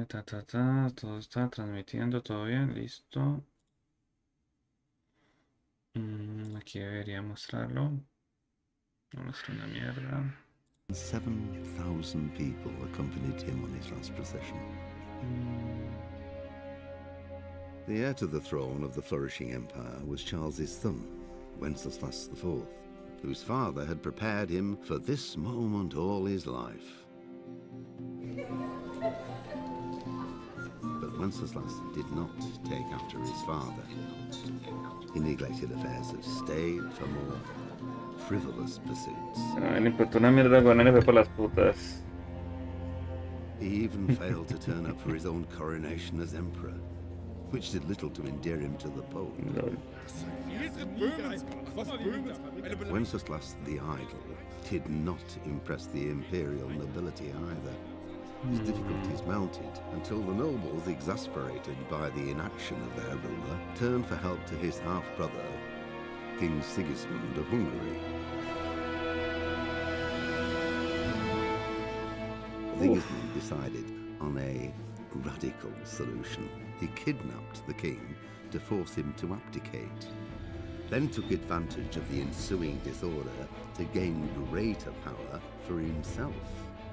Todo está transmitiendo, todo bien, listo. Aquí debería mostrarlo. No muestra una mierda. 7,000 people accompanied him on his last procession. The heir to the throne of the flourishing empire was Charles's son, Wenceslas IV, whose father had prepared him for this moment all his life. But Wenceslas did not take after his father. He neglected affairs of state for more frivolous pursuits. Le importó una mierda con él, fue por las putas. He even failed to turn up for his own coronation as emperor, which did little to endear him to the Pope. Wenceslas the Idle did not impress the imperial nobility either. His difficulties mounted until the nobles, exasperated by the inaction of their ruler, turned for help to his half-brother, King Sigismund of Hungary. Sigismund decided on a radical solution. He kidnapped the king to force him to abdicate, then took advantage of the ensuing disorder to gain greater power for himself.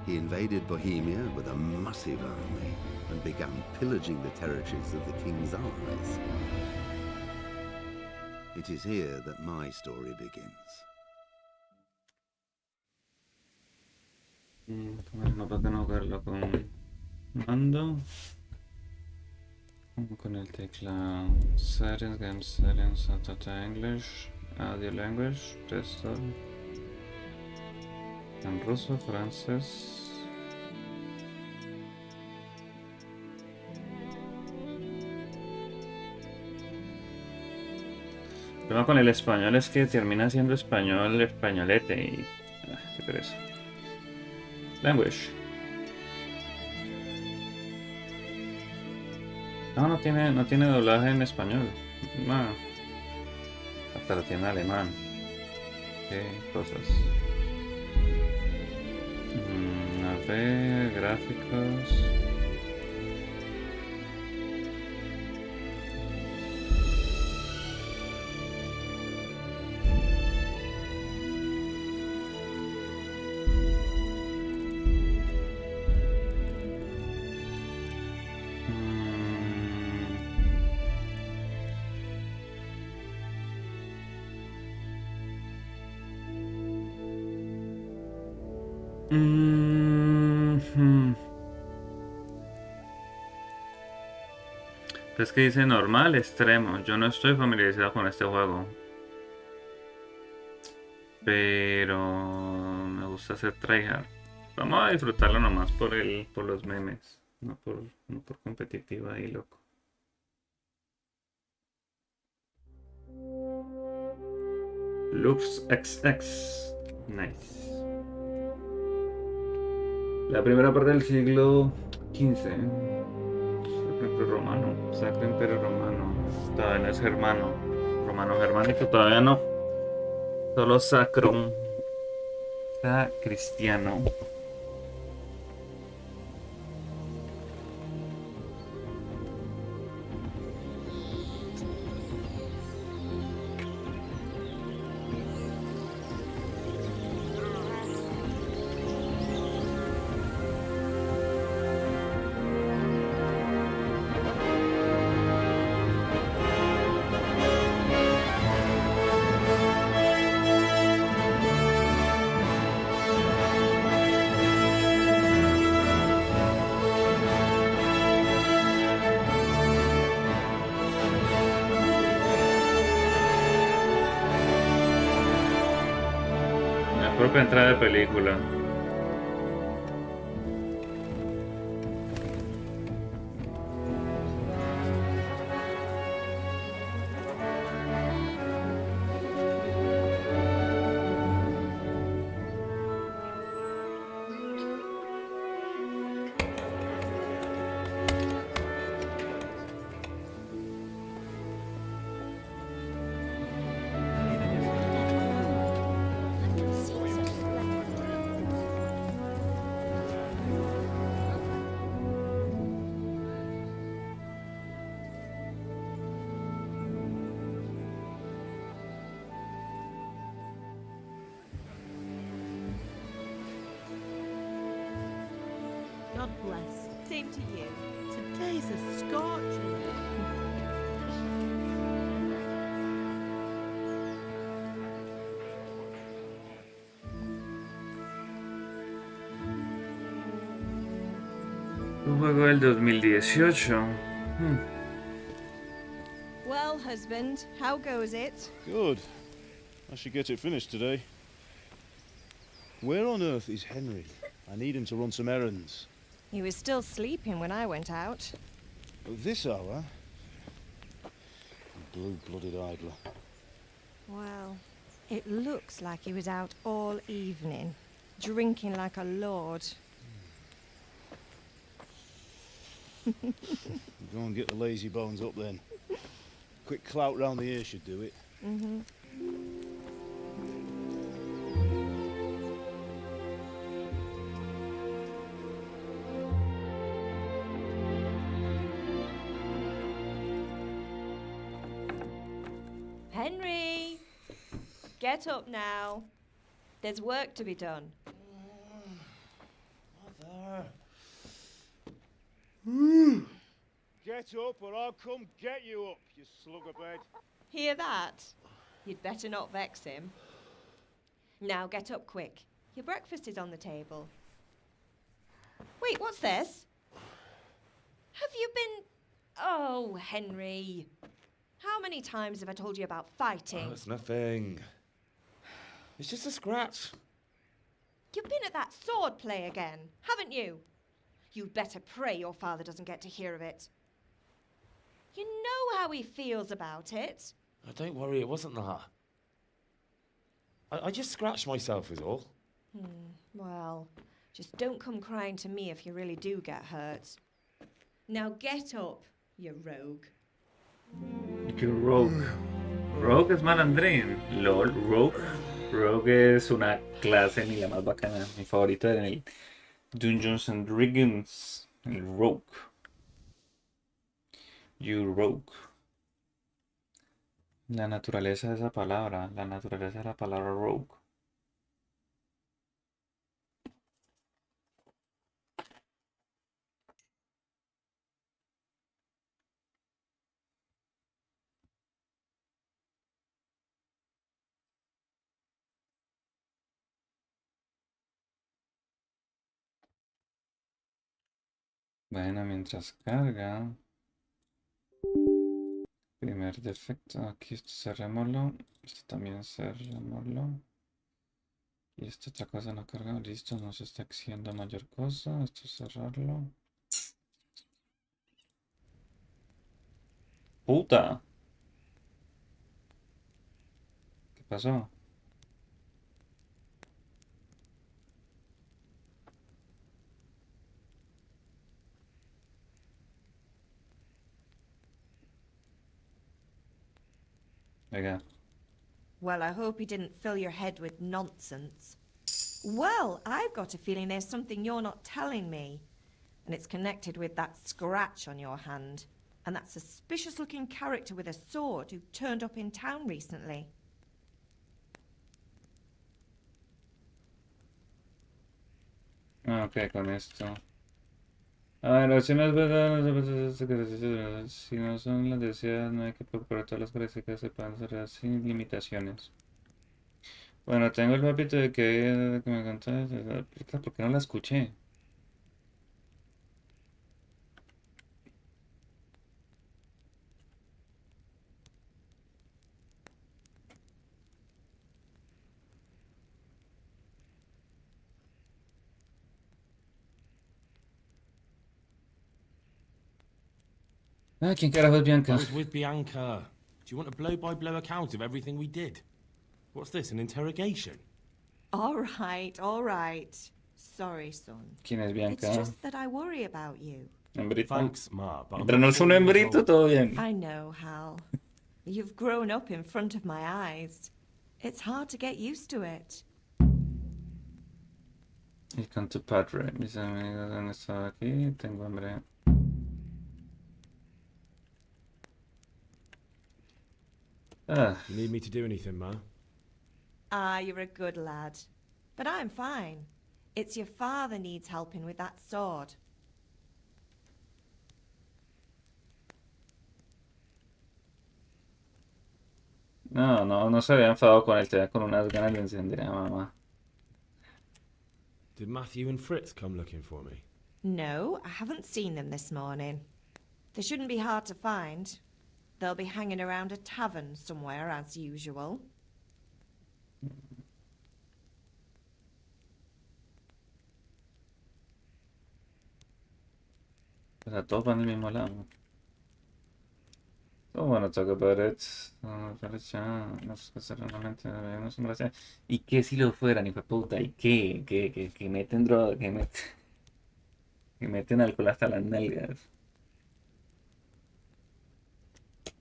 He invaded Bohemia with a massive army and began pillaging the territories of the king's allies. It is here that my story begins. No para no verlo con mando. Con el teclado settings, game settings, auto English, audio language, desktop. En ruso, francés. El problema con el español es que termina siendo español españolete y... qué pereza. Language. No tiene doblaje en español. No. Hasta lo tiene alemán. Qué cosas. A ver, gráficos. Es que dice normal, extremo. Yo no estoy familiarizado con este juego. Pero me gusta hacer tryhard. Vamos a disfrutarlo nomás por los memes. No por competitiva y loco. Lux XX. Nice. La primera parte del siglo XV. Sacro Imperio Romano. Sacro Imperio Romano. Todavía no es germano. Romano germánico todavía no. Solo sacrum. Está cristiano. La propia entrada de película. same to you. Today's a scorcher. Un juego del 2018. Well, husband, how goes it? Good. I should get it finished today. Where on earth is Henry? I need him to run some errands. He was still sleeping when I went out. At this hour? Blue-blooded idler. Well, it looks like he was out all evening, drinking like a lord. Go and get the lazy bones up then. Quick clout round the ear should do it. Mm-hmm. Henry! Get up now. There's work to be done. Mother. Get up or I'll come get you up, you slug of bed. Hear that? You'd better not vex him. Now get up quick. Your breakfast is on the table. Wait, what's this? Have you been... Oh, Henry. How many times have I told you about fighting? Oh, it's nothing. It's just a scratch. You've been at that sword play again, haven't you? You'd better pray your father doesn't get to hear of it. You know how he feels about it. Oh, don't worry, it wasn't that. I just scratched myself is all. Well, just don't come crying to me if you really do get hurt. Now get up, you rogue. Que Rogue. Rogue es malandrín. LOL, Rogue. Rogue es una clase ni la más bacana. Mi favorita en el Dungeons and Dragons. El Rogue. You Rogue. La naturaleza de esa palabra. La naturaleza de la palabra Rogue. Bueno, mientras carga. Primer defecto. Aquí esto cerrémoslo. Esto también cerrémoslo. Y esta otra cosa no carga. Listo, no se está exigiendo mayor cosa. Esto cerrarlo. ¡Puta! ¿Qué pasó? Venga. Well, I hope he didn't fill your head with nonsense. Well, I've got a feeling there's something you're not telling me. And it's connected with that scratch on your hand. And that suspicious-looking character with a sword who turned up in town recently. Ok, con esto. A ver, si no es verdad, si no son las deseadas, no hay que procurar todas las características se pueden desarrollar sin limitaciones. Bueno, tengo el papito de que me contaste, ¿por qué no la escuché? Ah, ¿quién carajo es I Bianca? was with Bianca. Do you want a blow-by-blow account of everything we did? What's this, an interrogation? All right. Sorry, son. ¿Quién es It's Bianca? just that I worry about you. Hembrita. Thanks, Ma, but I'm Pero no not es un 4 years hembrito, old. todo bien. I know, Hal. You've grown up in front of my eyes. It's hard to get used to it. Y con tu padre, mis amigos han estado aquí, tengo hambre. Ah, You need me to do anything, Ma? Ah, you're a good lad. But I'm fine. It's your father needs helping with that sword. No se había enfadado con él, se veía con unas ganas de encender a mamá. Did Matthew and Fritz come looking for me? No, I haven't seen them this morning. They shouldn't be hard to find. They'll be hanging around a tavern somewhere, as usual. O sea, todos van del mismo lado. Oh, bueno, talk about it. No sé qué realmente no son gracias. ¿Y qué si lo fueran, hijo de puta? ¿Y qué? Que meten droga, que meten alcohol hasta las nalgas.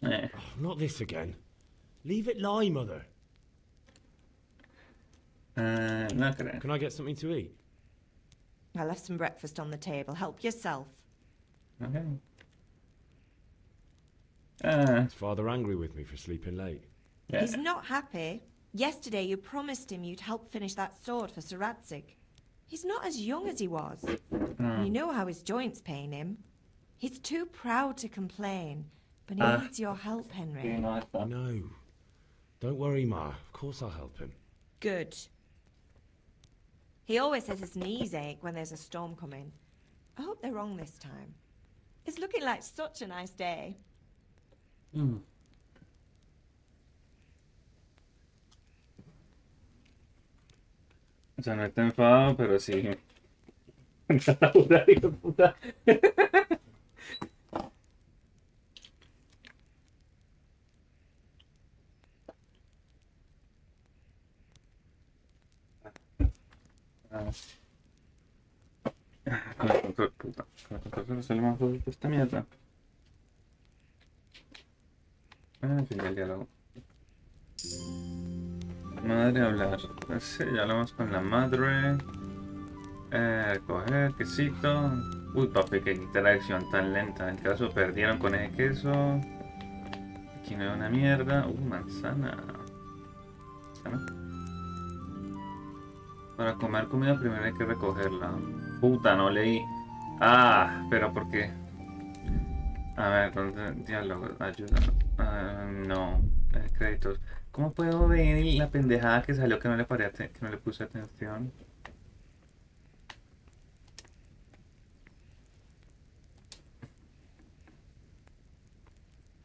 Eh, Oh, not this again. Leave it lie, Mother. no creo. Can I get something to eat? I left some breakfast on the table. Help yourself. Okay. Is Father angry with me for sleeping late? Yeah. He's not happy. Yesterday you promised him you'd help finish that sword for Sir Radzig. He's not as young as he was. You know how his joints pain him. He's too proud to complain, but he needs your help, Henry. No, está. No. Don't worry, Ma. Of course I'll help him. Good. He always says his knees ache when there's a storm coming. I hope they're wrong this time. It's looking like such a nice day. O sea, no está enfadado, pero sí. Hijo de puta. Con el control, puta. Con el control resuelve más de esta mierda. Fin del diálogo. Madre hablar. Sí, ya hablamos con la madre. Coger, quesito. Uy, papi, qué interacción tan lenta. En caso perdieron con ese queso. Aquí no hay una mierda. Manzana. Manzana. Para comer comida primero hay que recogerla. Puta, no leí. Ah, pero ¿por qué? A ver, ¿dónde? Diálogo, ayuda. No, créditos. ¿Cómo puedo ver la pendejada que salió que no le que no le puse atención?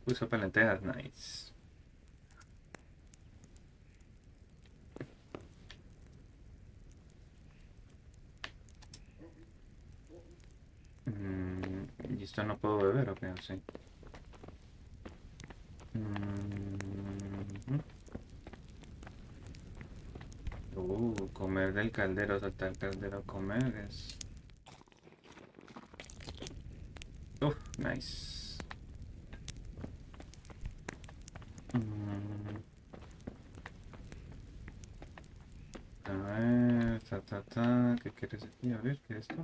Puso para lentejas, nice. ¿Y esto no puedo beber o qué? Sí. Comer del caldero, saltar el caldero, comer es... Nice. A ver, ¿qué quieres aquí? A ver, ¿qué es esto?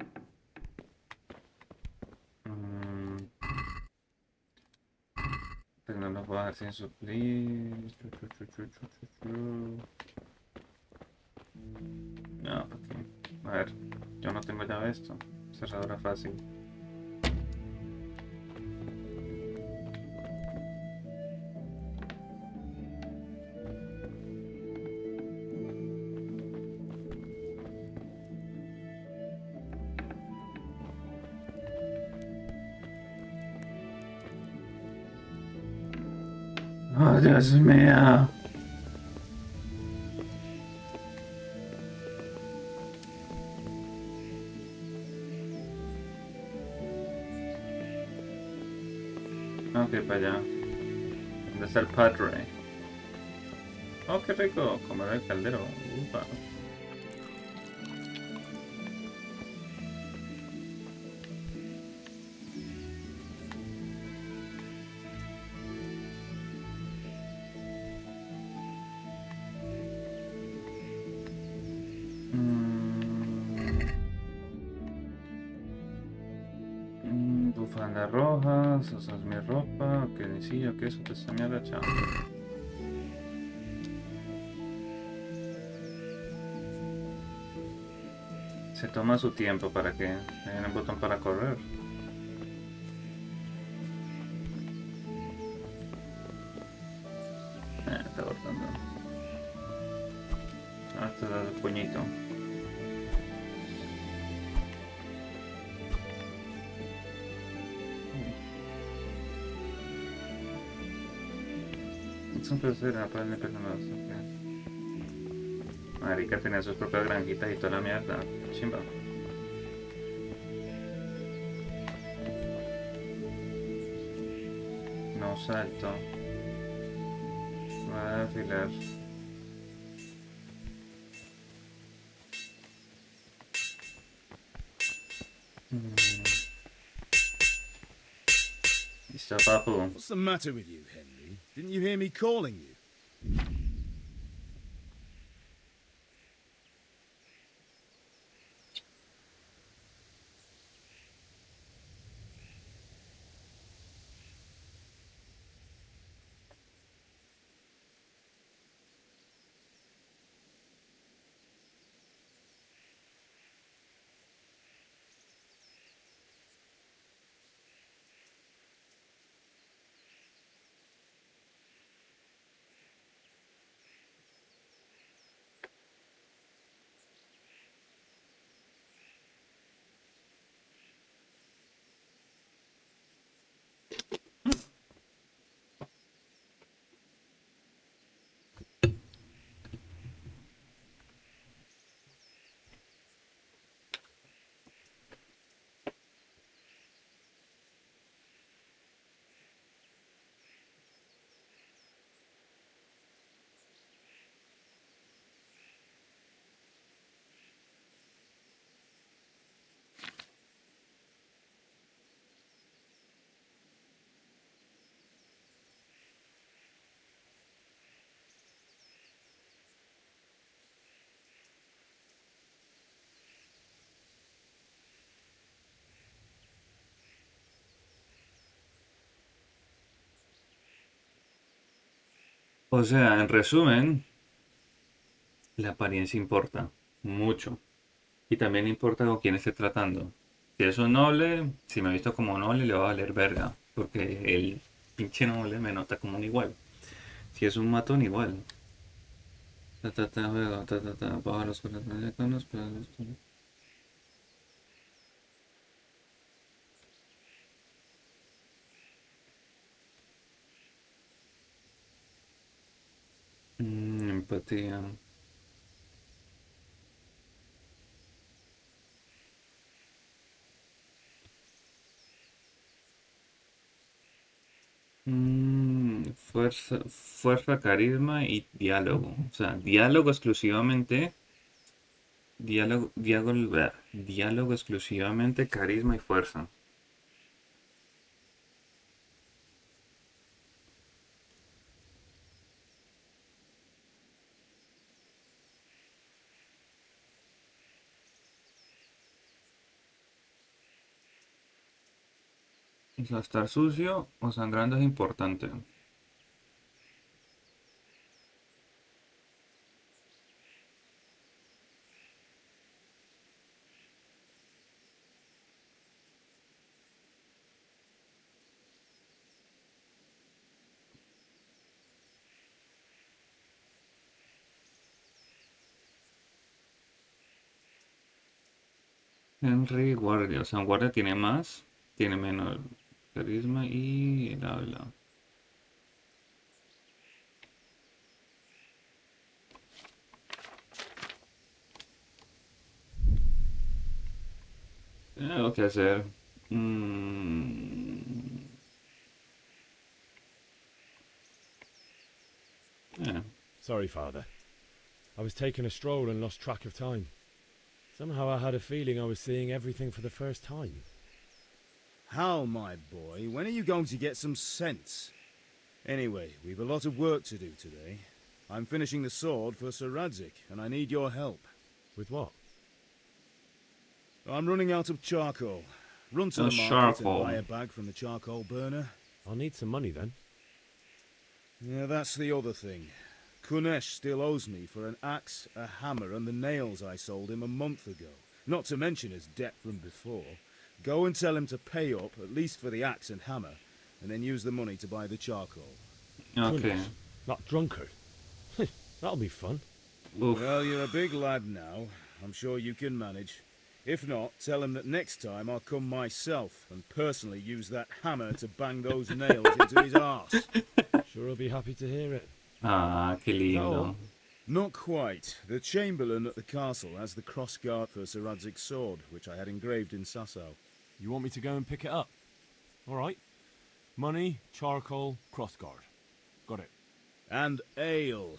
Pues no lo puedo dejar sin suplir. No, ¿para qué? A ver, yo no tengo llave esto. Cerradura fácil. Oh, Dios mío. Ok, para allá. ¿Dónde está el padre? Oh, qué rico. Comer el caldero. Upa. Bufanda roja, esa es mi ropa, que necillo, que eso te está mierda, chao. Se toma su tiempo para que haya un botón para correr. Está dormido. puñito. Es un placer, para el personaje. Marica tenía sus propias granjitas y toda la mierda. Chimba. No salto. Voy a afilar. Listo, papu. What's the matter with you, Henry? Didn't you hear me calling you? O sea, en resumen, la apariencia importa mucho. Y también importa con quién esté tratando. Si es un noble, si me ha visto como noble, le va a valer verga. Porque el pinche noble me nota como un igual. Si es un matón, igual. Ta ta ta, juego, ta ta ta, baja los corazones con los pedos. Empatía. Fuerza, carisma y diálogo. O sea, diálogo exclusivamente. Diálogo exclusivamente, carisma y fuerza. O sea, estar sucio o sangrando es importante. Henry guardia. O sea, un guardia tiene más, tiene menos carisma y el habla. Tiene algo que hacer. Eh, Sorry, Father. I was taking a stroll and lost track of time. Somehow I had a feeling I was seeing everything for the first time. Hal, my boy, when are you going to get some sense? Anyway, we've a lot of work to do today. I'm finishing the sword for Sir Radzik, and I need your help. With what? I'm running out of charcoal. Run to Oh, the market charcoal. and buy a bag from the charcoal burner. I'll need some money then. Yeah, that's the other thing. Kunesh still owes me for an axe, a hammer, and the nails I sold him a month ago. Not to mention his debt from before. Go and tell him to pay up, at least for the axe and hammer, and then use the money to buy the charcoal. ok. Goodness, that drunkard. That'll be fun. Uf. Well, you're a big lad now. I'm sure you can manage. If not, tell him that next time I'll come myself and personally use that hammer to bang those nails into his arse. Sure, I'll be happy to hear it. Ah, qué lindo. all? Not quite. The Chamberlain at the castle has the cross-guard for Sir Radzig's sword, which I had engraved in Sasau. You want me to go and pick it up? All right. Money, charcoal, crossguard. Got it. And ale.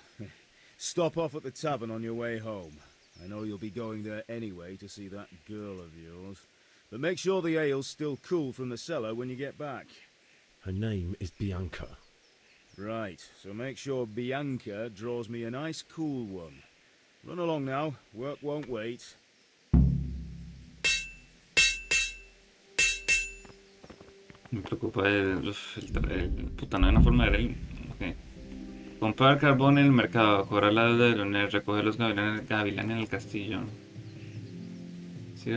Stop off at the tavern on your way home. I know you'll be going there anyway to see that girl of yours. But make sure the ale's still cool from the cellar when you get back. Her name is Bianca. Right, so make sure Bianca draws me a nice cool one. Run along now, work won't wait. Me preocupa puta, no hay una forma de ver el... Ok. Comprar carbón en el mercado, cobrar la deuda de lunes, recoger los gavilanes en el castillo. Sí,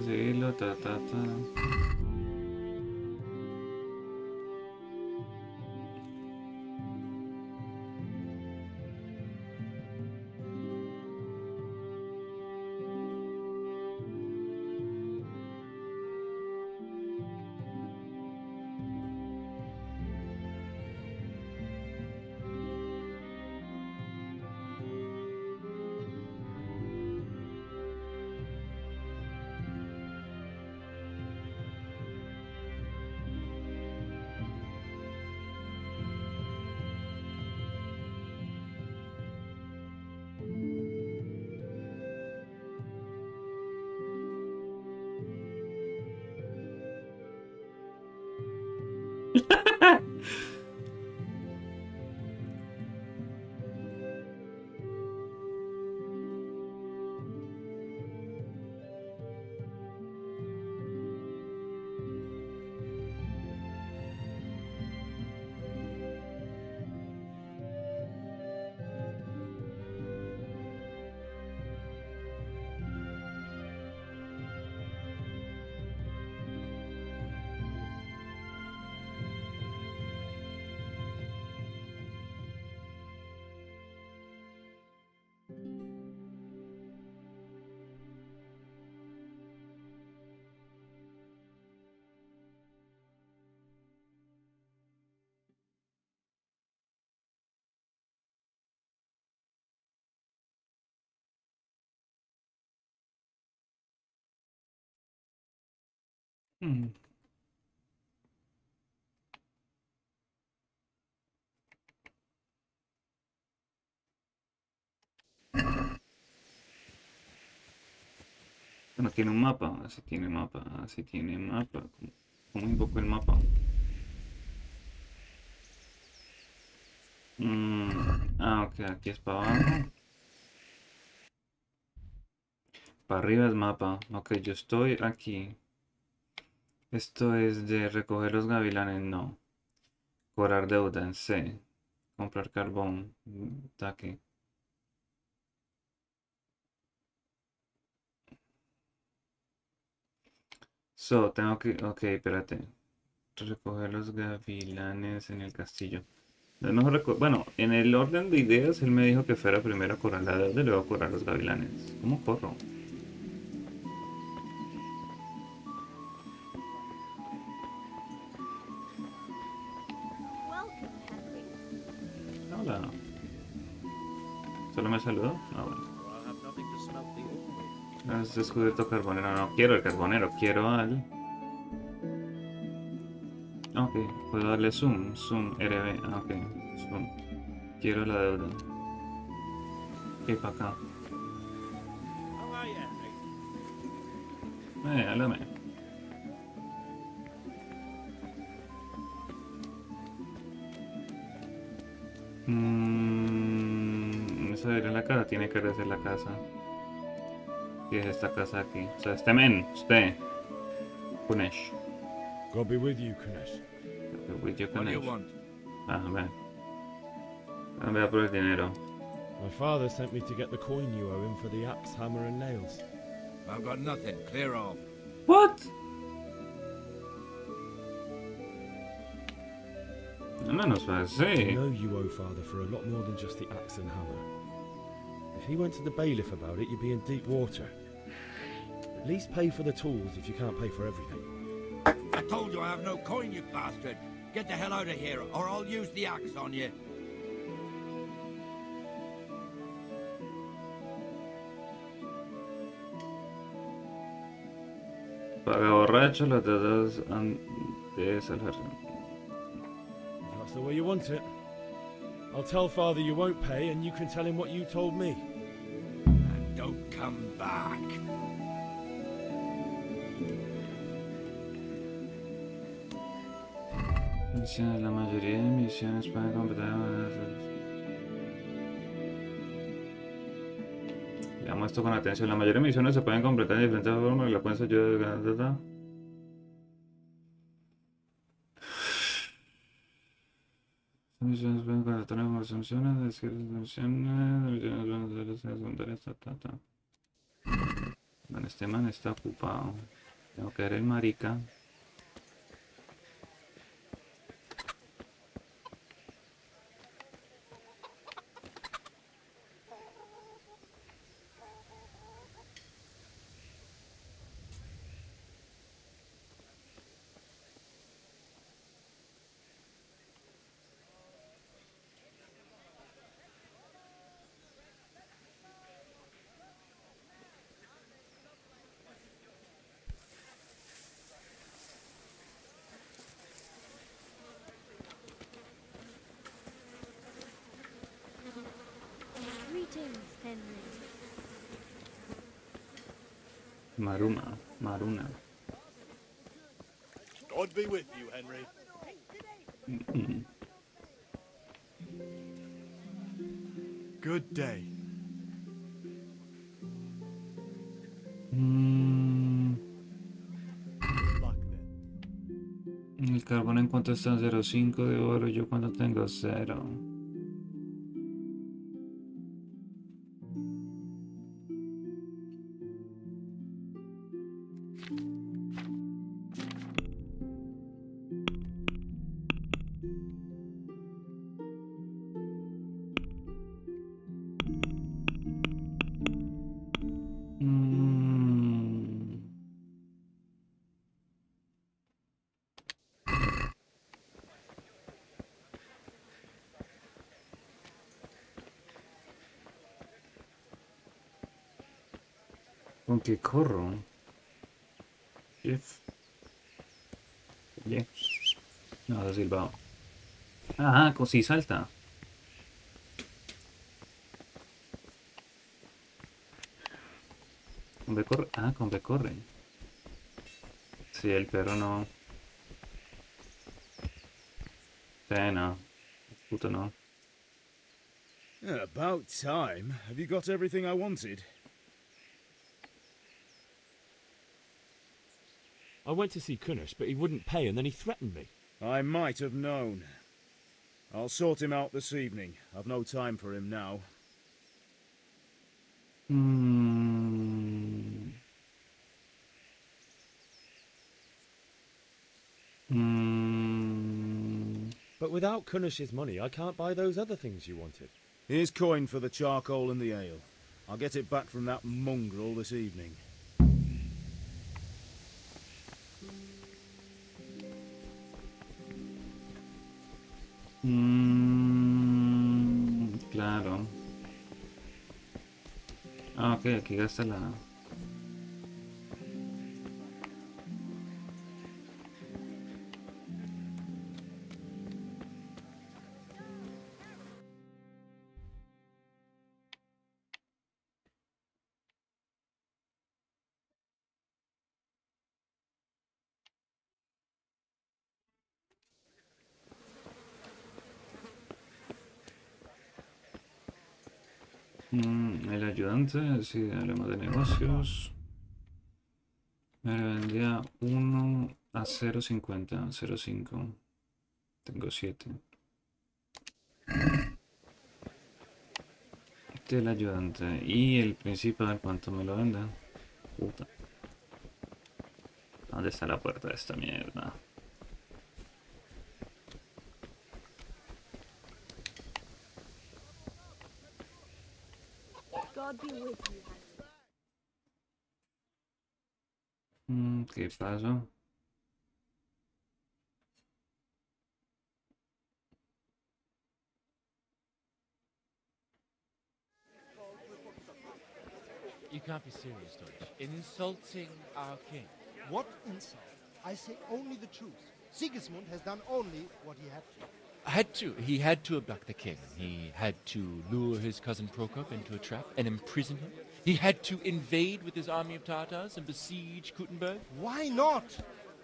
seguirlo, Bueno, tiene un mapa, así tiene mapa, así tiene mapa. ¿Cómo invoco el mapa? Ok, aquí es para abajo. Para arriba es mapa. Ok, yo estoy aquí. Esto es de recoger los gavilanes, no. Cobrar deuda en C. Comprar carbón. Está aquí. So, tengo que... Ok, espérate. Recoger los gavilanes en el castillo. Es mejor bueno, en el orden de ideas, él me dijo que fuera primero a cobrar la deuda y luego cobrar los gavilanes. ¿Cómo corro? Hola. ¿Solo me saludó? Ah, bueno. Has descubierto carbonero. No quiero el carbonero, quiero al... Ok, puedo darle zoom, zoom, RB, ok, zoom. Quiero la deuda. Ok, para acá. Háblame. Esa era la casa, tiene que ser la casa. ¿Qué es esta casa aquí? O sea, este men, usted. Kunesh. God be with you, Kunesh. With you, What do you Kunesh. want? Ah, ven. Ve por el dinero. My father sent me to get the coin you owe him for the axe, hammer, and nails. I've got nothing. Clear off. What? No nos va I así. know you owe father for a lot more than just the axe and hammer. he went to the bailiff about it, you'd be in deep water. At least pay for the tools if you can't pay for everything. I told you I have no coin, you bastard. Get the hell out of here, or I'll use the axe on you. Paga borracho, las deudas de salvar. If that's the way you want it. I'll tell Father you won't pay, and you can tell him what you told me. And don't come back. Misiones, la mayoría de misiones pueden completar. Veamos esto con atención. La mayoría de misiones se pueden completar de diferentes formas. La pueden ayudar. Misiones pueden contratar con misiones, misiones secundarias, Bueno, este man está ocupado. Tengo que ver el marica. Greetings, Henry. Maruna. God be with you, Henry. Good day. Good luck then. El carbón en cuanto está en 0,5 de oro, yo cuando tengo 0. ¿Con qué corro? If. Oye. No, ha silbado. Ah, sí salta. ¿Con B corre? Ah, con B corre. Sí, el perro no. Sí, no. Puto no. About time. Have you got everything I wanted? I went to see Kunnish, but he wouldn't pay, and then he threatened me. I might have known. I'll sort him out this evening. I've no time for him now. But without Kunnish's money, I can't buy those other things you wanted. Here's coin for the charcoal and the ale. I'll get it back from that mongrel this evening. Claro. Ah, ok, aquí gasta la... El ayudante, sí, hablemos de negocios. Me vendía 1 a 0,50, 0,5. Tengo 7. Este el ayudante. Y el principal, ¿cuánto me lo vende? Puta. ¿Dónde está la puerta de esta mierda? God God be with you, ¿Qué pasó? You can't be serious, Deutsch. In insulting our king. What insult? I say only the truth. Sigismund has done only what he had to. He had to abduct the king. He had to lure his cousin Prokop into a trap and imprison him. He had to invade with his army of Tatars and besiege Kuttenberg. Why not?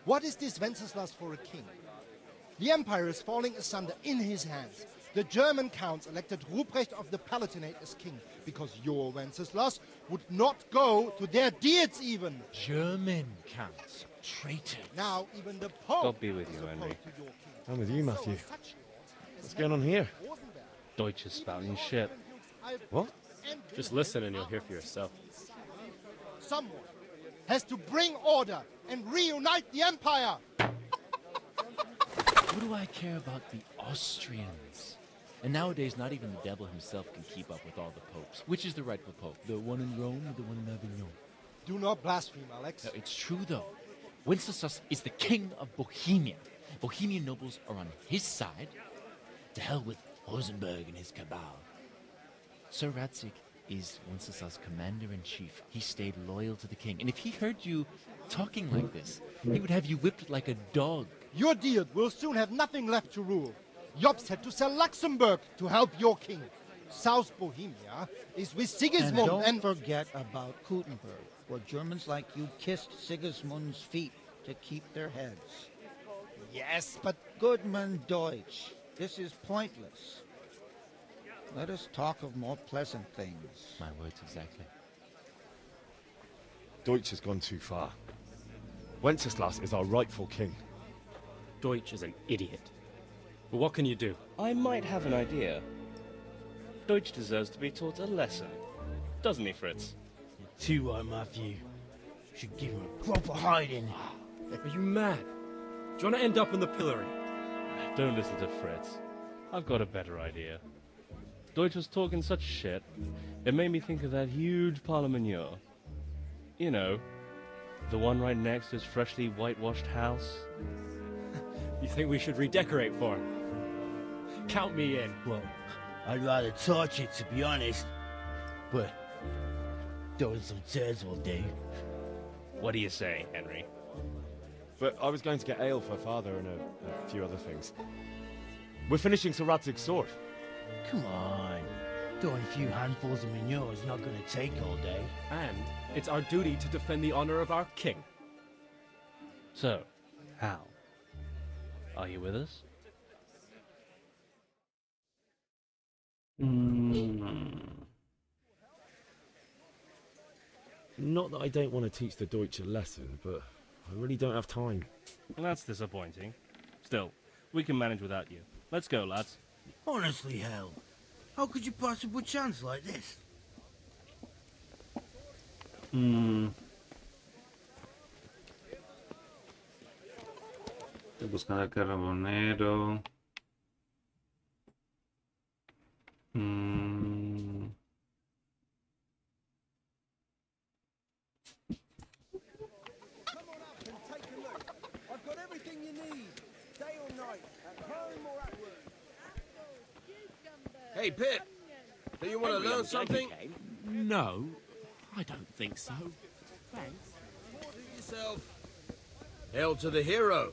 What is this Wenceslas for a king? The empire is falling asunder in his hands. The German counts elected Ruprecht of the Palatinate as king because your Wenceslas would not go to their deeds even. German counts. Traitors. Now even the Pope God be with you, is opposed Henry. to your king. I'm with you, Matthew. So such lords What's as going on here? Rosenberg, Deutsch is spouting shit. What? and Just listen and you'll hear for yourself. someone has to bring order and reunite the empire. What do I care about the Austrians? And nowadays, not even the devil himself can keep up with all the popes. Which is the rightful pope? The one in Rome or the one in Avignon? Do not blaspheme, Alex. No, it's true, though. Wenceslas is the king of Bohemia. Bohemian nobles are on his side. To hell with Rosenberg and his cabal. Sir Radzik is Wenceslas' commander-in-chief. He stayed loyal to the king. And if he heard you talking like this, he would have you whipped like a dog. Your deal will soon have nothing left to rule. Jobst had to sell Luxembourg to help your king. South Bohemia is with Sigismund And don't and... forget about Kuttenberg, where Germans like you kissed Sigismund's feet to keep their heads. Yes, but... Goodman Deutsch, this is pointless. Let us talk of more pleasant things. My words exactly. Deutsch has gone too far. Wenceslas is our rightful king. Deutsch is an idiot. But what can you do? I might have an idea. Deutsch deserves to be taught a lesson. Doesn't he, Fritz? You're too right, Matthew. Should give him a proper hiding. Are you mad? Do you want to end up in the pillory? Don't listen to Fritz. I've got a better idea. Deutsch was talking such shit, it made me think of that huge parliament. You know, the one right next to his freshly whitewashed house. You think we should redecorate for him? Count me in. Well, I'd rather torch it, to be honest. But throwing some tears will do. What do you say, Henry? But I was going to get ale for father and a few other things. We're finishing Sir Radzig's sword. Come on. Throwing a few handfuls of manure is not going to take all day. And it's our duty to defend the honor of our king. So, how? Are you with us? Not that I don't want to teach the Deutsch a lesson, but I really don't have time. Well, that's disappointing. Still, we can manage without you. Let's go, lads. Honestly, hell. How could you possibly chance like this? Estoy buscando el carbonero. I've got everything you need, day or night, at home or at work. Hey, Pip. Do you want to learn something? No, I don't think so. Thanks. Do yourself. Hail to the hero.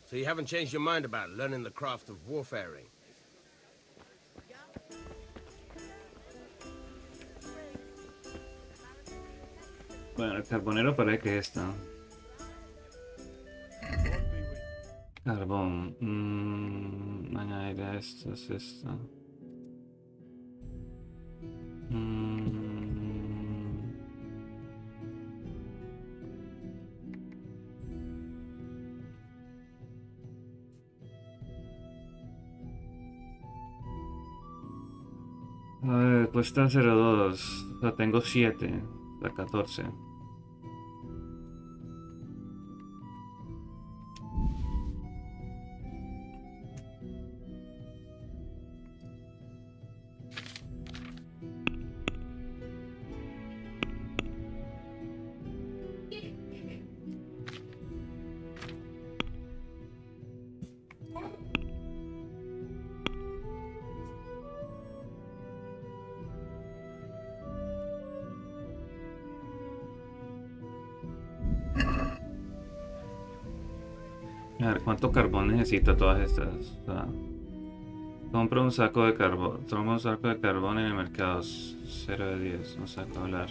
So you haven't changed your mind about learning the craft of warfaring? Bueno, el carbonero parece que está. Carbón. Añadir esto, es esto. A ver, cuesta 0,2. O sea, tengo 7. O sea, 14. A ver, ¿cuánto carbón necesita todas estas? O sea, compro un saco de carbón. Tomo un saco de carbón en el mercado. 0 de 10. Un saco de hablar.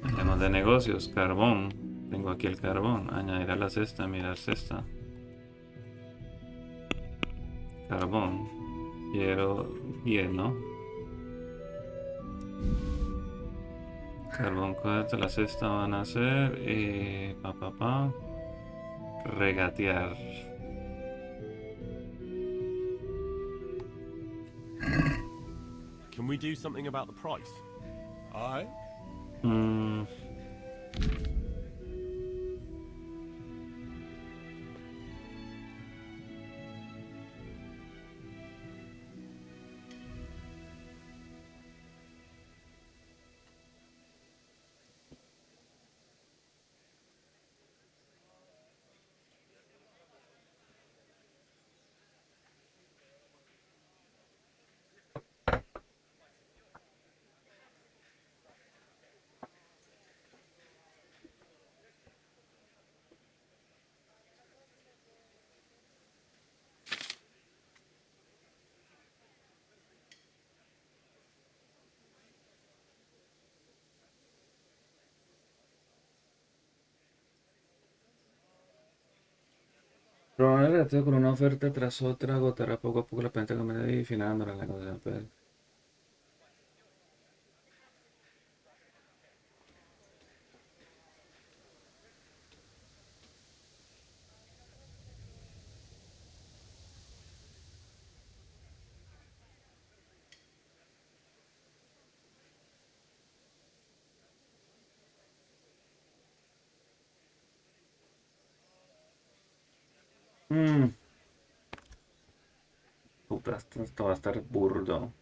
Hablemos de negocios. Carbón. Tengo aquí el carbón. Añadir a la cesta. Mirar cesta. Carbón. Quiero 10, ¿no? Carbón, cosas de la cesta van a ser. Regatear. Can we do something about the price? Aye. Promover el reto con una oferta tras otra agotará poco a poco la venta comercial y final para la negociación. Puta, esto va a estar burdo.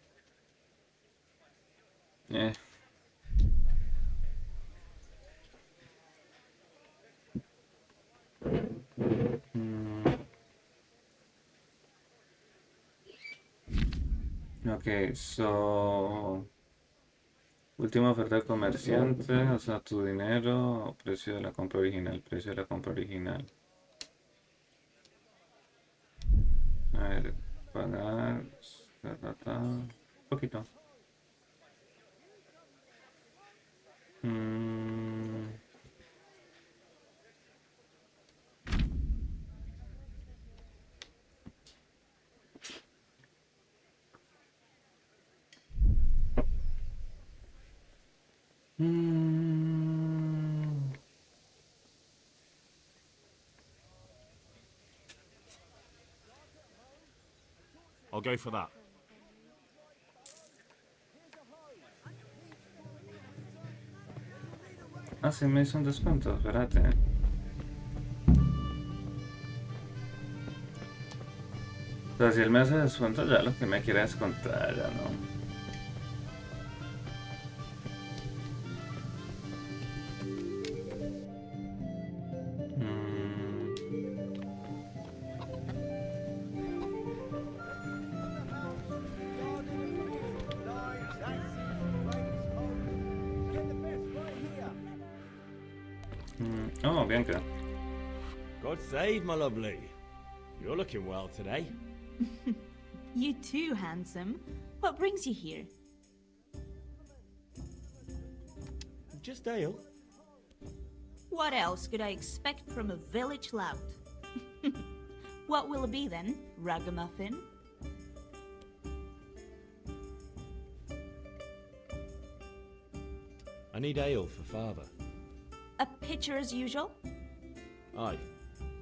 Ok, so... Última oferta de comerciante, o sea, tu dinero, precio de la compra original, precio de la compra original. A ver, pagar, poquito. I'll go for that. Ah, sí me hizo un descuento, espérate. O sea, si él me hace descuento, ya lo que me quiera descontar, ya no. Oh, Bianca. God save, my lovely. You're looking well today. You too, handsome. What brings you here? Just ale. What else could I expect from a village lout? What will it be then, ragamuffin? I need ale for father. A pitcher as usual? Aye.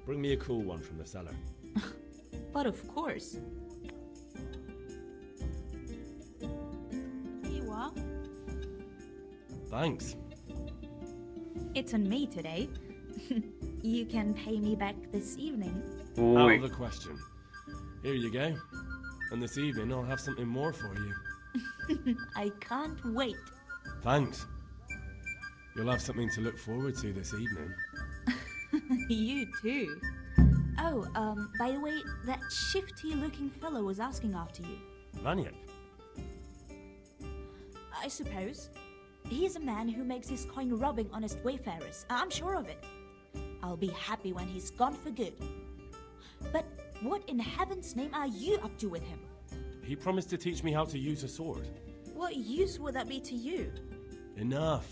Bring me a cool one from the cellar. But of course. Here you are. Thanks. It's on me today. You can pay me back this evening. Out of the question. Here you go. And this evening I'll have something more for you. I can't wait. Thanks. You'll have something to look forward to this evening. You too. Oh, by the way, that shifty-looking fellow was asking after you. Lanyard? I suppose. He's a man who makes his coin robbing honest wayfarers. I'm sure of it. I'll be happy when he's gone for good. But what in heaven's name are you up to with him? He promised to teach me how to use a sword. What use would that be to you? Enough.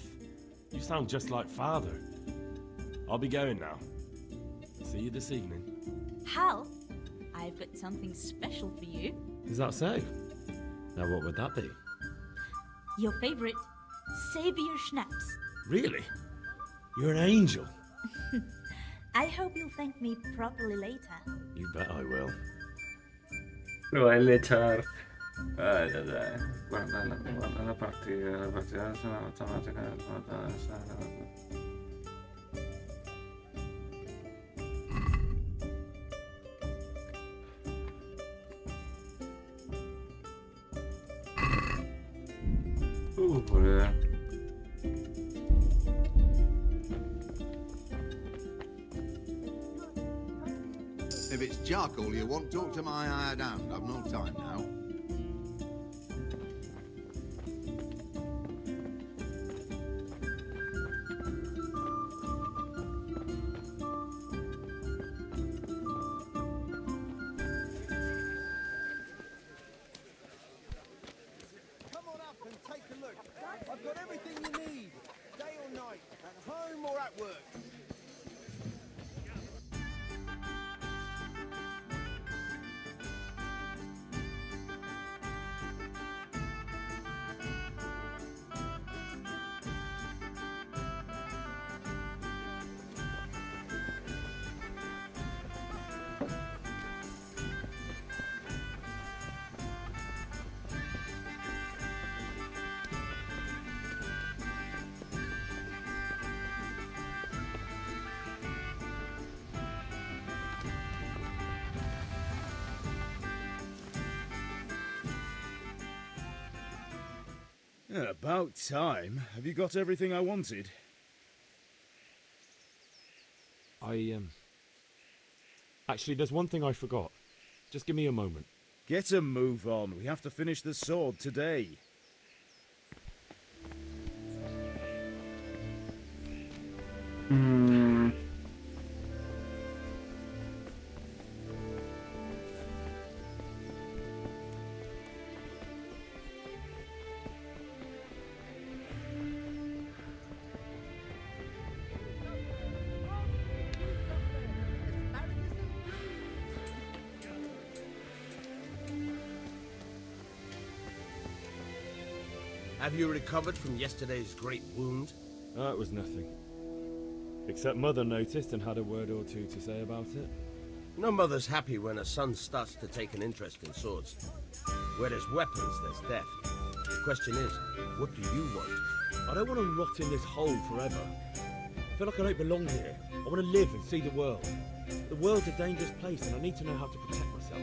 You sound just like Father. I'll be going now. See you this evening. Hal, I've got something special for you. Is that so? Now what would that be? Your favorite Savior Schnapps. Really? You're an angel. I hope you'll thank me properly later. You bet I will. Lo va a echar. Ay, ay, ay. Guarda la partida. La partida es una automática. Boludo. If it's charcoal you want, talk to my hired hand. I've no time now. Come on up and take a look. I've got everything you need. Day or night, at home or at work. Yeah, about time. Have you got everything I wanted? Actually, there's one thing I forgot. Just give me a moment. Get a move on. We have to finish the sword today. Have you recovered from yesterday's great wound? That was nothing. Except Mother noticed and had a word or two to say about it. No mother's happy when a son starts to take an interest in swords. Where there's weapons, there's death. The question is, what do you want? I don't want to rot in this hole forever. I feel like I don't belong here. I want to live and see the world. The world's a dangerous place and I need to know how to protect myself.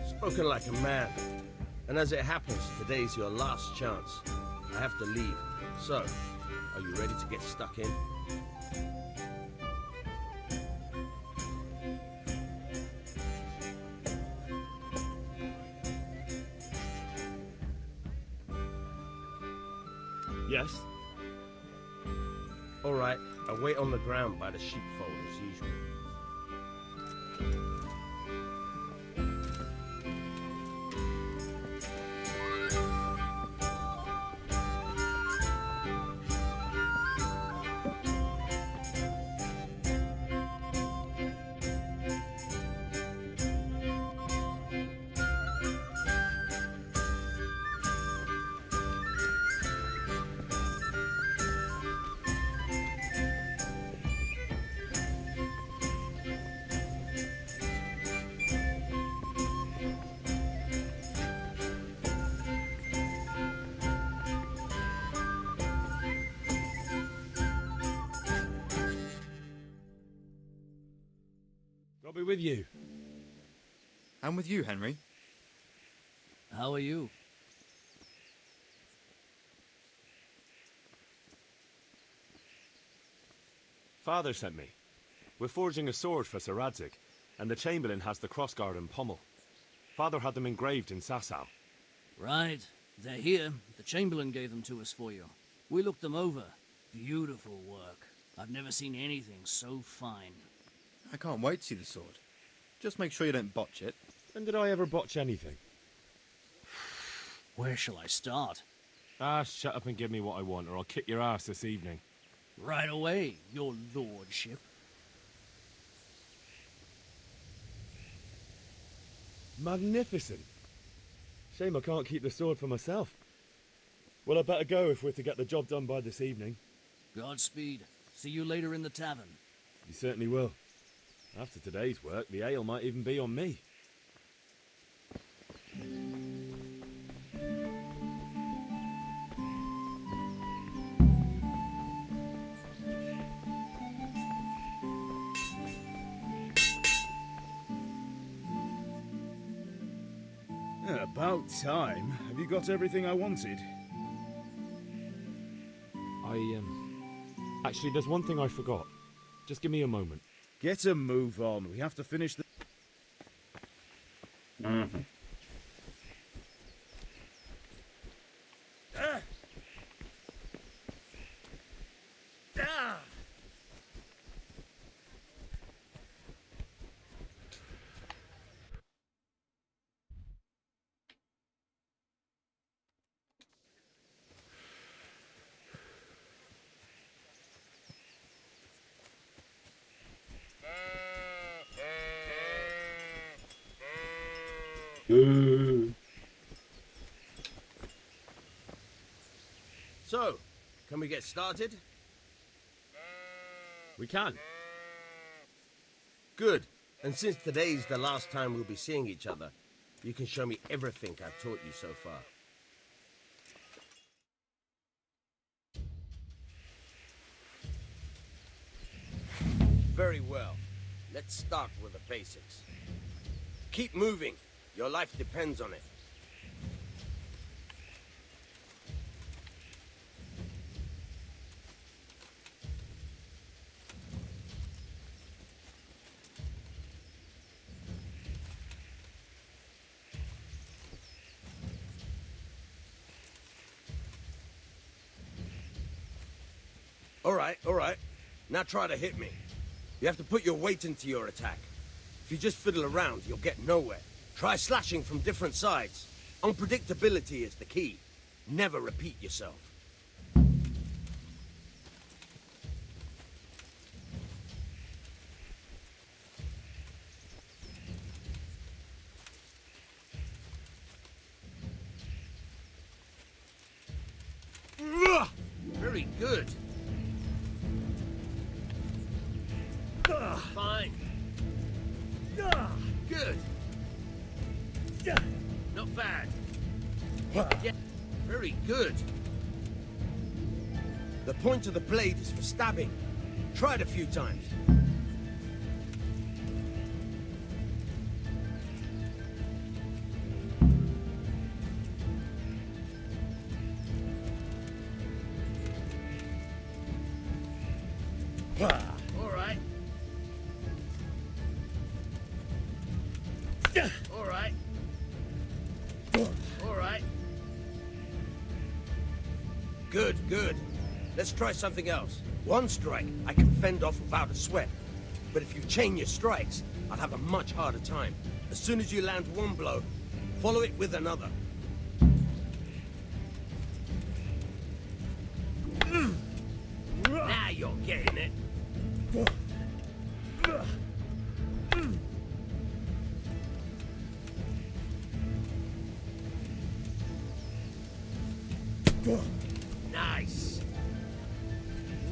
Spoken like a man. And as it happens, today's your last chance. I have to leave. So, are you ready to get stuck in? Yes? All right, I'll wait on the ground by the sheepfold as usual. I'll be with you. I'm with you, Henry. How are you? Father sent me. We're forging a sword for Sir Radzig, and the Chamberlain has the crossguard and pommel. Father had them engraved in Sasau. Right. They're here. The Chamberlain gave them to us for you. We looked them over. Beautiful work. I've never seen anything so fine. I can't wait to see the sword. Just make sure you don't botch it. When did I ever botch anything? Where shall I start? Shut up and give me what I want, or I'll kick your ass this evening. Right away, your lordship. Magnificent. Shame I can't keep the sword for myself. Well, I better go if we're to get the job done by this evening. Godspeed. See you later in the tavern. You certainly will. After today's work, the ale might even be on me. About time. Have you got everything I wanted? Actually, there's one thing I forgot. Just give me a moment. Get a move on. We have to finish the... So, can we get started? We can. Good. And since today's the last time we'll be seeing each other, you can show me everything I've taught you so far. Very well. Let's start with the basics. Keep moving. Your life depends on it. All right. Now try to hit me. You have to put your weight into your attack. If you just fiddle around, you'll get nowhere. Try slashing from different sides. Unpredictability is the key. Never repeat yourself. Very good. Fine. Good. Not bad. Yeah, very good. The point of the blade is for stabbing. Try it a few times. All right. All right. All right. Good, good. Let's try something else. One strike, I can fend off without a sweat. But if you chain your strikes, I'll have a much harder time. As soon as you land one blow, follow it with another. Now you're getting it. Nice.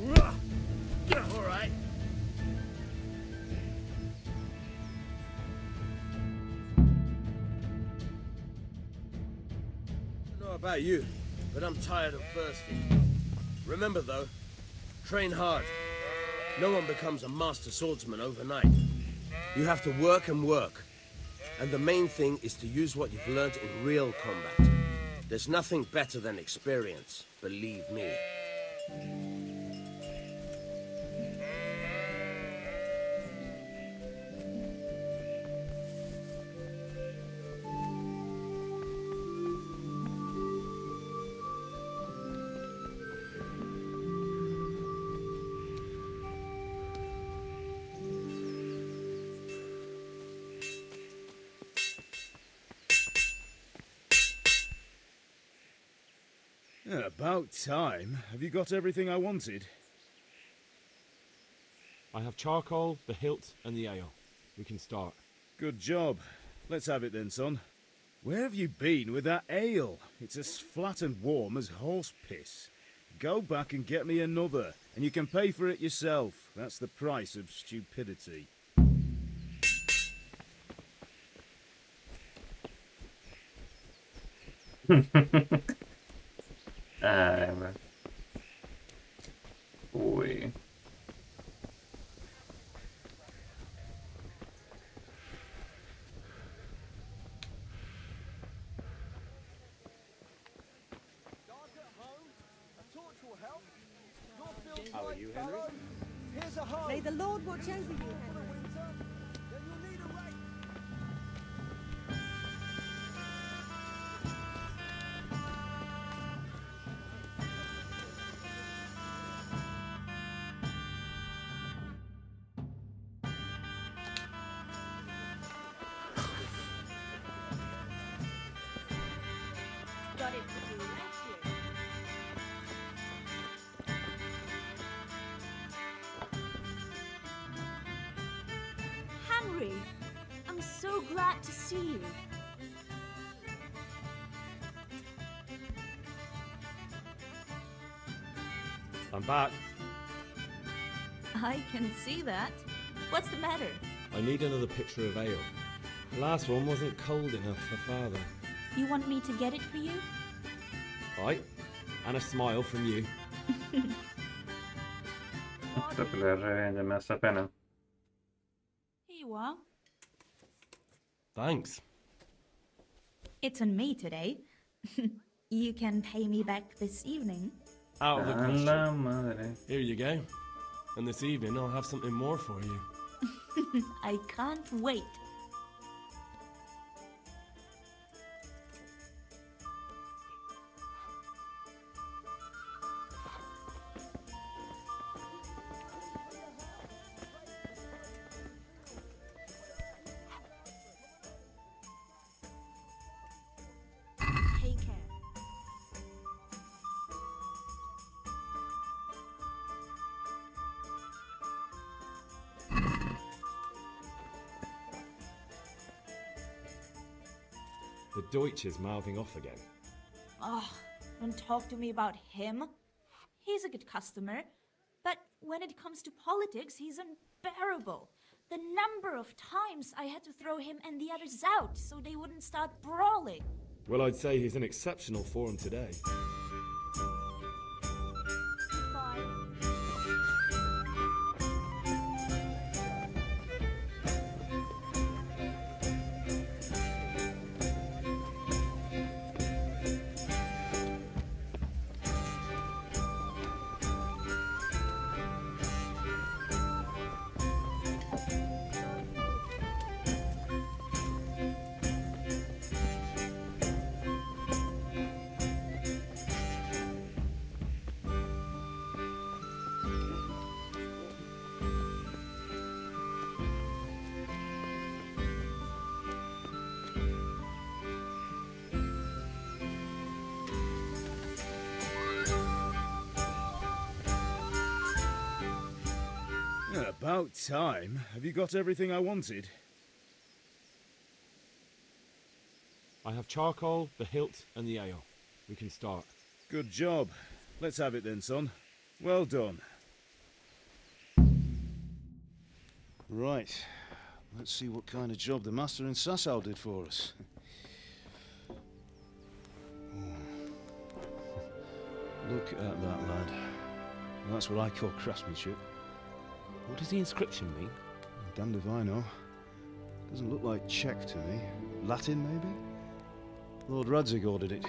All right. I don't know about you, but I'm tired and thirsty. Remember though, train hard. No one becomes a master swordsman overnight. You have to work and work. And the main thing is to use what you've learned in real combat. There's nothing better than experience, believe me. Yeah, about time. Have you got everything I wanted? I have charcoal, the hilt, and the ale. We can start. Good job. Let's have it then, son. Where have you been with that ale? It's as flat and warm as horse piss. Go back and get me another, and you can pay for it yourself. That's the price of stupidity. Men. Oj. How are you, Henry? Here's a hoe. May the Lord watch over you, Henry. Then you'll need a rake. Got it to do right here. Henry, I'm so glad to see you. I'm back. I can see that. What's the matter? I need another pitcher of ale. The last one wasn't cold enough for Father. You want me to get it for you? Right. And a smile from you. Sto per le messa appena. Here you are. Thanks. It's on me today. You can pay me back this evening. Out of the Alla question. madre. Here you go. And this evening I'll have something more for you. I can't wait. Take care. The Deutsch is mouthing off again. Oh, don't talk to me about him. He's a good customer, but when it comes to politics, he's unbearable. The number of times I had to throw him and the others out so they wouldn't start brawling. Well, I'd say he's in exceptional form today. Bye. Yeah, about time. Have you got everything I wanted? I have charcoal, the hilt, and the ale. We can start. Good job. Let's have it then, son. Well done. Right. Let's see what kind of job the master in Sasau did for us. Look at that, lad. That's what I call craftsmanship. What does the inscription mean? Damned if I know. Doesn't look like Czech to me. Latin, maybe? Lord Radzig ordered it.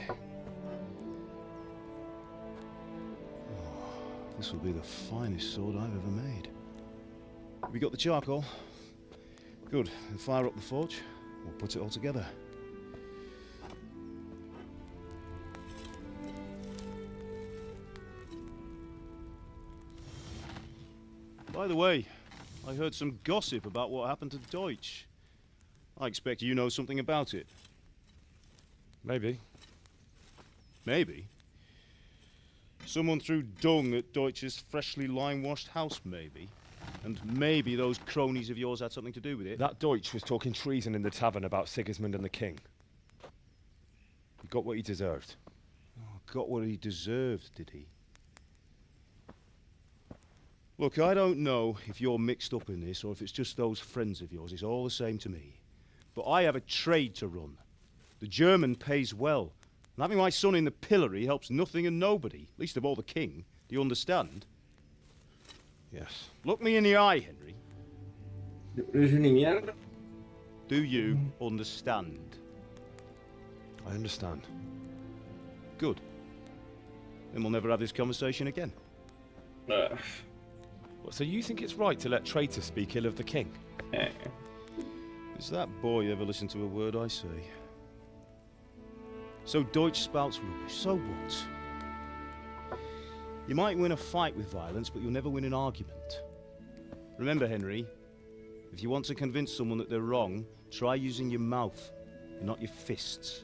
Oh, this will be the finest sword I've ever made. Have you got the charcoal? Good. Then fire up the forge. We'll put it all together. By the way, I heard some gossip about what happened to Deutsch. I expect you know something about it. Maybe. Maybe? Someone threw dung at Deutsch's freshly lime-washed house, maybe. And maybe those cronies of yours had something to do with it. That Deutsch was talking treason in the tavern about Sigismund and the king. He got what he deserved. Oh, got what he deserved, did he? Look, I don't know if you're mixed up in this or if it's just those friends of yours. It's all the same to me. But I have a trade to run. The German pays well. And having my son in the pillory helps nothing and nobody, least of all the king. Do you understand? Yes. Look me in the eye, Henry. Do you understand? I understand. Good. Then we'll never have this conversation again. So you think it's right to let traitors speak ill of the king? Does that boy ever listen to a word I say? So Deutsch spouts rubbish, so what? You might win a fight with violence, but you'll never win an argument. Remember, Henry, if you want to convince someone that they're wrong, try using your mouth and not your fists.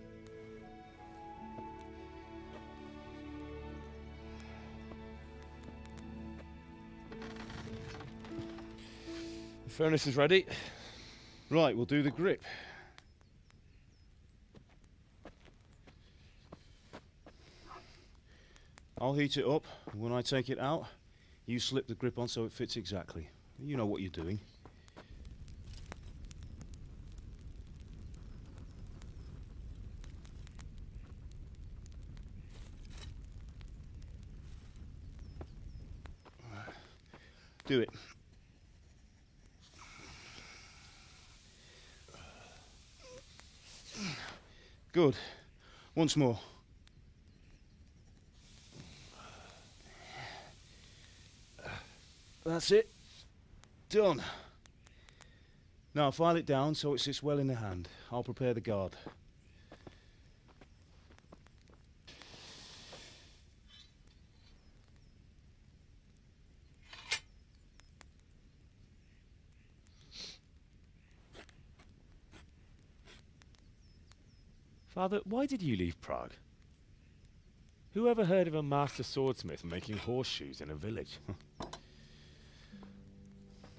The furnace is ready. Right, we'll do the grip. I'll heat it up, and when I take it out, you slip the grip on so it fits exactly. You know what you're doing. Do it. Good. Once more. That's it. Done. Now file it down so it sits well in the hand. I'll prepare the guard. Father, why did you leave Prague? Who ever heard of a master swordsmith making horseshoes in a village?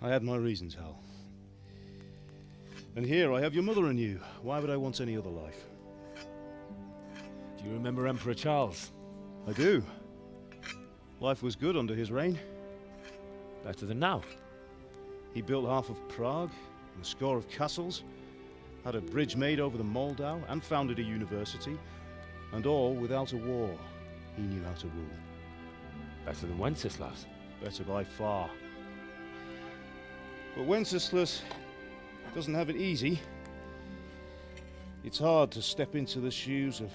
I had my reasons, Hal. And here I have your mother and you. Why would I want any other life? Do you remember Emperor Charles? I do. Life was good under his reign. Better than now. He built half of Prague, and a score of castles, had a bridge made over the Moldau, and founded a university, and all without a war. He knew how to rule. Better than Wenceslas. Better by far. But Wenceslas doesn't have it easy. It's hard to step into the shoes of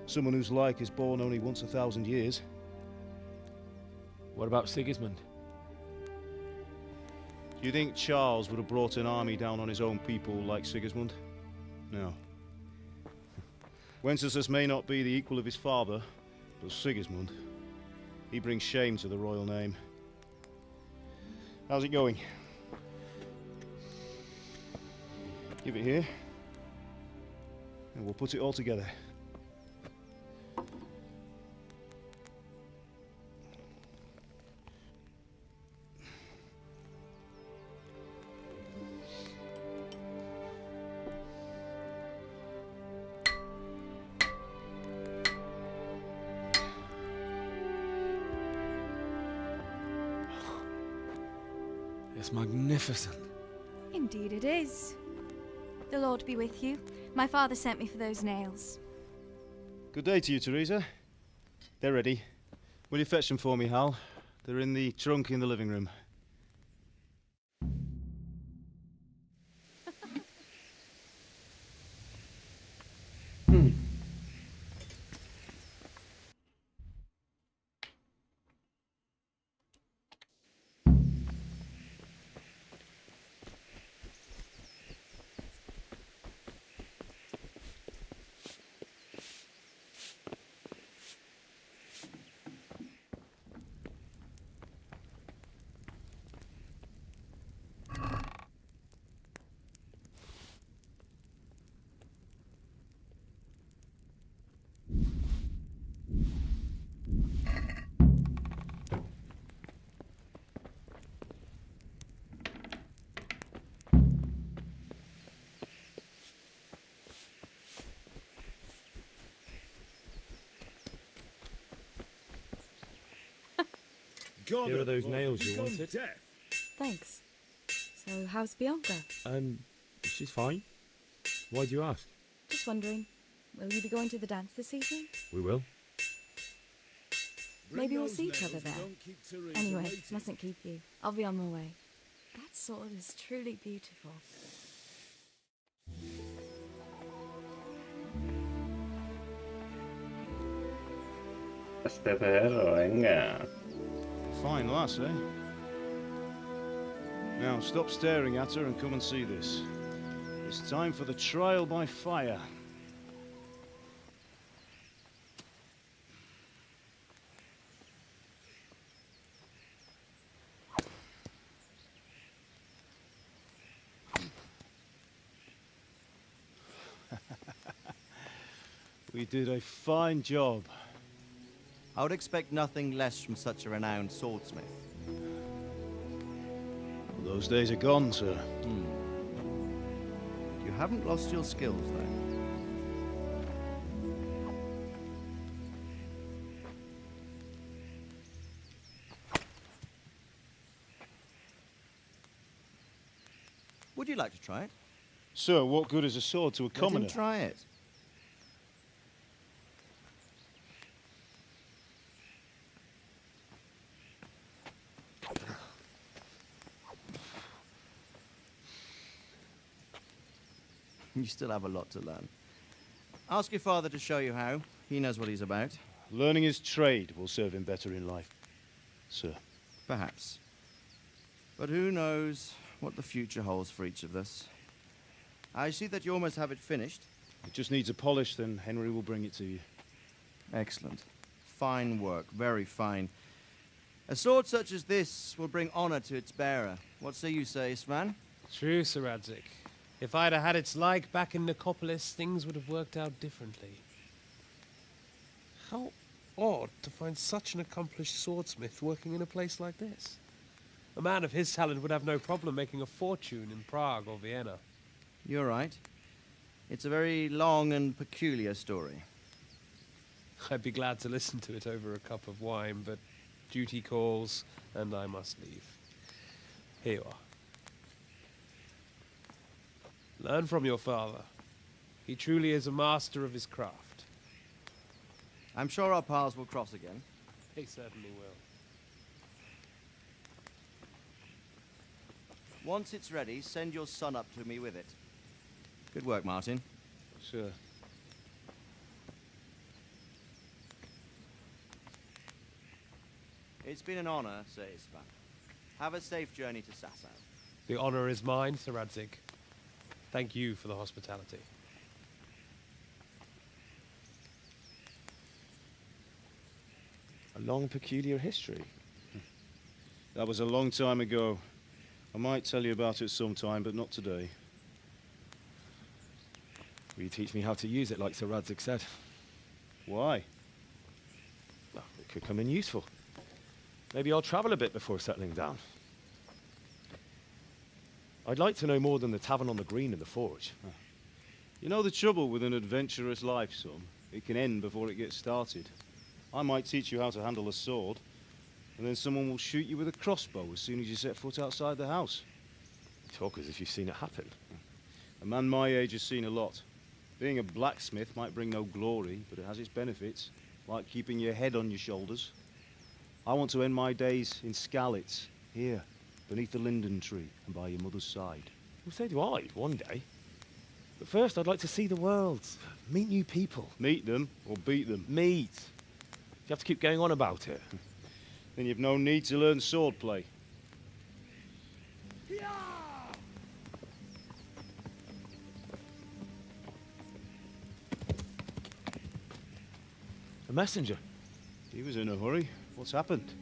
someone whose like is born only once 1,000 years. What about Sigismund? Do you think Charles would have brought an army down on his own people like Sigismund? No. Wenceslas may not be the equal of his father, but Sigismund, he brings shame to the royal name. How's it going? Give it here, and we'll put it all together. It's magnificent. Indeed it is. The Lord be with you. My father sent me for those nails. Good day to you, Teresa. They're ready. Will you fetch them for me, Hal? They're in the trunk in the living room. God Here are those above, nails he's you gone wanted. deaf. Thanks. So, how's Bianca? She's fine. Why do you ask? Just wondering, will you be going to the dance this evening? We will. Maybe we'll those see each nails other and there. don't keep Theresa Anyway, waiting. mustn't keep you. I'll be on my way. That sword is truly beautiful. Perro, venga. Fine lass, eh? Now, stop staring at her and come and see this. It's time for the trial by fire. We did a fine job. I would expect nothing less from such a renowned swordsmith. Well, those days are gone, sir. You haven't lost your skills, though. Would you like to try it? Sir, what good is a sword to a commoner? Let him try it. You still have a lot to learn. Ask your father to show you how. He knows what he's about. Learning his trade will serve him better in life, sir. Perhaps. But who knows what the future holds for each of us. I see that you almost have it finished. It just needs a polish, then Henry will bring it to you. Excellent. Fine work, very fine. A sword such as this will bring honor to its bearer. What say you, Svan? True, Sir Radzik. If I'd have had its like back in Nicopolis, things would have worked out differently. How odd to find such an accomplished swordsmith working in a place like this. A man of his talent would have no problem making a fortune in Prague or Vienna. You're right. It's a very long and peculiar story. I'd be glad to listen to it over a cup of wine, but duty calls, and I must leave. Here you are. Learn from your father. He truly is a master of his craft. I'm sure our paths will cross again. He certainly will. Once it's ready, send your son up to me with it. Good work, Martin. Sir. It's been an honor, Sir Isvan. Have a safe journey to Sasau. The honor is mine, Sir Radzik. Thank you for the hospitality. A long, peculiar history. That was a long time ago. I might tell you about it sometime, but not today. Will you teach me how to use it, like Sir Radzik said? Why? Well, it could come in useful. Maybe I'll travel a bit before settling down. I'd like to know more than the tavern on the green and the forge. You know the trouble with an adventurous life, son? It can end before it gets started. I might teach you how to handle a sword, and then someone will shoot you with a crossbow as soon as you set foot outside the house. You talk as if you've seen it happen. A man my age has seen a lot. Being a blacksmith might bring no glory, but it has its benefits, like keeping your head on your shoulders. I want to end my days in Skalitz, here, beneath the linden tree and by your mother's side. Well, so do I, one day. But first, I'd like to see the world, meet new people. Meet them or beat them? Meet. You have to keep going on about it. Then you've no need to learn swordplay. A messenger. He was in a hurry. What's happened?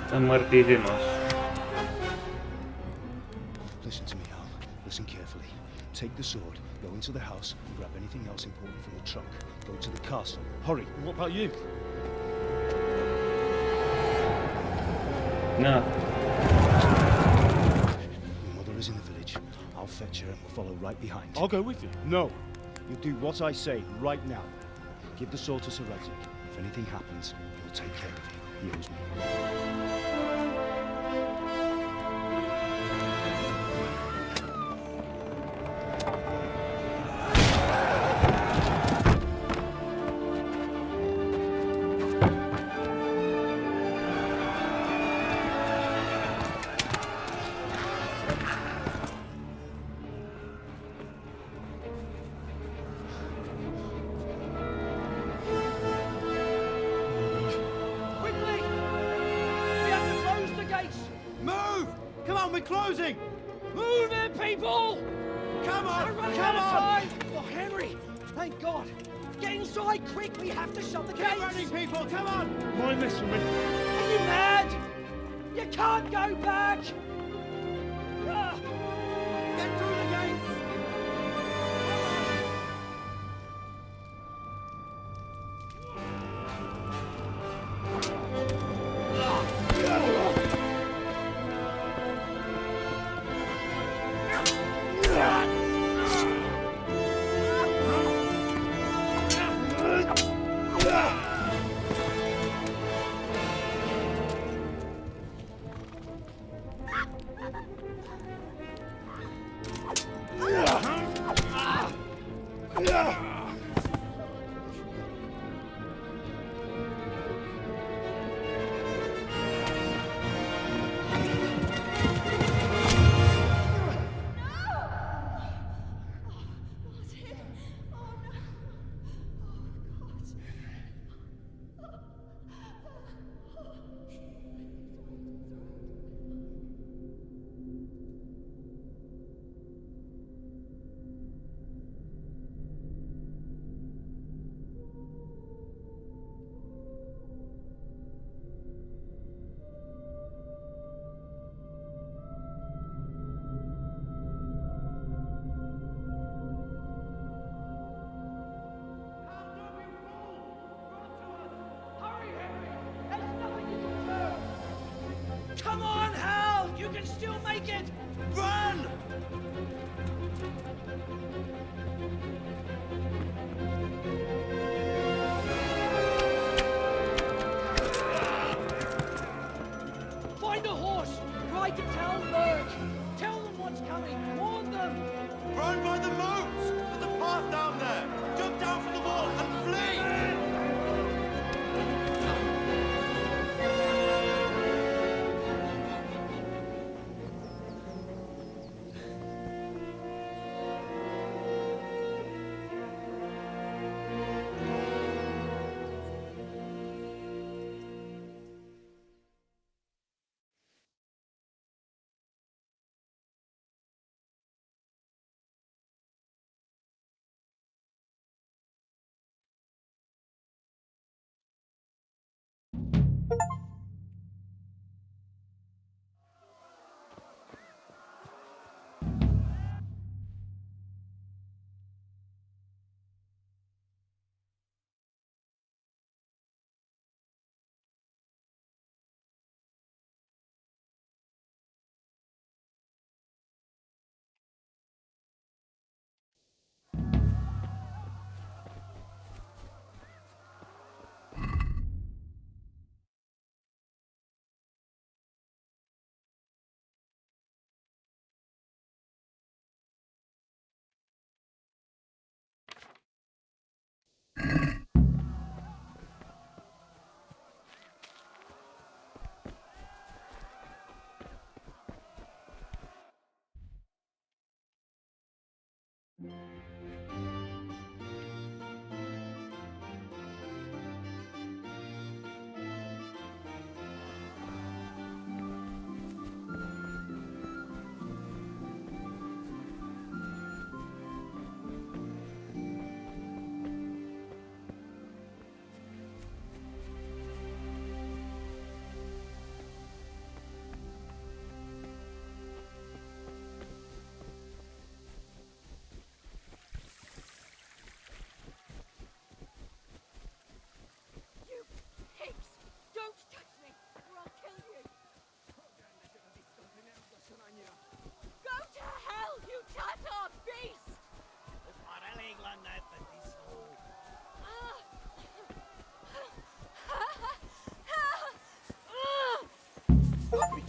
Están muertísimos. Listen to me, Hal. Listen carefully. Take the sword, go into the house, and grab anything else important from the trunk. Go to the castle. Hurry. What about you? No. Your mother is in the village. I'll fetch her and we'll follow right behind. I'll go with you. No. You do what I say right now. Give the sword to Sir Radzik. If anything happens, he'll take care of you. He owes me. Quickly! We have to close the gates! Move! Come on, we're closing! Move it, people! Come on! We're running Come out of on! time! Oh, Henry! Thank God! Get inside, quick! We have to shut the Get gates! ready, people! Come on! Mind this for me. Are you mad? You can't go back! Ah, Get through the gates! come on, Hal! You can still make it! Run! Find a horse! Ride to Talmberg! Tell them what's coming! Warn them! Run by the moat! There's a path down there! Jump down from the wall and flee!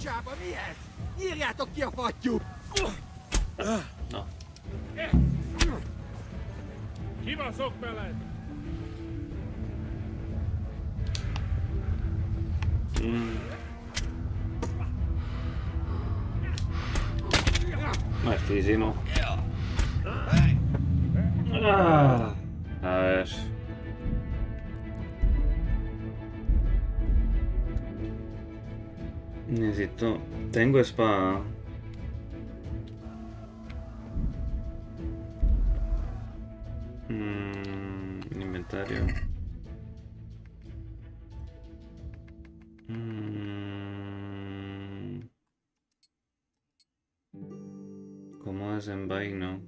picsába mi ez? Írjátok ki a fattyút! No. Kibaszok veled! Martísimo. Ah, a ver. Necesito... Tengo espada. Inventario. ¿Cómo desenvaino?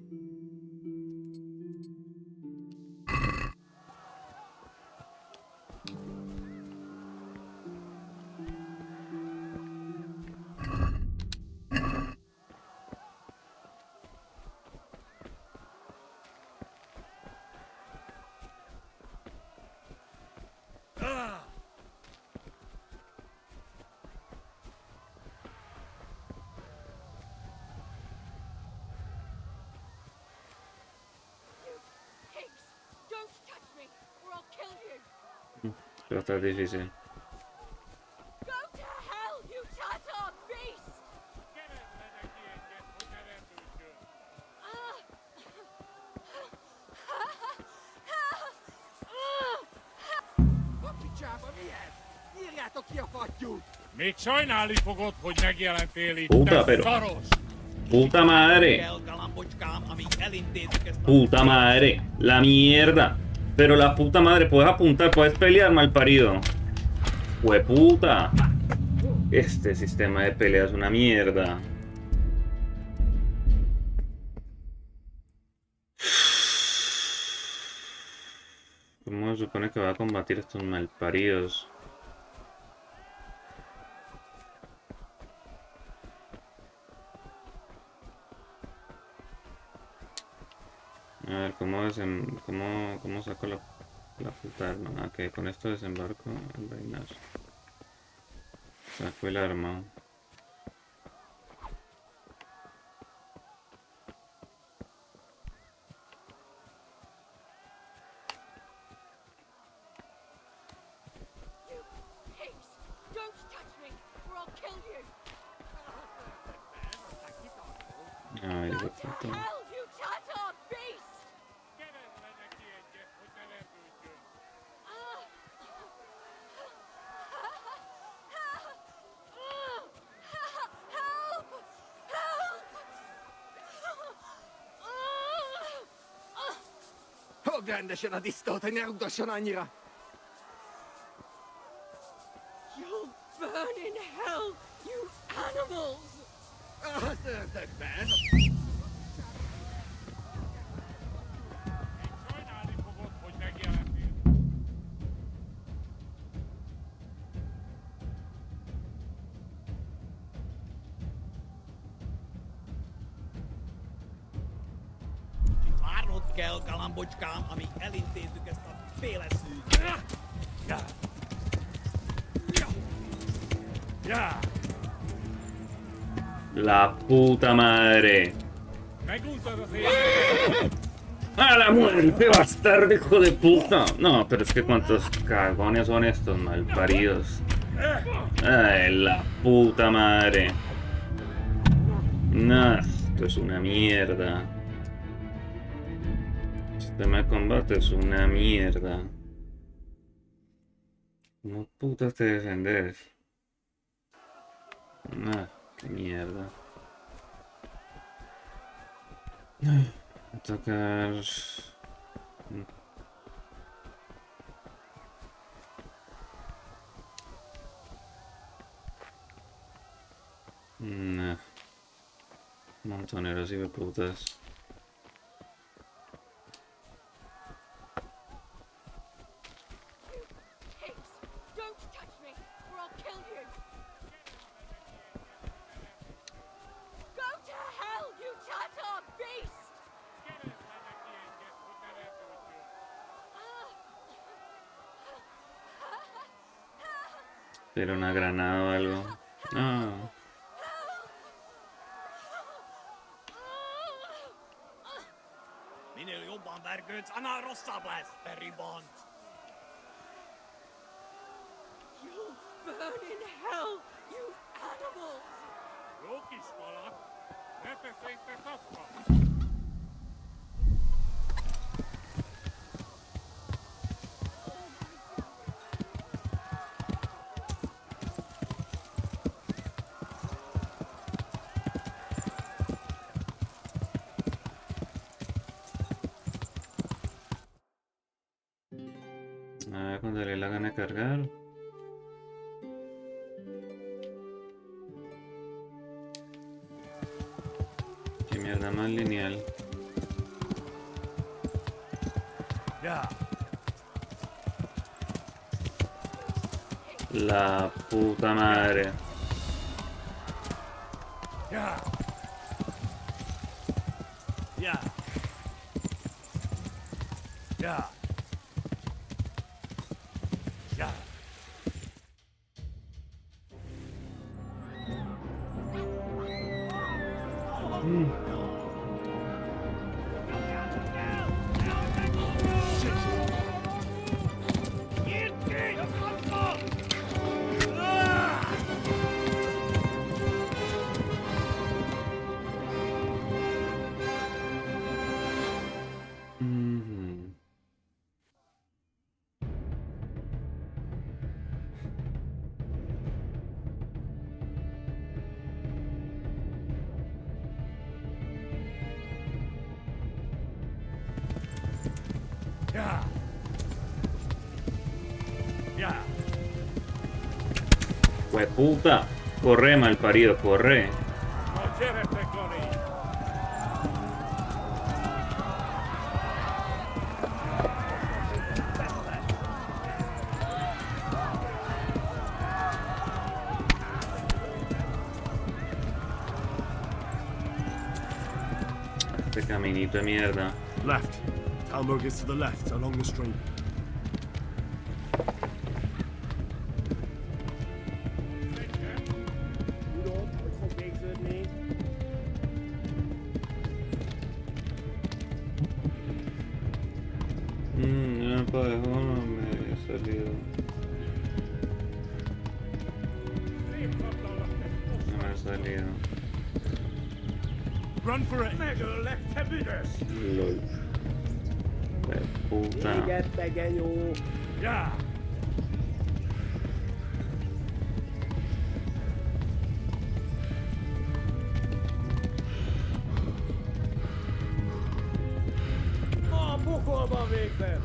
Pero está difícil. A picsába mi ez? Írjátok ki a fattyút! Még sajnálni fogod, hogy megjelentél itt, Puta, te pero... szaros! Puta madre. Puta madre. La mierda. Pero la puta madre, puedes apuntar, puedes pelear, malparido. Hueputa. Este sistema de pelea es una mierda. ¿Cómo se supone que va a combatir estos malparidos? A ver, ¿cómo saco la puta arma? Ah, ok, con esto desembarco el vainar. Saco el arma. Ay, de puta. Fogd rendesen a disztót, hogy ne rugdosson annyira! You'll burn in hell, you animals! Az ördögben! Sajnálni fogod, hogy megjelentél. Várnod kell, galambocskám, amíg elintézzük ezt a féleszűt. La puta madre. Meguntad az életet! ¡A la muerte, bastardo, hijo de puta! No, pero es que cuántos cagones son estos malparidos. Ay, la puta madre. No, esto es una mierda. El sistema de combate es una mierda. ¿Cómo putas te defendes? Ah, qué mierda. Tocar... Nah. Montoneros y de putas. Pero una granada o algo. No. servants and our rostables, very bond. You'll burn in hell, you animals! Roki scholar, Cuando le dé la gana de cargar. Qué mierda más lineal. Ya. La puta madre. Ya. Ya. Ya. Ya. Ya. Ya. Hueputa. Corre, malparido, corre. Este caminito de mierda. Left. Talmud is to the left, along the stream. No para dejar, no me he salido. No me he salido. Run for it. Mega left heaviness. LOL. Puta. Ya. Pokolban végzem!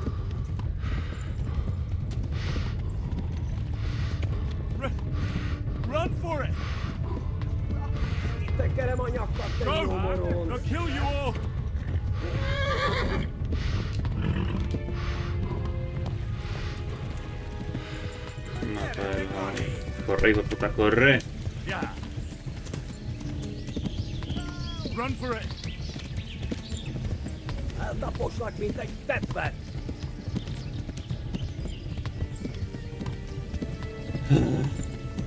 Run for it! Tekerem a nyakat, te jó moron! They'll kill you all! Mata el joven. Corre, hijo de puta, corre. Yeah. Run for it! Eltaposlak, mint egy teppet!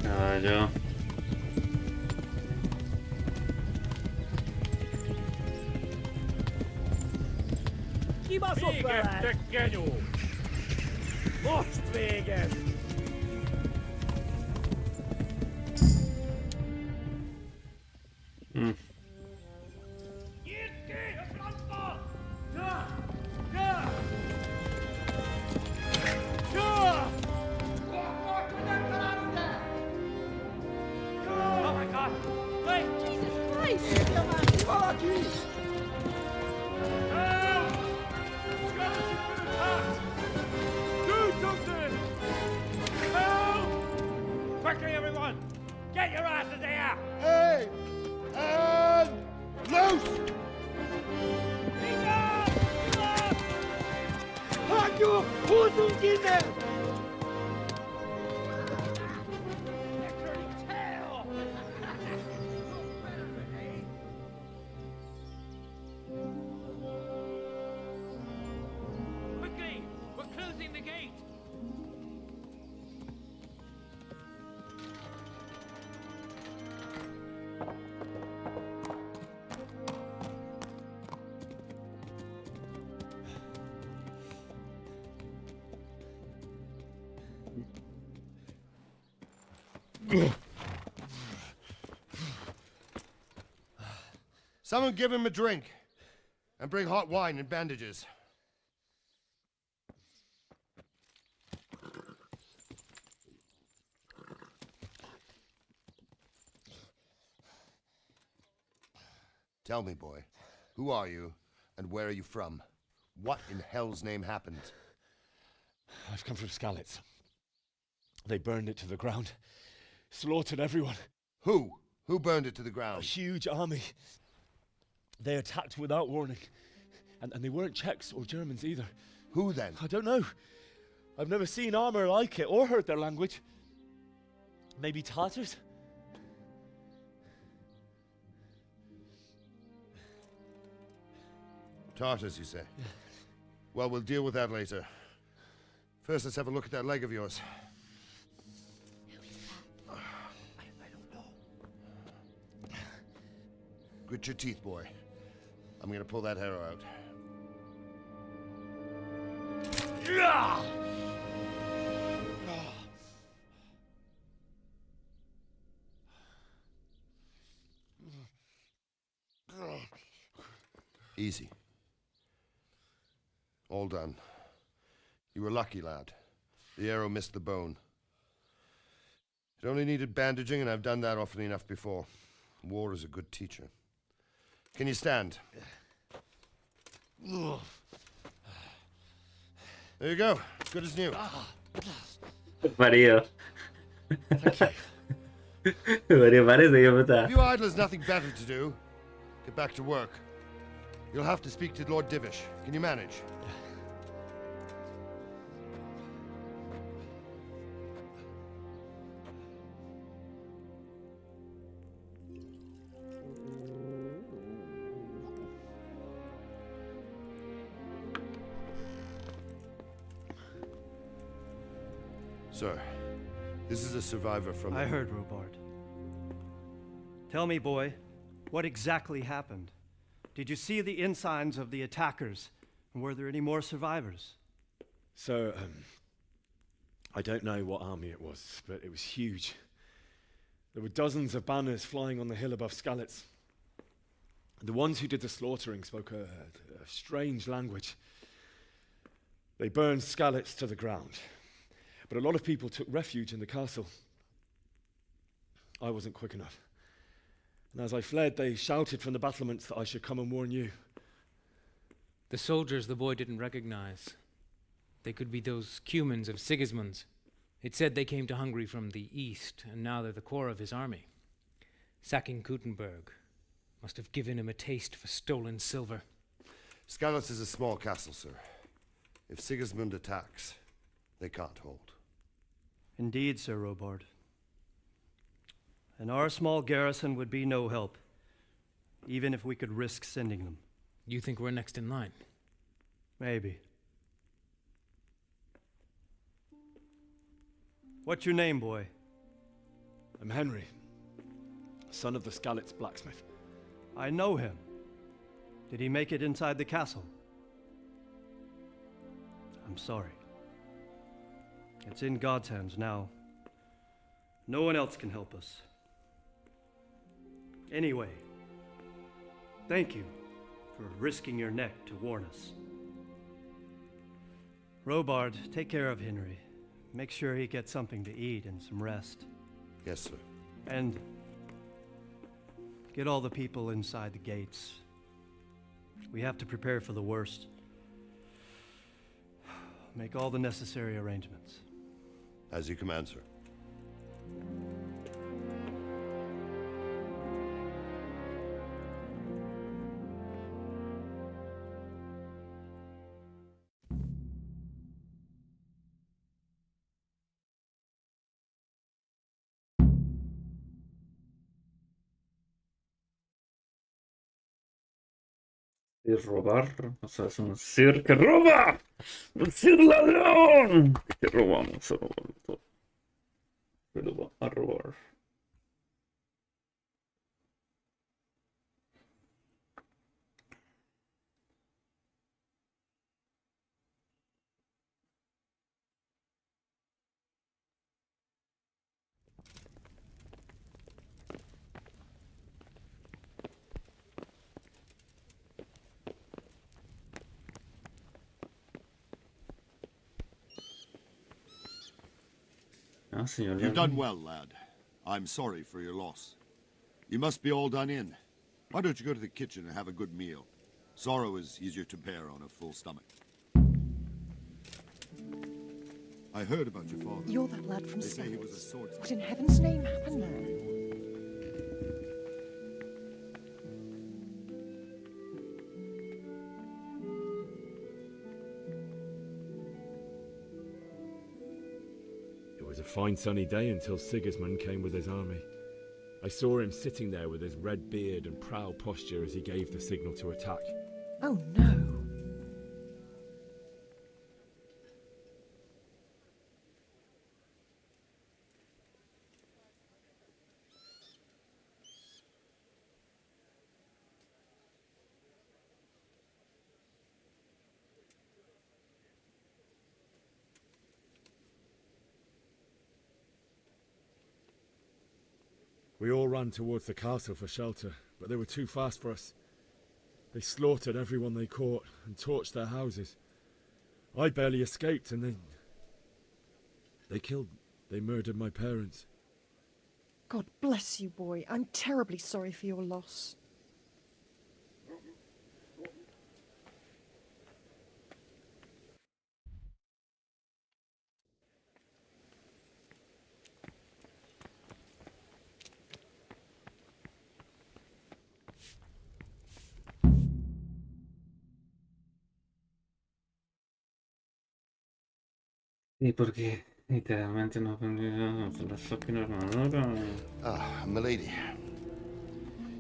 Caballo. Kibaszott veled! Véget, te genyó! Most véget! Oh my god! Wait! Jesus Christ! Érje már ki valaki! Help! Skeleton's been attacked! Do something! Help! Quickly, everyone! Get your asses here! Hey! And loose! Hagyjuk! Húzzunk innen! Quickly! We're closing the gate! Someone give him a drink. And bring hot wine and bandages. Tell me, boy, who are you and where are you from? What in hell's name happened? I've come from Skalitz. They burned it to the ground. Slaughtered everyone. Who? Who burned it to the ground? A huge army. They attacked without warning. And they weren't Czechs or Germans either. Who then? I don't know. I've never seen armor like it or heard their language. Maybe Tatars? Tartars, you say? Well, we'll deal with that later. First, let's have a look at that leg of yours. I don't know. Grit your teeth, boy. I'm gonna pull that arrow out. Easy. All done. You were lucky, lad. The arrow missed the bone. It only needed bandaging, and I've done that often enough before. War is a good teacher. Can you stand? There you go. Good as new. Mario. Mario parece que puta. If you idlers nothing better to do, get back to work. You'll have to speak to Lord Divish. Can you manage? Sir, this is a survivor from... I heard, Robard. Tell me, boy, what exactly happened? Did you see the ensigns of the attackers? And were there any more survivors? So, I don't know what army it was, but it was huge. There were dozens of banners flying on the hill above Skalitz. The ones who did the slaughtering spoke a strange language. They burned Skalitz to the ground. But a lot of people took refuge in the castle. I wasn't quick enough. And as I fled, they shouted from the battlements that I should come and warn you. The soldiers the boy didn't recognize. They could be those Cumans of Sigismund's. It said they came to Hungary from the east, and now they're the core of his army. Sacking Gutenberg must have given him a taste for stolen silver. Skalitz is a small castle, sir. If Sigismund attacks, they can't hold. Indeed, Sir Robard. And our small garrison would be no help, even if we could risk sending them. You think we're next in line? Maybe. What's your name, boy? I'm Henry, son of the Skalitz blacksmith. I know him. Did he make it inside the castle? I'm sorry. It's in God's hands now. No one else can help us. Anyway, thank you for risking your neck to warn us. Robard, take care of Henry. Make sure he gets something to eat and some rest. Yes, sir. And get all the people inside the gates. We have to prepare for the worst. Make all the necessary arrangements. As you command, sir. Y robar, o sea, es un Sir que roba, un Sir ladrón, que robamos a robar todo, pero va a robar. Ah, señor. You've done well, lad. I'm sorry for your loss. You must be all done in. Why don't you go to the kitchen and have a good meal? Sorrow is easier to bear on a full stomach. I heard about your father. You're that lad from They say he was a States. swordsman. What in heaven's name happened there? It was a fine sunny day until Sigismund came with his army. I saw him sitting there with his red beard and proud posture as he gave the signal to attack. Oh no. We all ran towards the castle for shelter, but they were too fast for us. They slaughtered everyone they caught and torched their houses. I barely escaped, and they murdered my parents. God bless you, boy. I'm terribly sorry for your loss. ¿Y por qué? Literalmente no aprendí la fucking armadura. Ah, milady.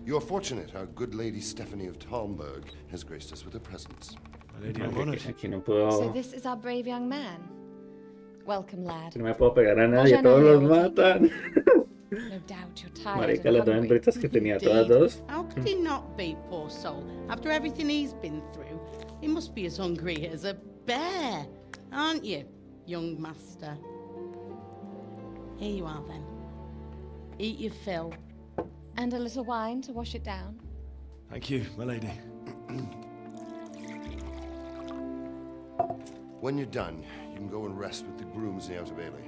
You are fortunate our good lady Stephanie of Talmberg has graced us with her presence. Aquí no puedo. So this is our brave young man. Welcome, lad. No me puedo pegar a nadie, todos los matan. No doubt you're tired Marica, and las dos hungry. hembritas que tenía, todas dos. How could he not be, poor soul? After everything he's been through, he must be as hungry as a bear, aren't you, young master? Here you are, then. Eat your fill. And a little wine to wash it down. Thank you, my lady. When you're done, you can go and rest with the grooms in the Outer Bailey.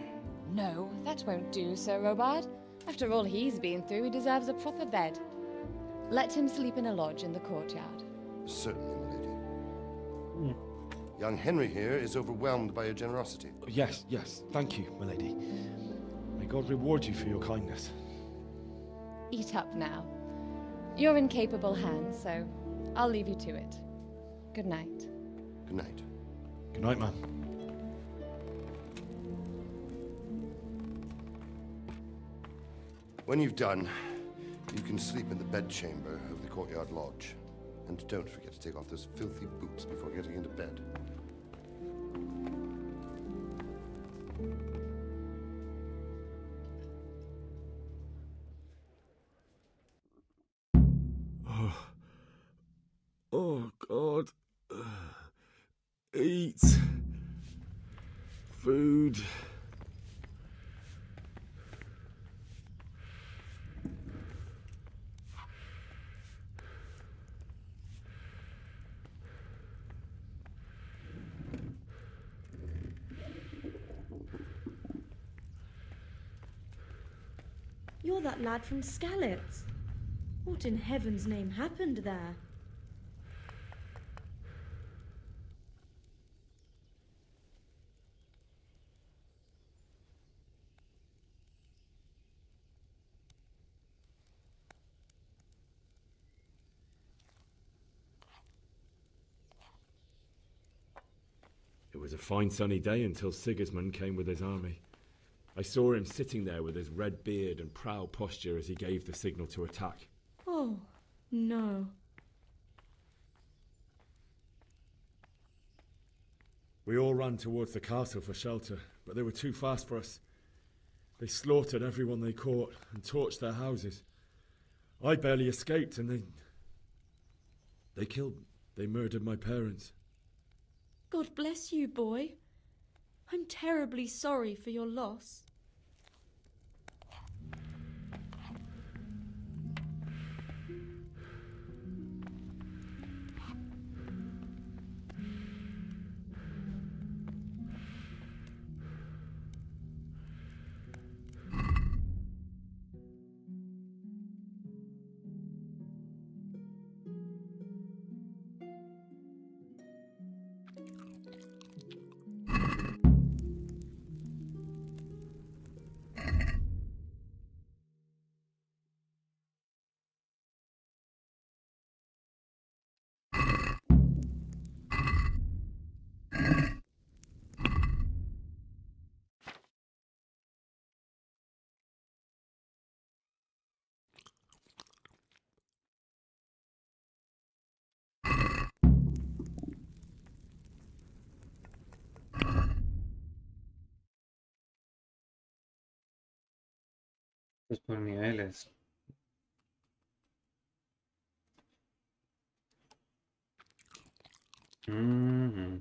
No, that won't do, Sir Robard. After all he's been through, he deserves a proper bed. Let him sleep in a lodge in the courtyard. Certainly, milady. Young Henry here is overwhelmed by your generosity. Yes, thank you, my lady. May God reward you for your kindness. Eat up now. You're in capable hands, so I'll leave you to it. Good night. Good night. Good night, ma'am. When you've done, you can sleep in the bedchamber of the courtyard lodge. And don't forget to take off those filthy boots before getting into bed. Oh, God. Eat. Food. You're that lad from Skalitz. What in heaven's name happened there? It was a fine sunny day until Sigismund came with his army. I saw him sitting there with his red beard and proud posture as he gave the signal to attack. Oh, no. We all ran towards the castle for shelter, but they were too fast for us. They slaughtered everyone they caught and torched their houses. I barely escaped, and they murdered my parents. God bless you, boy. I'm terribly sorry for your loss. Pues por niveles. Mhm.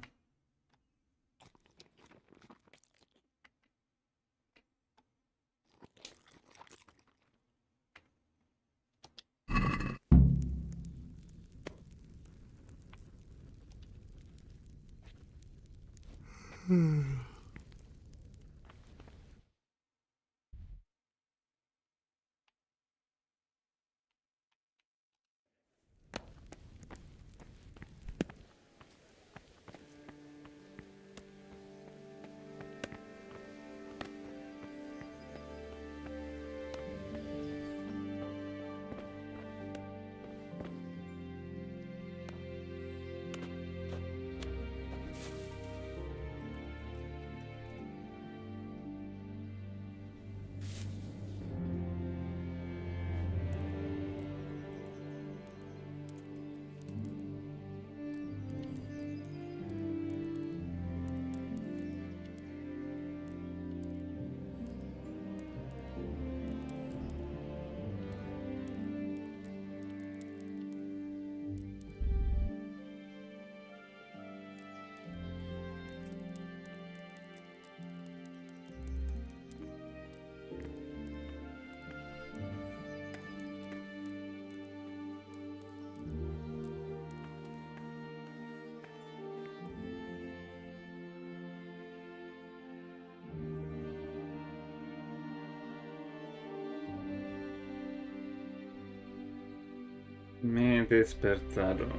Me despertaron.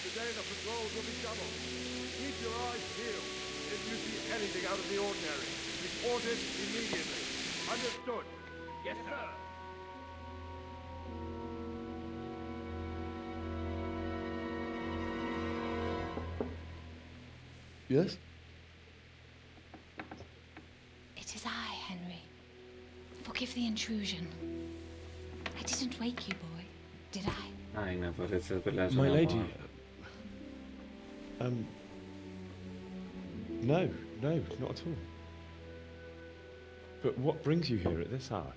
Today the patrols will be doubled. Keep your eyes peeled. If you see anything out of the ordinary, report it immediately. Understood? Yes, sir. Yes? It is I, Henry. Forgive the intrusion. I didn't wake you, boy, did I? Ay, me parece peleas. My lady. No, not at all. But what brings you here at this hour?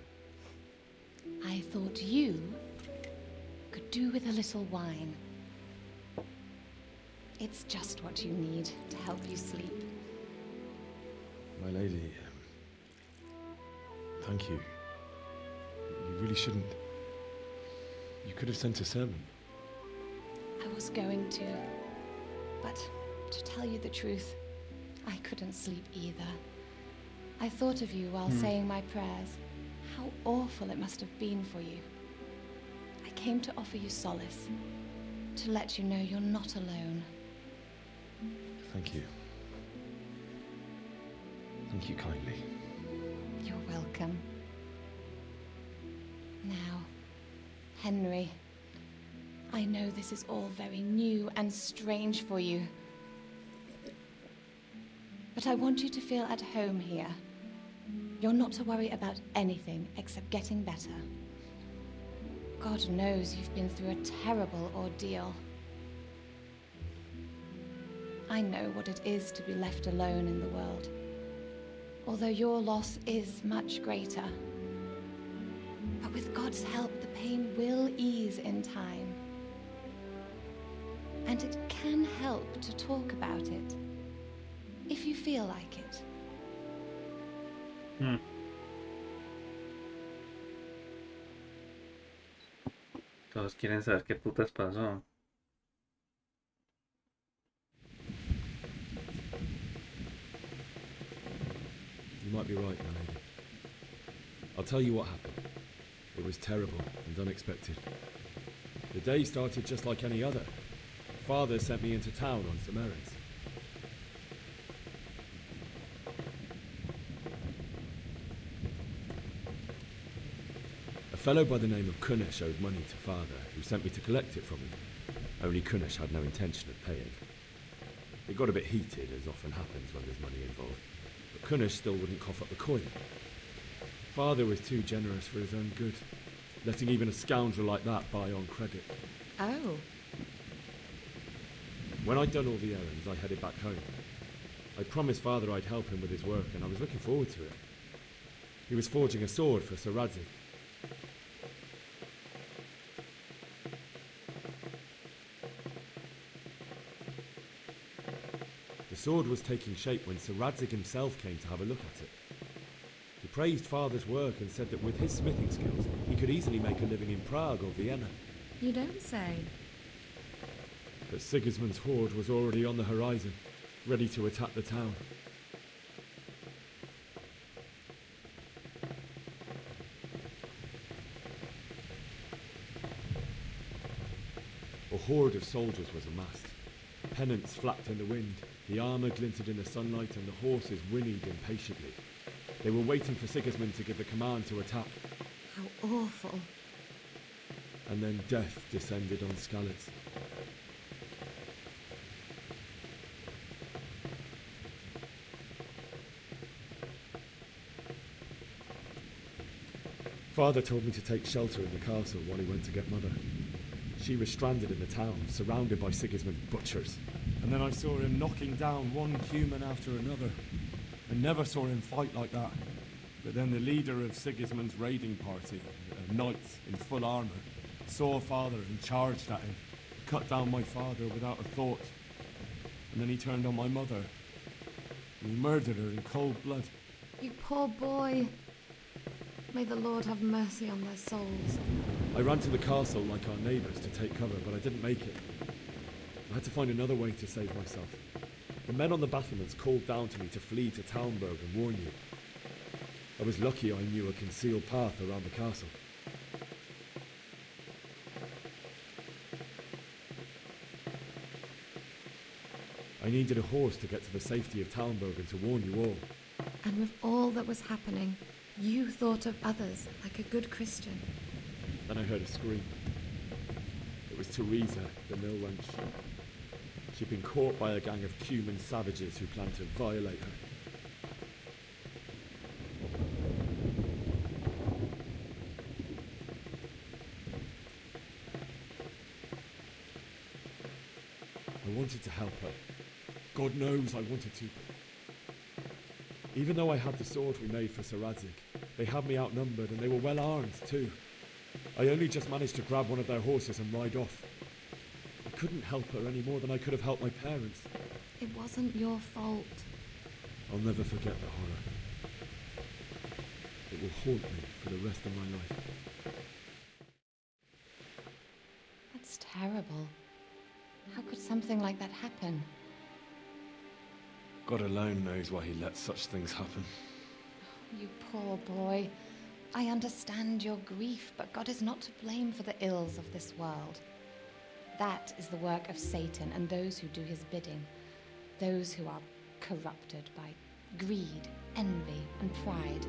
I thought you could do with a little wine. It's just what you need to help you sleep. My lady, thank you. You really shouldn't. You could have sent a sermon. I was going to, but to tell you the truth, I couldn't sleep either. I thought of you while saying my prayers. How awful it must have been for you. I came to offer you solace, to let you know you're not alone. Thank you. Thank you kindly. You're welcome. Now, Henry, I know this is all very new and strange for you. But I want you to feel at home here. You're not to worry about anything except getting better. God knows you've been through a terrible ordeal. I know what it is to be left alone in the world, although your loss is much greater. But with God's help, the pain will ease in time. And it can help to talk about it, if you feel like it. Todos quieren saber qué putas pasó. You might be right, my lady. I'll tell you what happened. It was terrible and unexpected. The day started just like any other. Father sent me into town on some errands. A fellow by the name of Kunesh owed money to Father, who sent me to collect it from him. Only Kunesh had no intention of paying. It got a bit heated, as often happens when there's money involved, but Kunesh still wouldn't cough up the coin. Father was too generous for his own good, letting even a scoundrel like that buy on credit. Oh. When I'd done all the errands, I headed back home. I promised Father I'd help him with his work, and I was looking forward to it. He was forging a sword for Sir Radzig. The sword was taking shape when Sir Radzig himself came to have a look at it. He praised Father's work and said that with his smithing skills, he could easily make a living in Prague or Vienna. You don't say. But Sigismund's horde was already on the horizon, ready to attack the town. A horde of soldiers was amassed. Pennants flapped in the wind, the armour glinted in the sunlight, and the horses whinnied impatiently. They were waiting for Sigismund to give the command to attack. How awful. And then death descended on Skalitz. Father told me to take shelter in the castle while he went to get Mother. She was stranded in the town, surrounded by Sigismund's butchers. And then I saw him knocking down one human after another. I never saw him fight like that. But then the leader of Sigismund's raiding party, a knight in full armour, saw Father and charged at him. He cut down my father without a thought. And then he turned on my mother. And he murdered her in cold blood. You poor boy. May the Lord have mercy on their souls. I ran to the castle like our neighbours to take cover, but I didn't make it. I had to find another way to save myself. The men on the battlements called down to me to flee to Talmberg and warn you. I was lucky I knew a concealed path around the castle. I needed a horse to get to the safety of Talmberg and to warn you all. And with all that was happening, you thought of others like a good Christian. Then I heard a scream. It was Teresa, the mill wench. She'd been caught by a gang of Cuman savages who planned to violate her. I wanted to help her. God knows I wanted to. Even though I had the sword we made for Sir Radzig, they had me outnumbered and they were well armed too. I only just managed to grab one of their horses and ride off. I couldn't help her any more than I could have helped my parents. It wasn't your fault. I'll never forget the horror. It will haunt me for the rest of my life. That's terrible. How could something like that happen? God alone knows why he lets such things happen. You poor boy. I understand your grief, but God is not to blame for the ills of this world. That is the work of Satan and those who do his bidding. Those who are corrupted by greed, envy, and pride.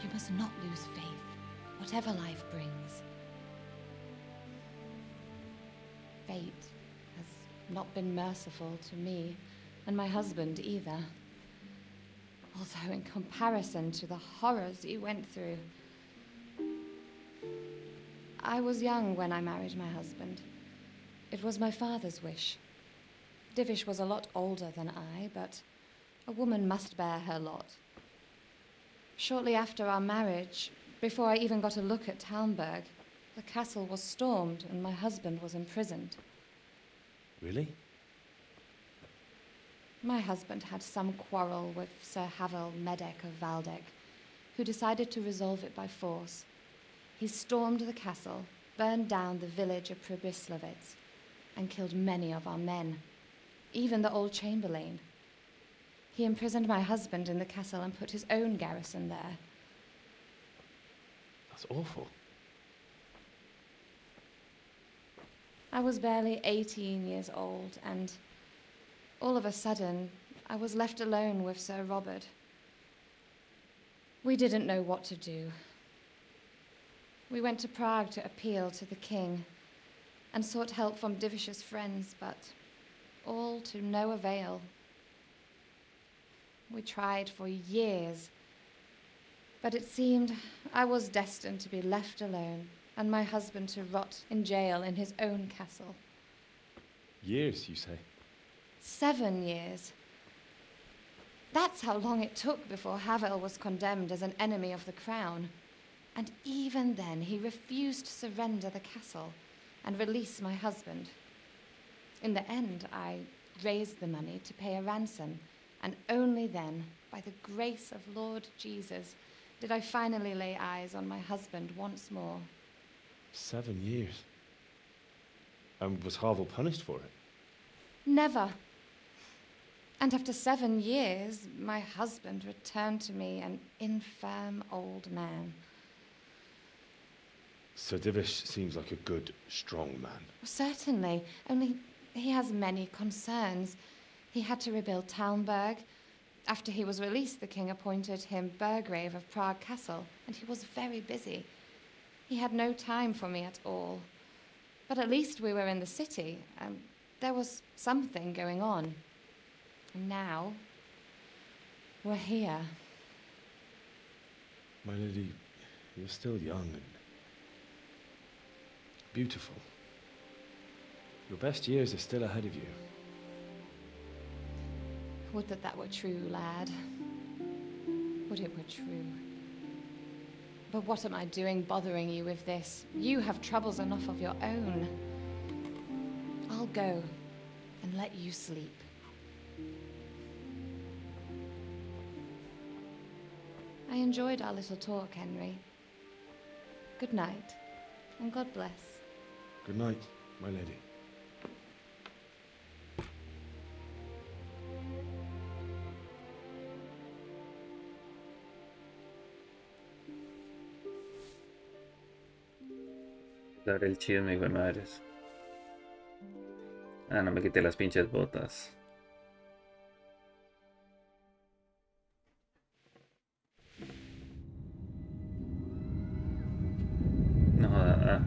You must not lose faith, whatever life brings. Fate has not been merciful to me, and my husband either. Although in comparison to the horrors you went through. I was young when I married my husband. It was my father's wish. Divish was a lot older than I, but a woman must bear her lot. Shortly after our marriage, before I even got a look at Talmberg, the castle was stormed and my husband was imprisoned. Really? My husband had some quarrel with Sir Havel Medek of Valdek, who decided to resolve it by force. He stormed the castle, burned down the village of Pribyslavitz, and killed many of our men, even the old chamberlain. He imprisoned my husband in the castle and put his own garrison there. That's awful. I was barely 18 years old, and all of a sudden, I was left alone with Sir Robert. We didn't know what to do. We went to Prague to appeal to the king and sought help from Divish's friends, but all to no avail. We tried for years, but it seemed I was destined to be left alone and my husband to rot in jail in his own castle. Years, you say? 7 years. That's how long it took before Havel was condemned as an enemy of the crown. And even then, he refused to surrender the castle and release my husband. In the end, I raised the money to pay a ransom, and only then, by the grace of Lord Jesus, did I finally lay eyes on my husband once more. 7 years? And was Havel punished for it? Never. And after 7 years, my husband returned to me an infirm old man. Sir Divish seems like a good, strong man. Certainly, only he has many concerns. He had to rebuild Talmberg. After he was released, the king appointed him Burgrave of Prague Castle, and he was very busy. He had no time for me at all. But at least we were in the city, and there was something going on. And now, we're here. My lady, you're still young and beautiful. Your best years are still ahead of you. Would that that were true, lad. Would it were true. But what am I doing bothering you with this? You have troubles enough of your own. I'll go and let you sleep. I enjoyed our little talk, Henry. Good night, and God bless. Good night, my lady. Dar el chisme, hijo de madres. Ah, no me quité las pinches botas. No joda.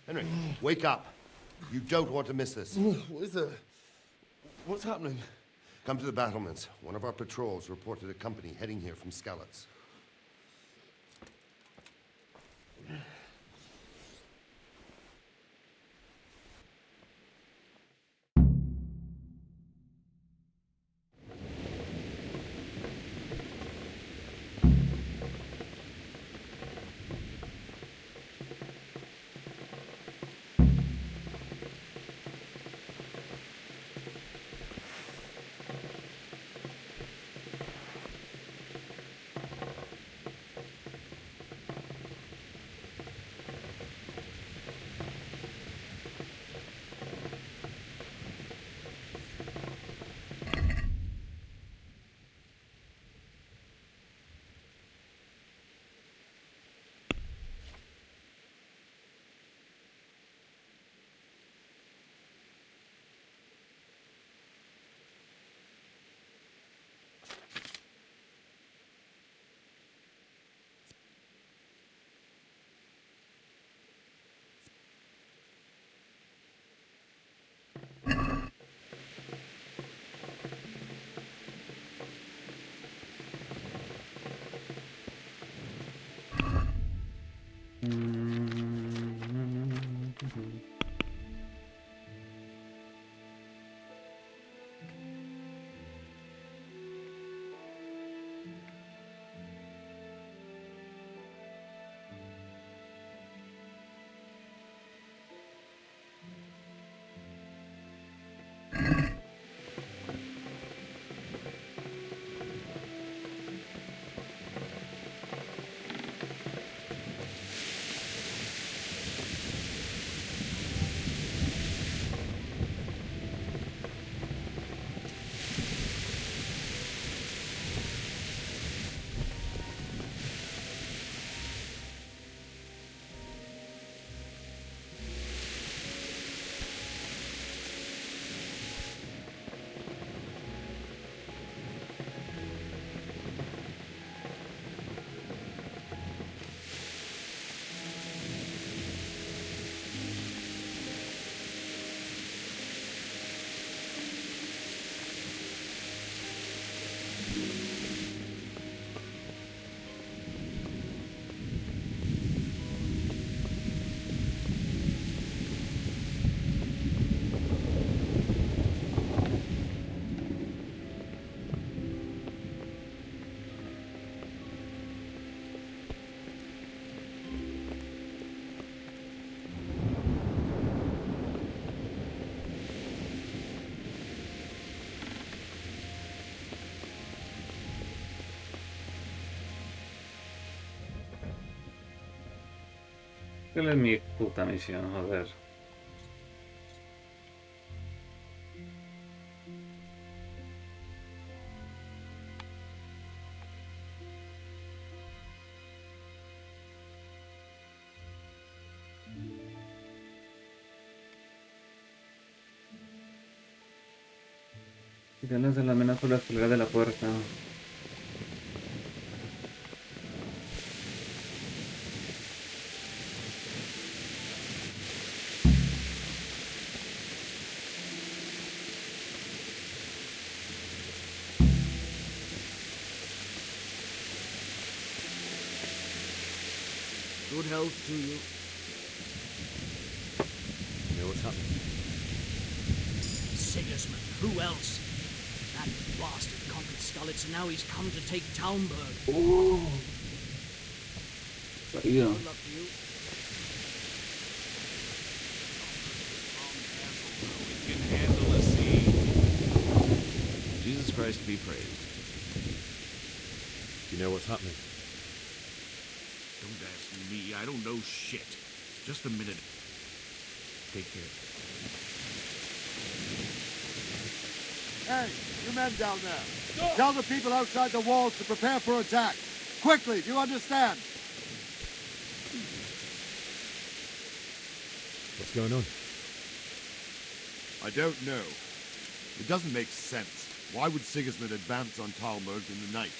Henry, wake up. You don't want to miss this. What is it? What's happening? Come to the battlements. One of our patrols reported a company heading here from Skalitz. ¿Cuál es mi puta misión? Joder. Y te lanzas la amenaza por la escalera de la puerta. Good health to you. You know what's happening? Sigismund, who else? That bastard conquered Skalitz, and now he's come to take Talmberg. Oh. Good luck to you. We can handle a siege. Jesus Christ be praised. You know what's happening? Don't ask me. I don't know shit. Just a minute. Take care. Hey, you men down there. Tell the people outside the walls to prepare for attack. Quickly, do you understand? What's going on? I don't know. It doesn't make sense. Why would Sigismund advance on Talmberg in the night?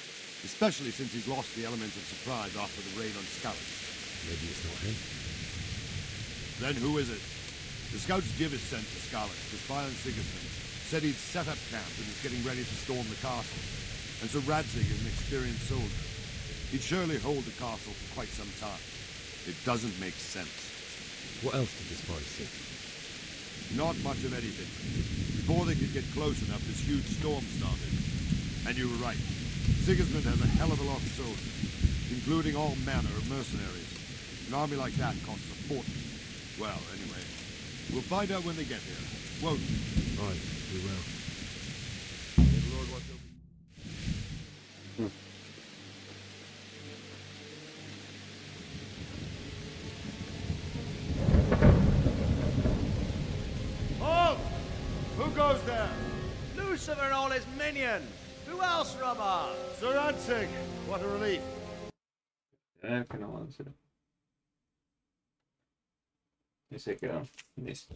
Especially since he's lost the element of surprise after the raid on Skalitz. Maybe it's not him. Then who is it? The scouts Div is sent to Skalitz to spy on Sigismund. Said he'd set up camp and is getting ready to storm the castle. And so Radzig is an experienced soldier. He'd surely hold the castle for quite some time. It doesn't make sense. What else did this boy see? Not much of anything. Before they could get close enough, this huge storm started. And you were right. Sigismund has a hell of a lot of soldiers, including all manner of mercenaries. An army like that costs a fortune. Well, anyway, we'll find out when they get here, won't we? Aye, we will. May the Lord watch over you. Halt! Who goes there? Lucifer and all his minions! Who else, Rubber? Sir Radzig, what a relief. Que no avance. Y se quedó. Listo.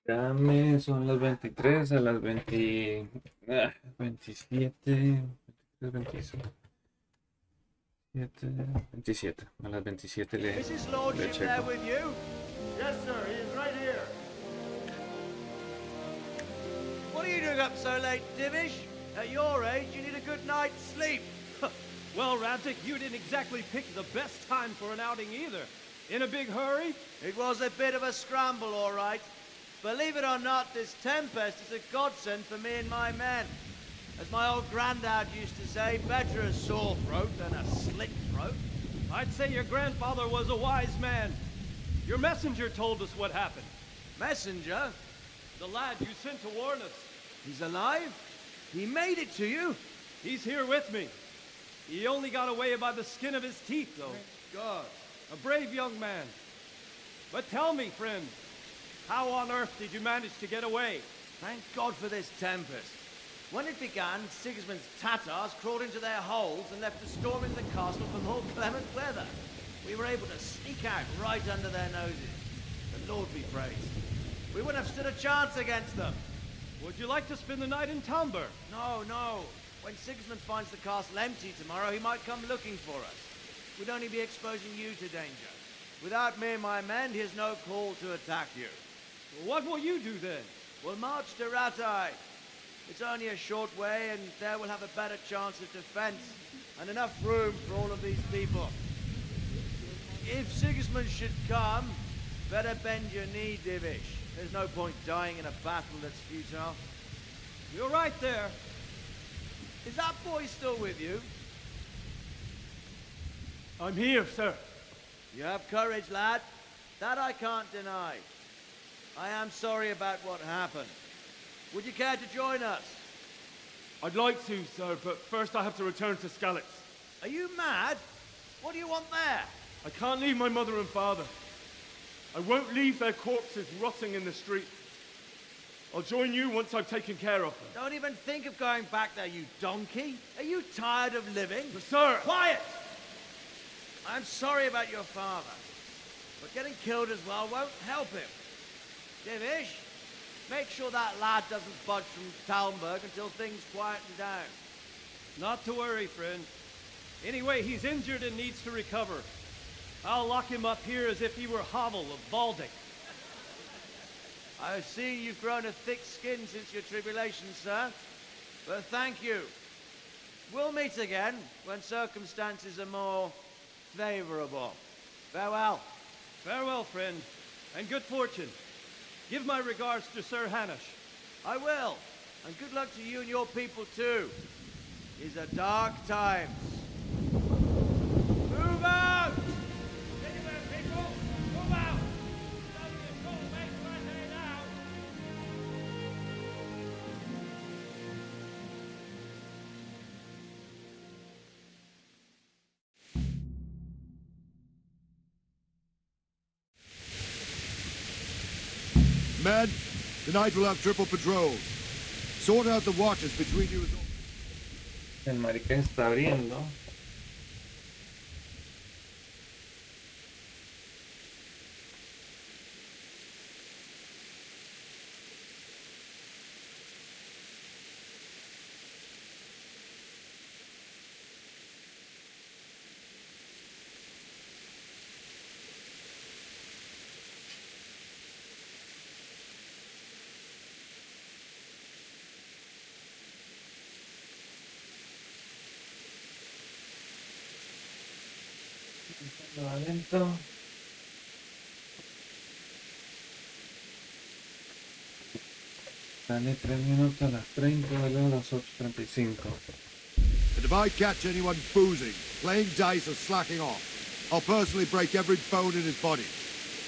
Dame, son las 23 a las 20, 27, 23, 27, a las 27 Is his le lordship there checo. with you? Yes, sir. He is right here. What are you doing up so late, Dimish? At your age, you need a good night's sleep. Well, Radzik, you didn't exactly pick the best time for an outing either. In a big hurry? It was a bit of a scramble, all right. Believe it or not, this tempest is a godsend for me and my men. As my old granddad used to say, better a sore throat than a slit throat. I'd say your grandfather was a wise man. Your messenger told us what happened. Messenger? The lad you sent to warn us. He's alive? He made it to you? He's here with me. He only got away by the skin of his teeth, though. Thank God. A brave young man. But tell me, friend, how on earth did you manage to get away? Thank God for this tempest. When it began, Sigismund's Tatars crawled into their holes and left us storming the castle for more clement weather. We were able to sneak out right under their noses. The Lord be praised. We wouldn't have stood a chance against them. Would you like to spend the night in Tamber? No, no. When Sigismund finds the castle empty tomorrow, he might come looking for us. We'd only be exposing you to danger. Without me and my men, he has no call to attack you. What will you do then? We'll march to Ratai. It's only a short way, and there we'll have a better chance of defense and enough room for all of these people. If Sigismund should come, better bend your knee, Divish. There's no point dying in a battle that's futile. You're right there. Is that boy still with you? I'm here, sir. You have courage, lad. That I can't deny. I am sorry about what happened. Would you care to join us? I'd like to, sir, but first I have to return to Skalitz. Are you mad? What do you want there? I can't leave my mother and father. I won't leave their corpses rotting in the street. I'll join you once I've taken care of them. Don't even think of going back there, you donkey. Are you tired of living? But sir! Quiet! I'm sorry about your father, but getting killed as well won't help him. Divish, make sure that lad doesn't budge from Talmberg until things quieten down. Not to worry, friend. Anyway, he's injured and needs to recover. I'll lock him up here as if he were Havel of Baldic. I see you've grown a thick skin since your tribulation, sir. But thank you. We'll meet again when circumstances are more favorable. Farewell. Farewell, friend, and good fortune. Give my regards to Sir Hanush. I will. And good luck to you and your people too. These are dark times. Move out! Anywhere, people! Move out! Don't get called back right there now! Men, tonight we'll have triple patrols. Sort out the watches between you and... El marica está abriendo. Lento. Dale 3 minutos a las 30, dale a las 8:35. And if I catch anyone boozing, playing dice or slacking off, I'll personally break every bone in his body.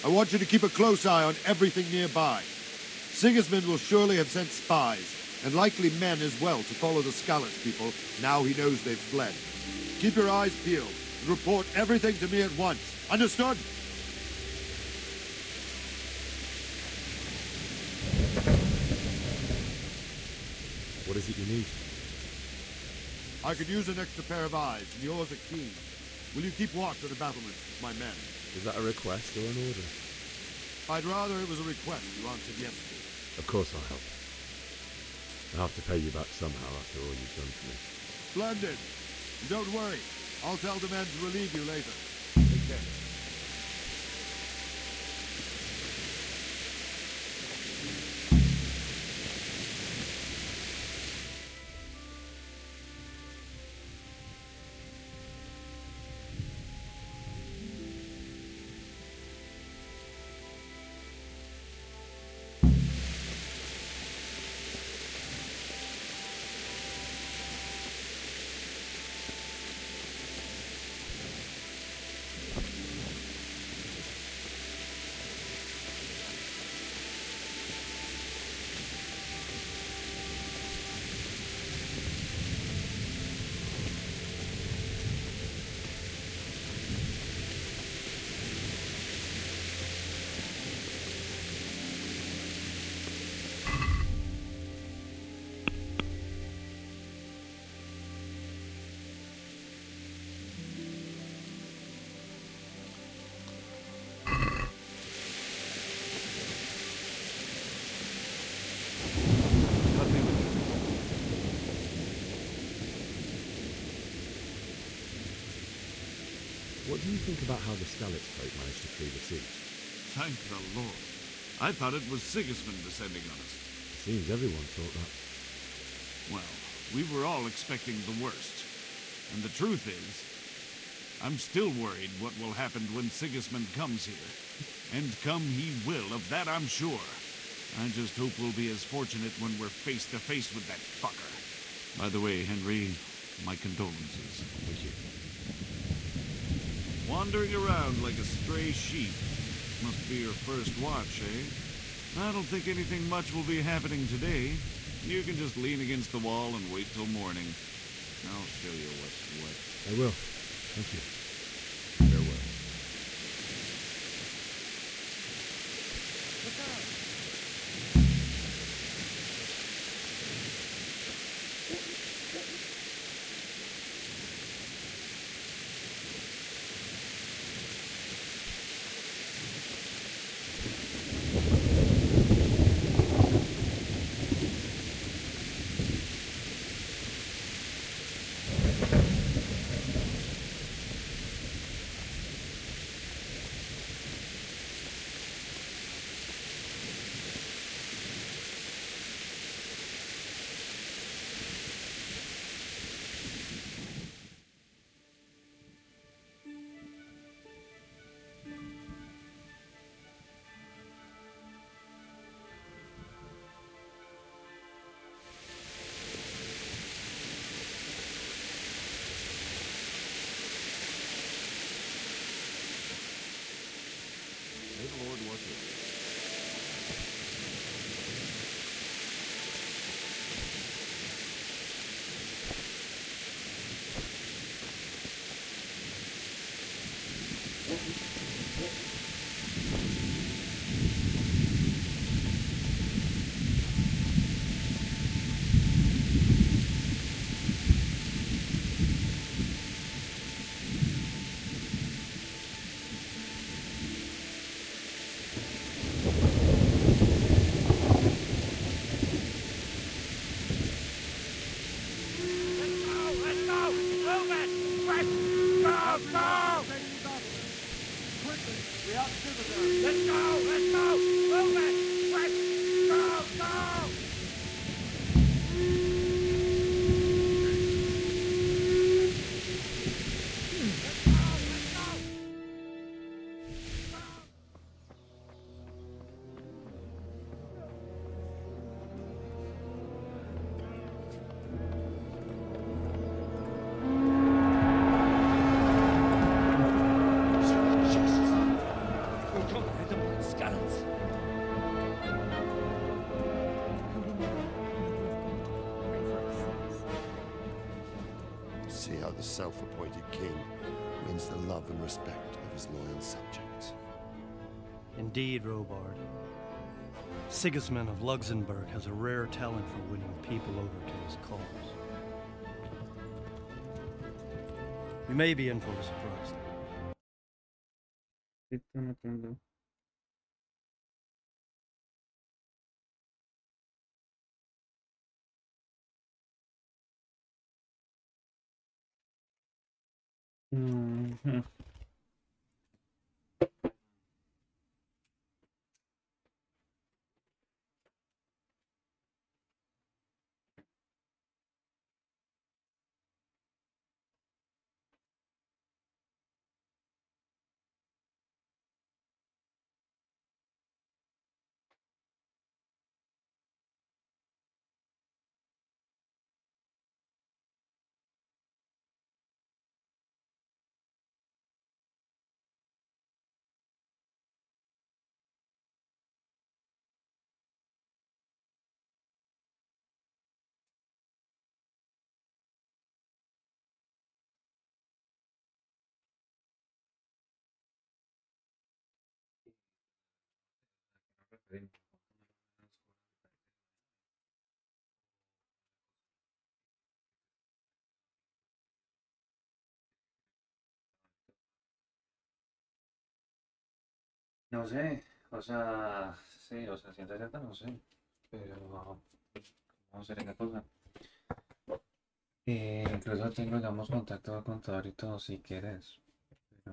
I want you to keep a close eye on everything nearby. Sigismund will surely have sent spies, and likely men as well, to follow the Skalitz people now he knows they've fled. Keep your eyes peeled. Report everything to me at once. Understood? What is it you need? I could use an extra pair of eyes, and yours are keen. Will you keep watch at the battlements, my men? Is that a request or an order? I'd rather it was a request you answered yes to. Of course I'll help. I'll have to pay you back somehow after all you've done for me. Splendid. And don't worry. I'll tell the men to relieve you later. Take care. What do you think about how the Skalitz folk managed to flee the siege? Thank the Lord. I thought it was Sigismund descending on us. Seems everyone thought that. Well, we were all expecting the worst. And the truth is, I'm still worried what will happen when Sigismund comes here. And come he will, of that I'm sure. I just hope we'll be as fortunate when we're face to face with that fucker. By the way, Henry, my condolences. Thank you. Wandering around like a stray sheep. Must be your first watch, eh? I don't think anything much will be happening today. You can just lean against the wall and wait till morning. I'll show you what's what. I will. Thank you. Farewell. May the Lord watch over you. See how the self-appointed king wins the love and respect of his loyal subjects. Indeed, Robard. Sigismund of Luxembourg has a rare talent for winning people over to his cause. We may be in for a surprise. Mhm. No sé, o sea, sí, o sea, ciencia cierta no sé, pero vamos a hacer una cosa. Incluso tengo, digamos, contacto con el contador y todo, si quieres,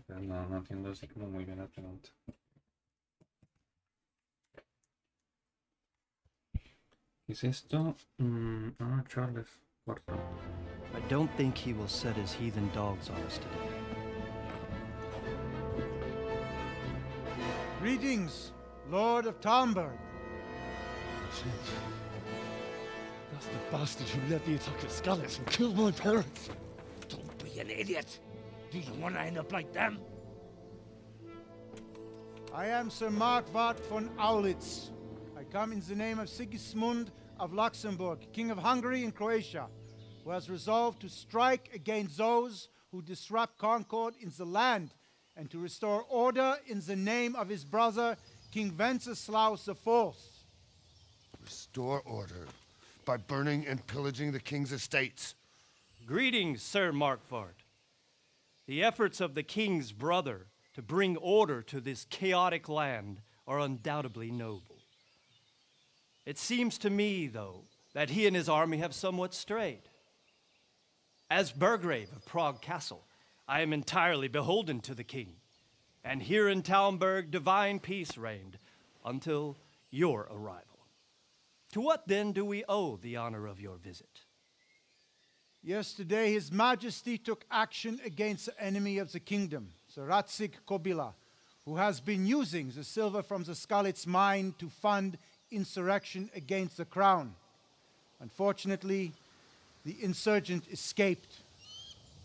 pero no entiendo así como muy bien la pregunta. ¿Qué es esto? Charles. Cuarto. I don't think he will set his heathen dogs on us today. Greetings, Lord of Talmberg. That's the bastard who led the attack at Scarlet and killed my parents. Don't be an idiot. Do you want to end up like them? I am Sir Markwart von Aulitz. I come in the name of Sigismund of Luxembourg, King of Hungary and Croatia, who has resolved to strike against those who disrupt concord in the land and to restore order in the name of his brother, King Wenceslaus IV. Restore order by burning and pillaging the king's estates. Greetings, Sir Markwart. The efforts of the king's brother to bring order to this chaotic land are undoubtedly noble. It seems to me, though, that he and his army have somewhat strayed. As Burgrave of Prague Castle, I am entirely beholden to the king, and here in Talmberg divine peace reigned until your arrival. To what then do we owe the honor of your visit? Yesterday, His Majesty took action against the enemy of the kingdom, Sir Radzig Kobyla, who has been using the silver from the Skalitz mine to fund insurrection against the crown. Unfortunately, the insurgent escaped.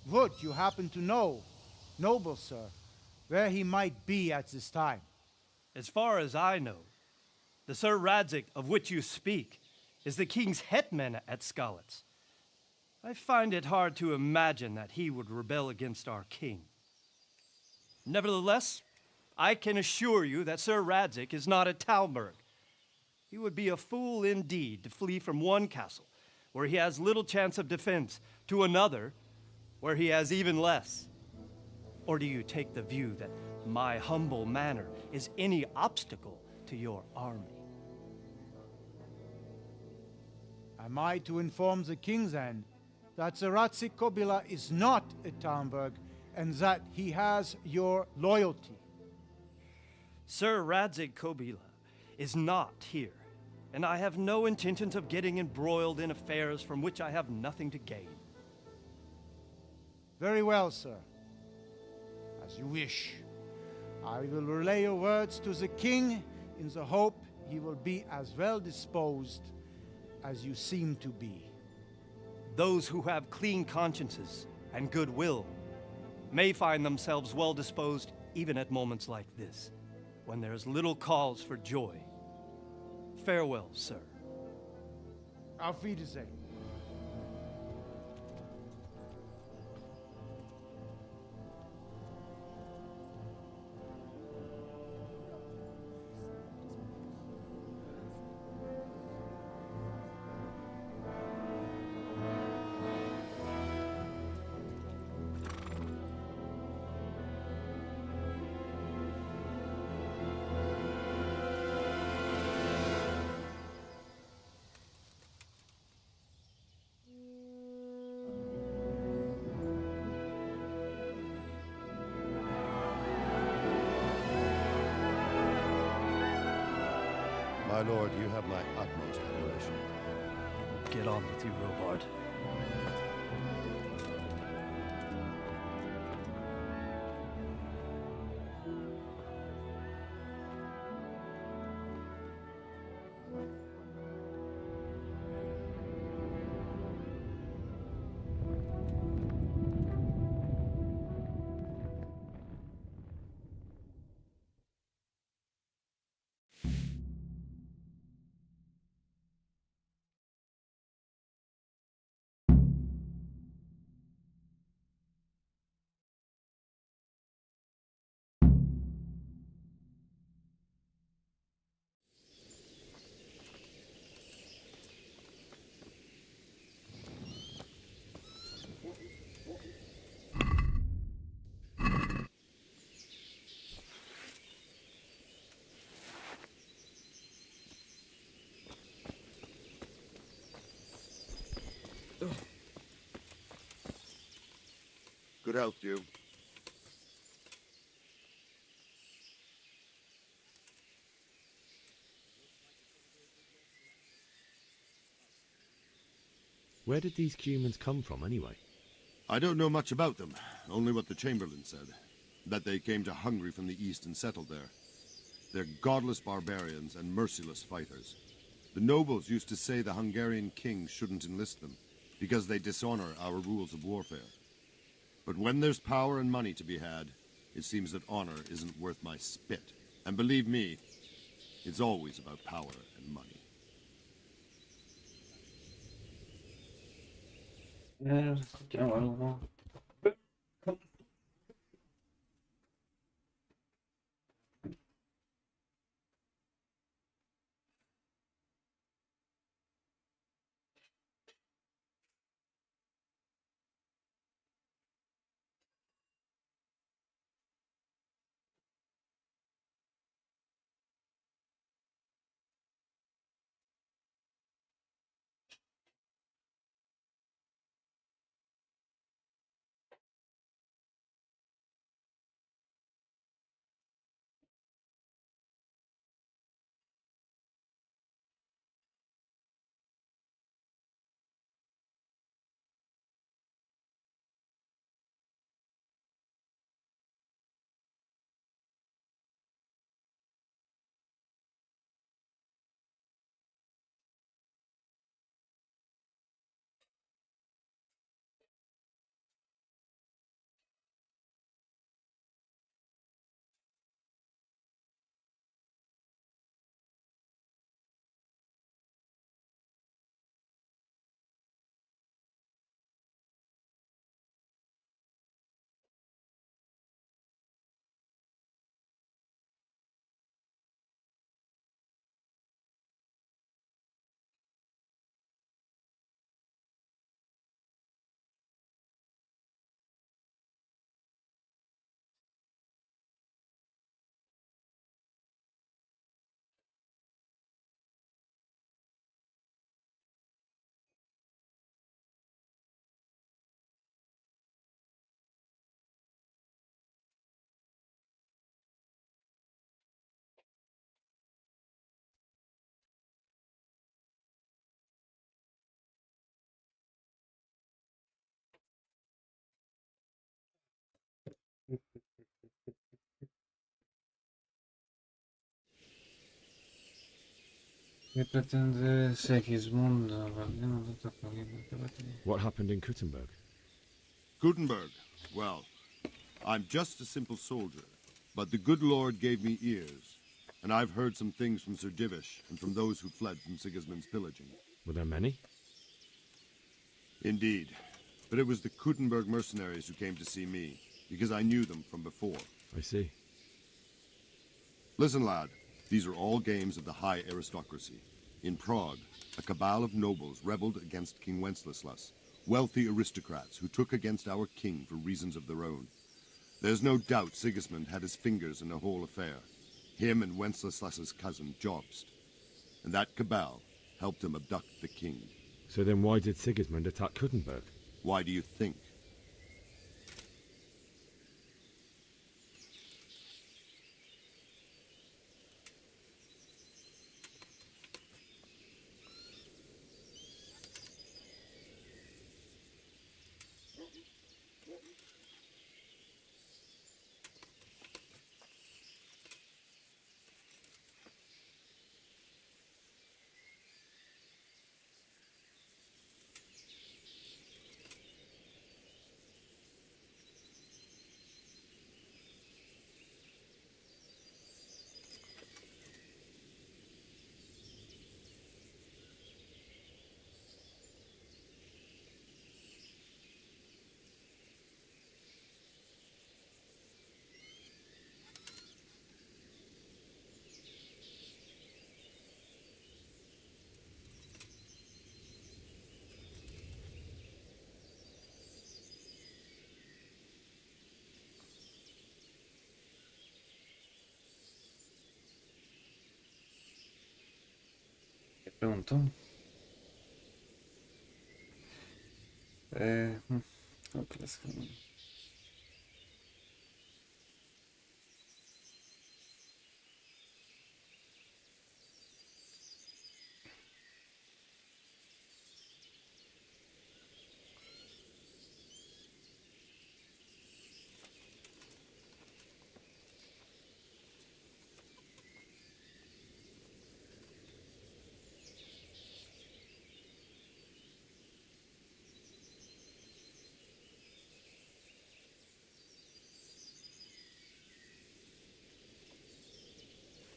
Would you happen to know, noble sir, where he might be at this time? As far as I know, the Sir Radzig of which you speak is the king's hetman at Skalitz. I find it hard to imagine that he would rebel against our king. Nevertheless, I can assure you that Sir Radzig is not at Talmberg. He would be a fool indeed to flee from one castle, where he has little chance of defense, to another, where he has even less. Or do you take the view that my humble manner is any obstacle to your army? Am I to inform the king then that Sir Radzig Kobyla is not at Talmberg and that he has your loyalty? Sir Radzig Kobyla is not here, and I have no intentions of getting embroiled in affairs from which I have nothing to gain. Very well, sir. As you wish. I will relay your words to the king in the hope he will be as well disposed as you seem to be. Those who have clean consciences and goodwill may find themselves well disposed even at moments like this, when there is little cause for joy. Farewell, sir. Auf Wiedersehen. My lord, you have my utmost admiration. Get on with you, Robard. Good health to you. Where did these humans come from, anyway? I don't know much about them, only what the Chamberlain said. That they came to Hungary from the east and settled there. They're godless barbarians and merciless fighters. The nobles used to say the Hungarian king shouldn't enlist them, because they dishonor our rules of warfare. But when there's power and money to be had, it seems that honor isn't worth my spit. And believe me, it's always about power and money. Ya, bueno, no. ¿Qué pretende Segismundo? What happened in Kuttenberg? Gutenberg, well, I'm just a simple soldier, but the good Lord gave me ears, and I've heard some things from Sir Divish and from those who fled from Sigismund's pillaging. Were there many? Indeed, but it was the Kuttenberg mercenaries who came to see me, because I knew them from before. I see. Listen, lad, these are all games of the high aristocracy. In Prague, a cabal of nobles rebelled against King Wenceslas, wealthy aristocrats who took against our king for reasons of their own. There's no doubt Sigismund had his fingers in the whole affair, him and Wenceslas's cousin Jobst. And that cabal helped him abduct the king. So then why did Sigismund attack Kuttenberg? Why do you think? ¿Qué preguntó? Eh, ok,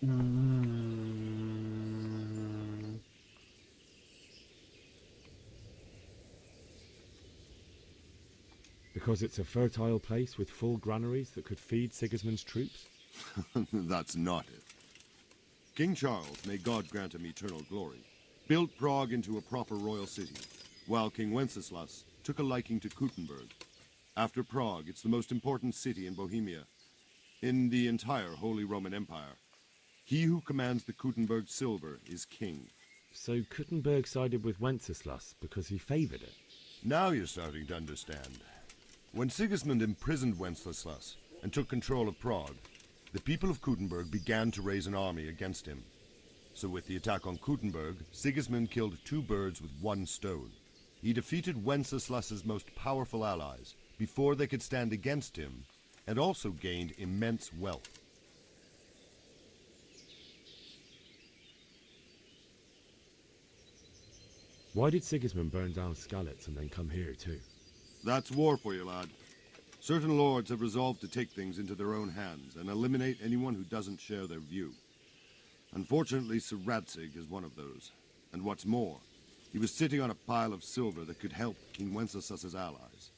Mm, Because it's a fertile place with full granaries that could feed Sigismund's troops? That's not it. King Charles, may God grant him eternal glory, built Prague into a proper royal city, while King Wenceslas took a liking to Kuttenberg. After Prague, it's the most important city in Bohemia, in the entire Holy Roman Empire. He who commands the Kuttenberg silver is king. So Kuttenberg sided with Wenceslas because he favoured it? Now you're starting to understand. When Sigismund imprisoned Wenceslas and took control of Prague, the people of Kuttenberg began to raise an army against him. So with the attack on Kuttenberg, Sigismund killed 2 birds with 1 stone. He defeated Wenceslas's most powerful allies before they could stand against him, and also gained immense wealth. Why did Sigismund burn down Skalitz and then come here too? That's war for you, lad. Certain lords have resolved to take things into their own hands and eliminate anyone who doesn't share their view. Unfortunately, Sir Radzig is one of those. And what's more, he was sitting on a pile of silver that could help King Wenceslas's allies.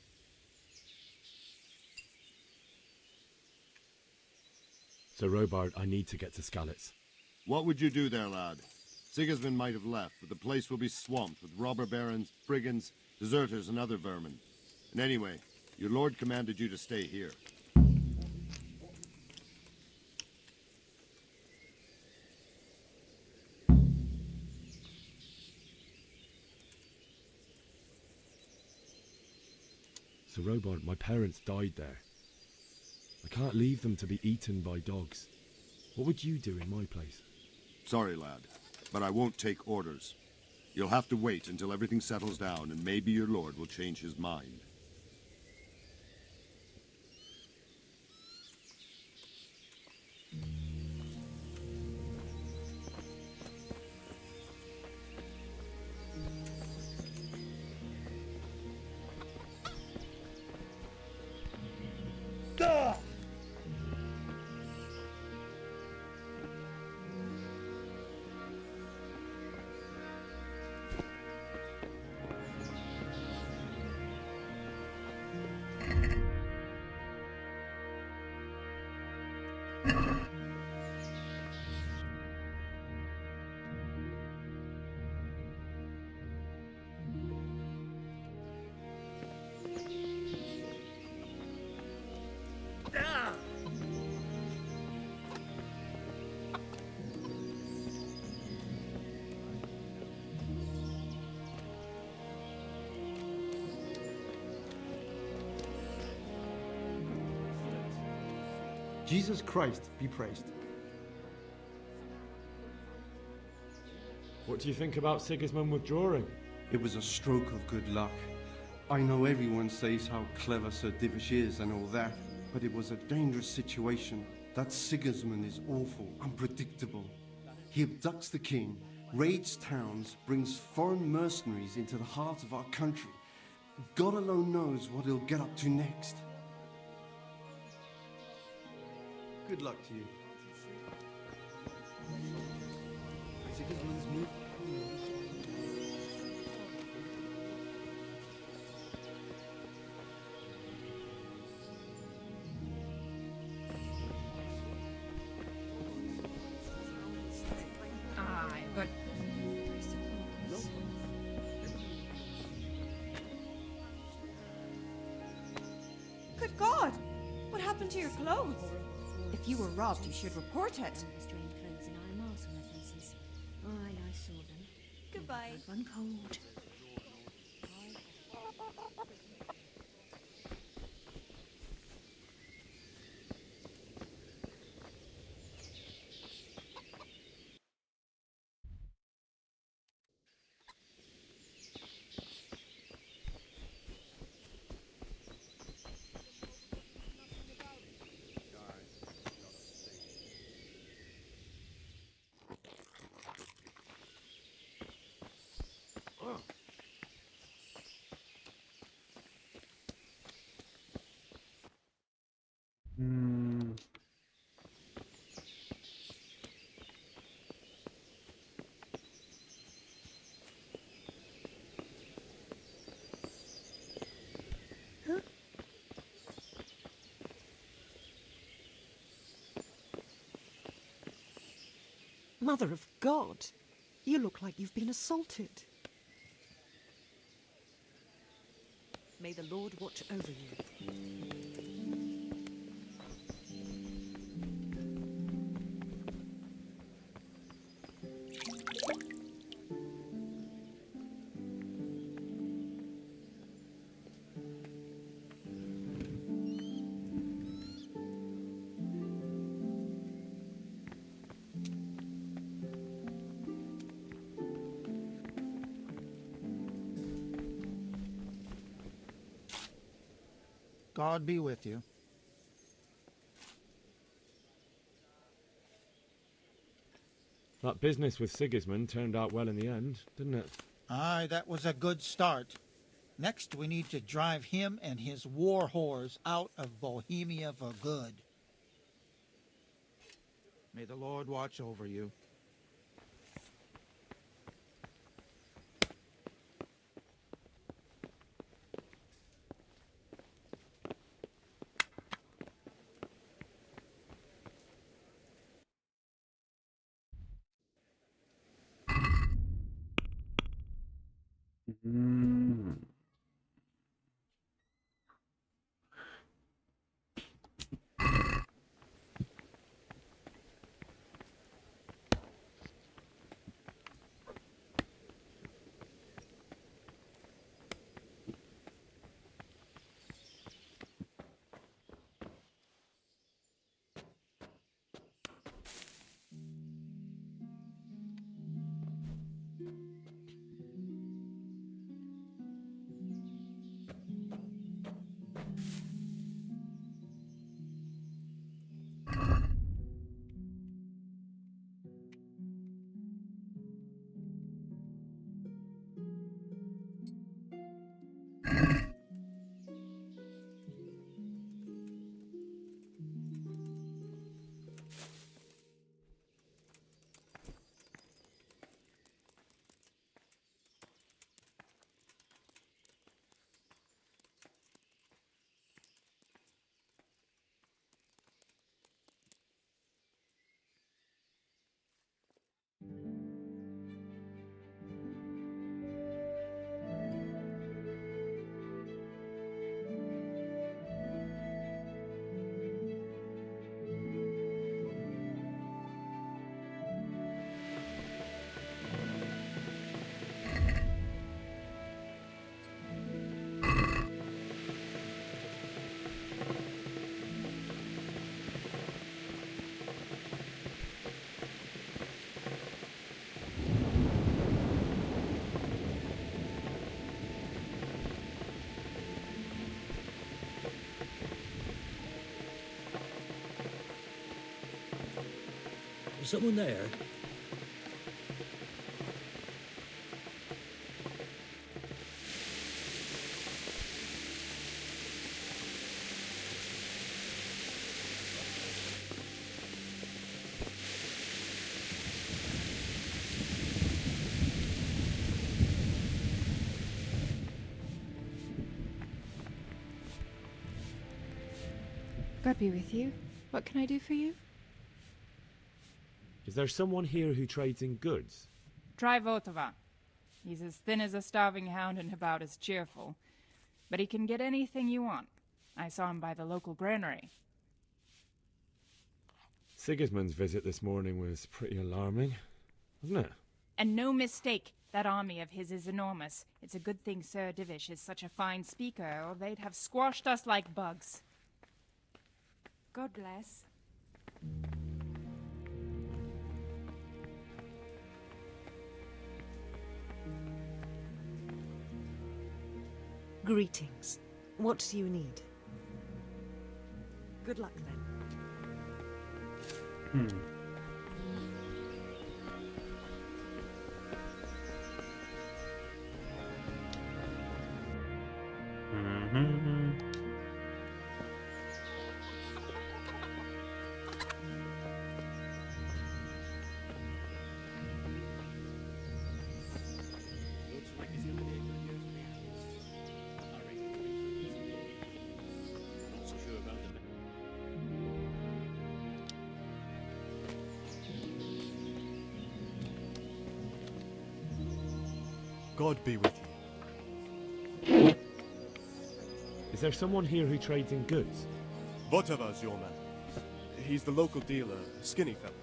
Sir Robard, I need to get to Skalitz. What would you do there, lad? Sigismund might have left, but the place will be swamped with robber barons, brigands, deserters, and other vermin. And anyway, your lord commanded you to stay here. Sir Robard, my parents died there. I can't leave them to be eaten by dogs. What would you do in my place? Sorry, lad, but I won't take orders. You'll have to wait until everything settles down, and maybe your lord will change his mind. Jesus Christ be praised. What do you think about Sigismund withdrawing? It was a stroke of good luck. I know everyone says how clever Sir Divish is and all that, but it was a dangerous situation. That Sigismund is awful, unpredictable. He abducts the king, raids towns, brings foreign mercenaries into the heart of our country. God alone knows what he'll get up to next. Good luck to you. Sigismund's moved. Aye, but Good God! What happened to your clothes? If you were robbed, you should report it. Strange clothes in our marks on their faces. Aye, I saw them. Goodbye. One cold. Mother of God, you look like you've been assaulted. May the Lord watch over you. God be with you. That business with Sigismund turned out well in the end, didn't it? Aye, that was a good start. Next, we need to drive him and his war whores out of Bohemia for good. May the Lord watch over you. Mm. Is someone there? God be with you. What can I do for you? Is there someone here who trades in goods? Try Votova. He's as thin as a starving hound and about as cheerful. But he can get anything you want. I saw him by the local granary. Sigismund's visit this morning was pretty alarming, wasn't it? And no mistake, that army of his is enormous. It's a good thing Sir Divish is such a fine speaker, or they'd have squashed us like bugs. God bless. Greetings. What do you need? Good luck then. God be with you. Is there someone here who trades in goods? Voteva's your man. He's the local dealer, a skinny fella.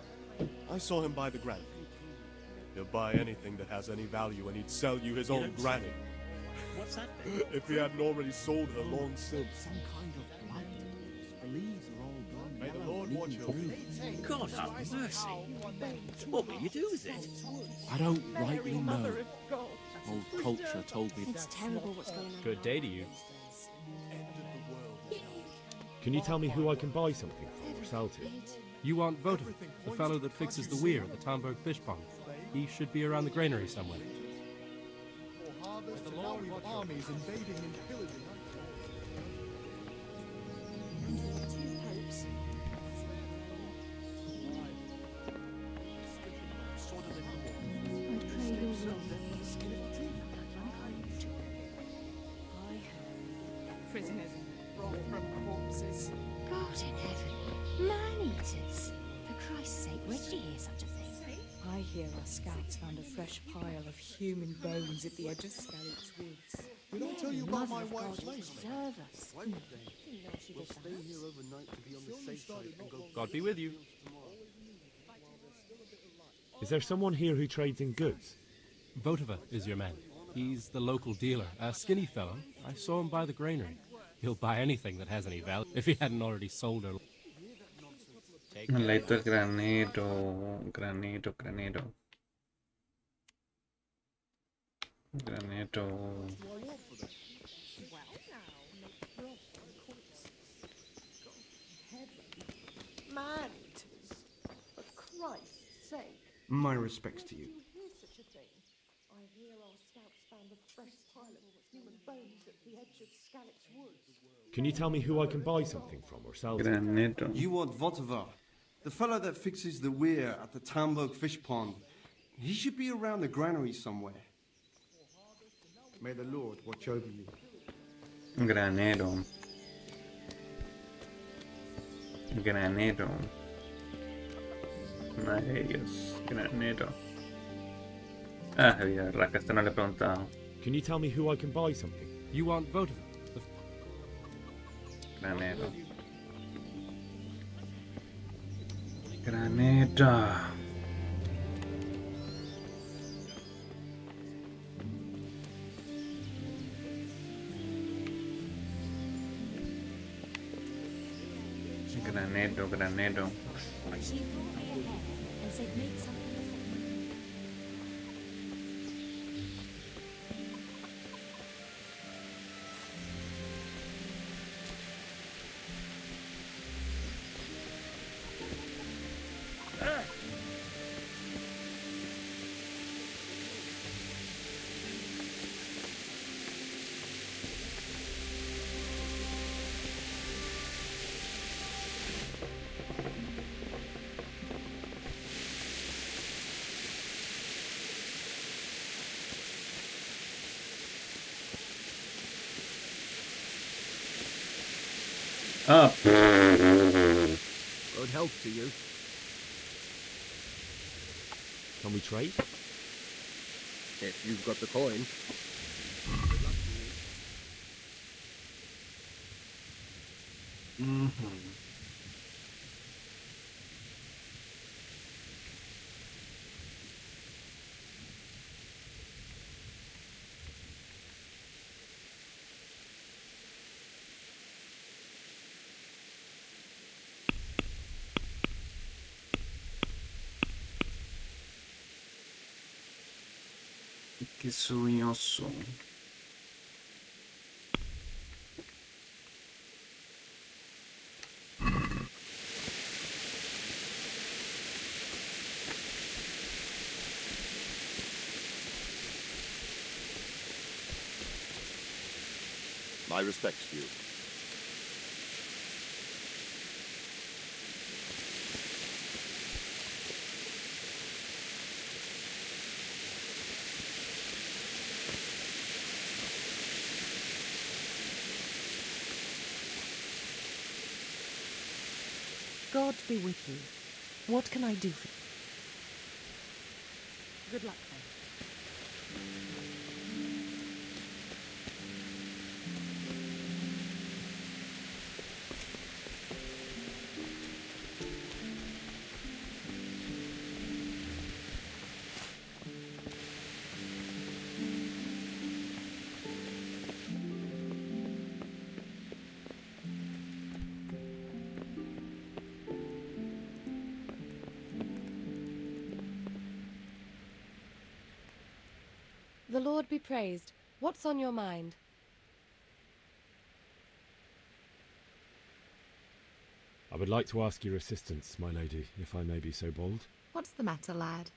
I saw him buy the granny. He'll buy anything that has any value, and he'd sell you his own granny. What's that? If he hadn't already sold her long since. Some kind of blight. The leaves are all gone. May the Lord watch over. God have mercy. What will you do with it? I don't rightly know. Old culture told me. It's terrible what's going on. Good day to you. Can you tell me who I can buy something from or sell to? You want Votev, the fellow that fixes the weir at the Tamberg fish pond. He should be around the granary somewhere. The Lord with armies invading and pillaging. Prisoners brought from corpses. God in heaven. Man-eaters. For Christ's sake, where did you hear such a thing? I hear our scouts found a fresh pile of human bones at the edge of Scarlet's Woods. Did I tell you about my wife's lace? Preserve us. We'll stay here overnight to be on the safe side and go. God be with you. Is there someone here who trades in goods? Voteva is your man. He's the local dealer, a skinny fellow. I saw him buy the granary. He'll buy anything that has any value, if he hadn't already sold her. Me letto il granito, granito, granito. Granito. Man-eaters. For Christ's sake. My respects to you. Did you hear such a thing? I hear our scouts found a fresh pile of human bones at the edge of Scarlet's Woods. Can you tell me who I can buy something from or sell to? Granito. You want Voteva, the fellow that fixes the weir at the Tamberg fish pond. He should be around the granary somewhere. May the Lord watch over you. Granero. Granero. Madre de Dios. Granero. Ah, la verdad que esta no le he preguntado. Can you tell me who I can buy something? You want Voteva? Granero. Granero. Granero, granero. She brought me ahead and said make something of it. Up. Good health to you. Can we trade? If you've got the coin. Che sognoso. My respects to you. God be with you. What can I do for you? Good luck, then. The Lord be praised. What's on your mind? I would like to ask your assistance, my lady, if I may be so bold. What's the matter, lad?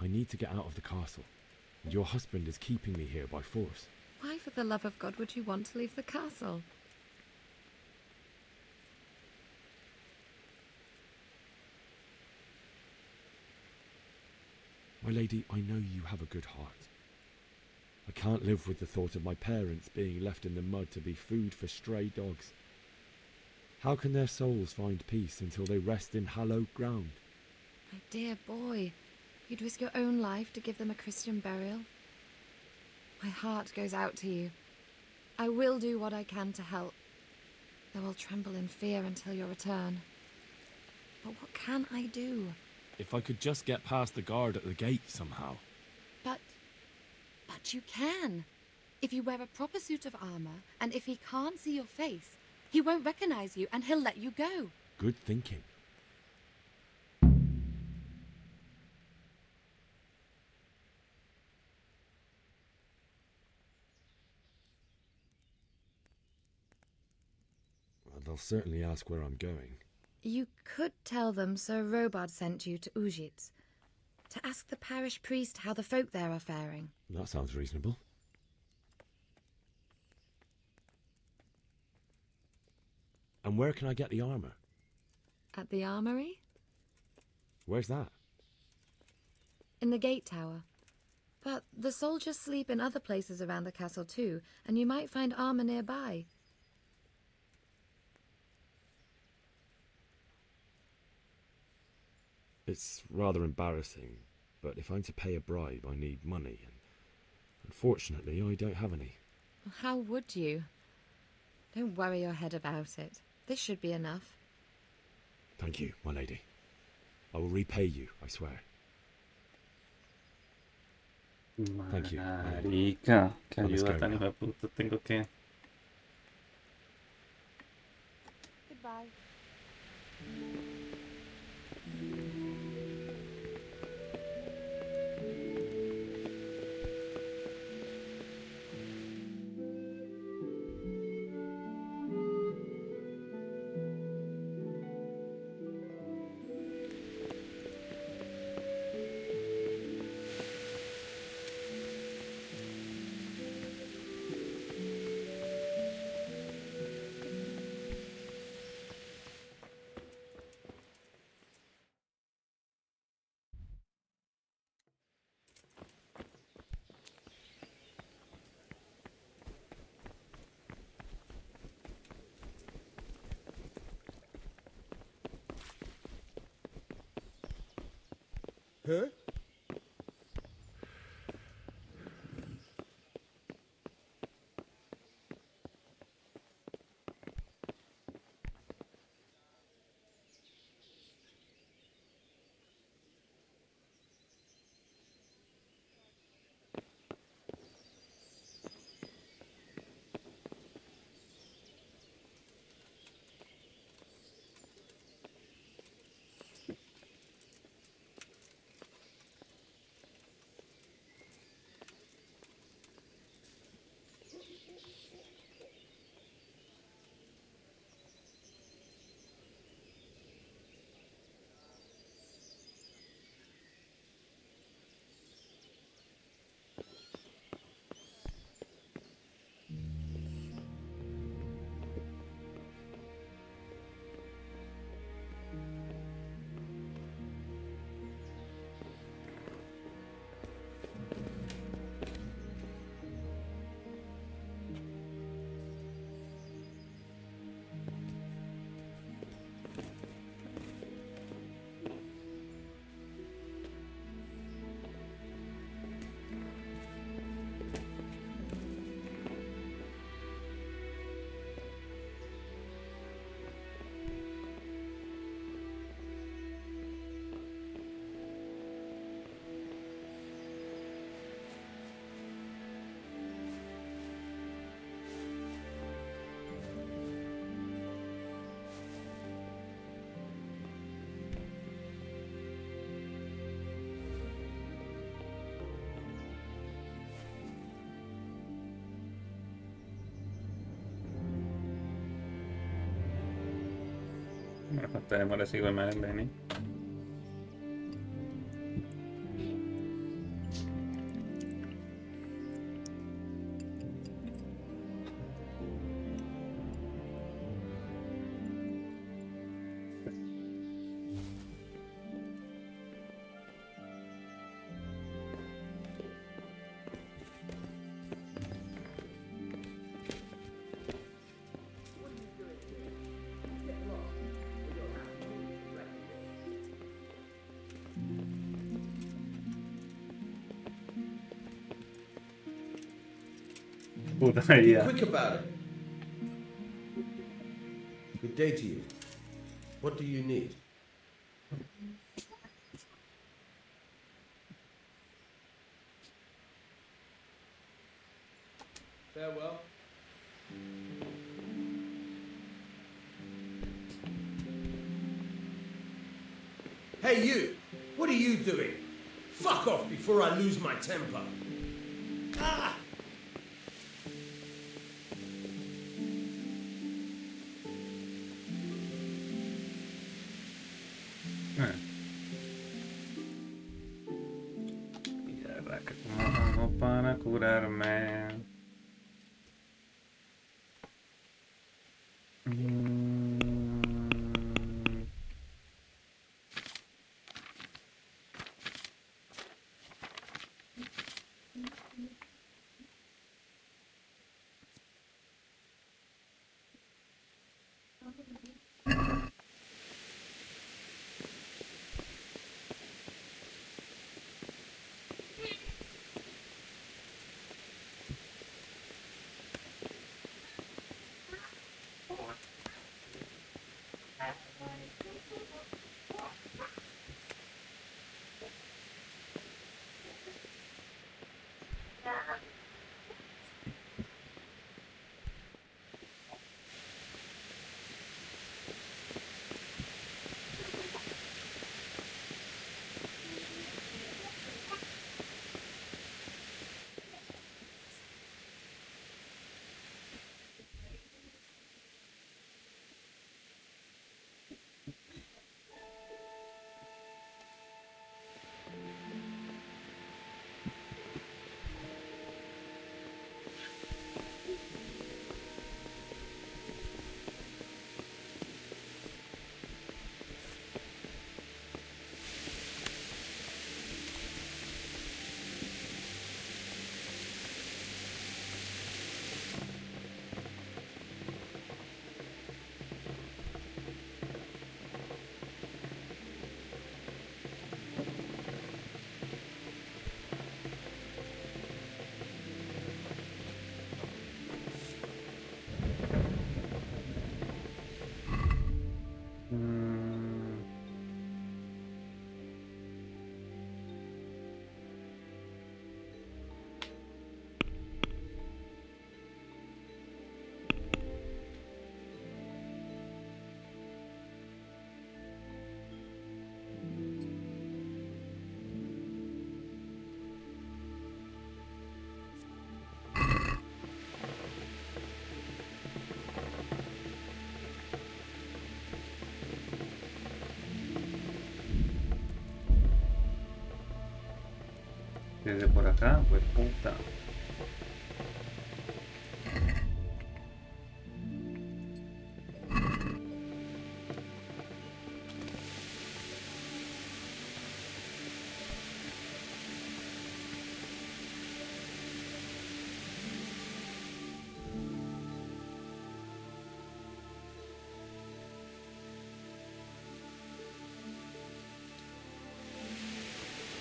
I need to get out of the castle, and your husband is keeping me here by force. Why, for the love of God, would you want to leave the castle? My lady, I know you have a good heart. I can't live with the thought of my parents being left in the mud to be food for stray dogs. How can their souls find peace until they rest in hallowed ground? My dear boy, you'd risk your own life to give them a Christian burial. My heart goes out to you. I will do what I can to help, though I'll tremble in fear until your return. But what can I do? If I could just get past the guard at the gate somehow. But you can. If you wear a proper suit of armor, and if he can't see your face, he won't recognize you and he'll let you go. Good thinking. Well, they'll certainly ask where I'm going. You could tell them Sir Robard sent you to Ujitz, to ask the parish priest how the folk there are faring. That sounds reasonable. And where can I get the armour? At the armory? Where's that? In the gate tower. But the soldiers sleep in other places around the castle too, and you might find armour nearby. It's rather embarrassing, but if I'm to pay a bribe, I need money, and unfortunately, I don't have any. How would you? Don't worry your head about it. This should be enough. Thank you, my lady. I will repay you, I swear. Thank you, my lady. Marica, que I must ayuda go tan now. hijo de puta tengo que... Goodbye. Huh? te demoras igual mal en venir. Puta Be vida. quick about it. Good day to you. What do you need? Farewell. Hey you! What are you doing? Fuck off before I lose my temper. Ah! Mierda, que cómo hago para curarme. Desde por acá, pues puta.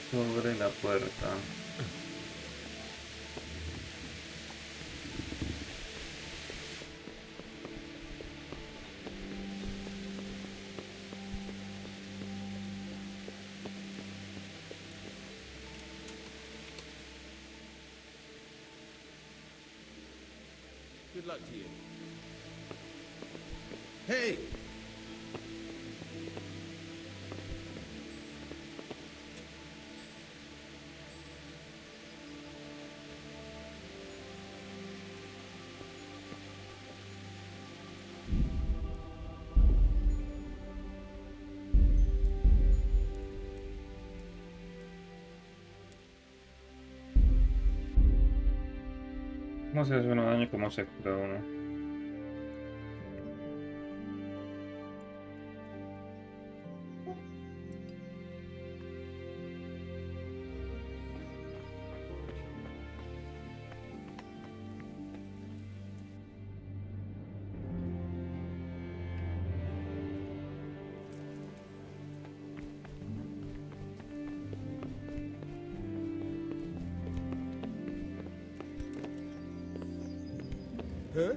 Sobre la puerta. Good luck to you. Hey! ¿Cómo se hace uno daño y cómo se cura uno? Huh?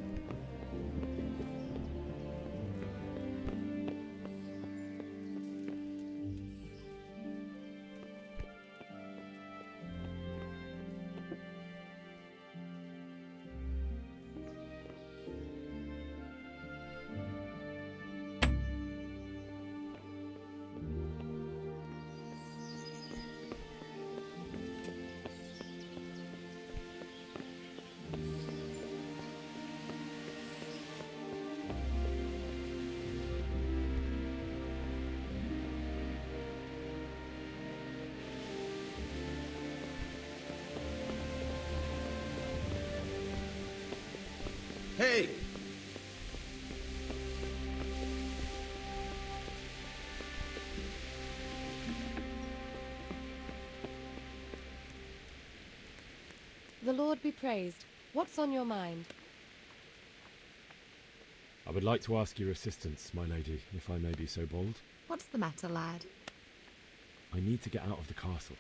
Hey! The Lord be praised. What's on your mind? I would like to ask your assistance, my lady, if I may be so bold. What's the matter, lad? I need to get out of the castle,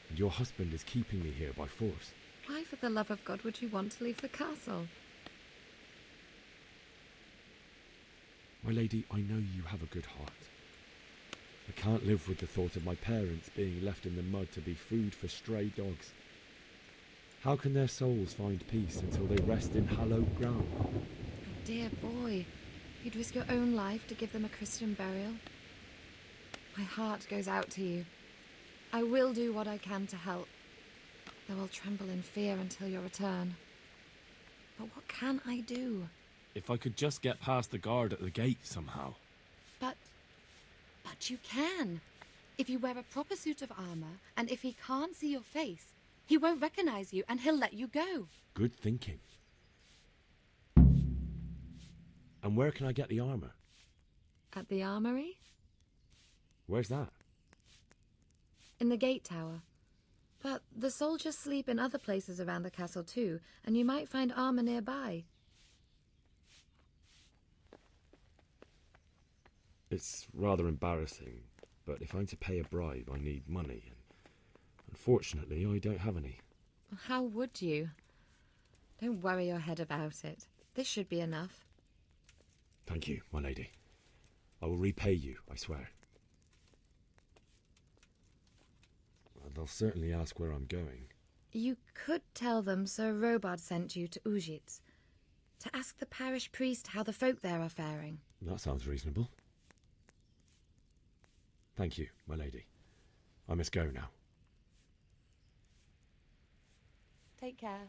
and your husband is keeping me here by force. Why, for the love of God, would you want to leave the castle? My lady, I know you have a good heart. I can't live with the thought of my parents being left in the mud to be food for stray dogs. How can their souls find peace until they rest in hallowed ground? Oh, dear boy, you'd risk your own life to give them a Christian burial. My heart goes out to you. I will do what I can to help, though I'll tremble in fear until your return. But what can I do? If I could just get past the guard at the gate somehow. But you can. If you wear a proper suit of armor, and if he can't see your face, he won't recognize you and he'll let you go. Good thinking. And where can I get the armor? At the armory? Where's that? In the gate tower. But the soldiers sleep in other places around the castle too, and you might find armor nearby. It's rather embarrassing, but if I'm to pay a bribe, I need money, and unfortunately, I don't have any. How would you? Don't worry your head about it. This should be enough. Thank you, my lady. I will repay you, I swear. They'll certainly ask where I'm going. You could tell them Sir Robard sent you to Ujits, to ask the parish priest how the folk there are faring. That sounds reasonable. Thank you, my lady. I must go now. Take care.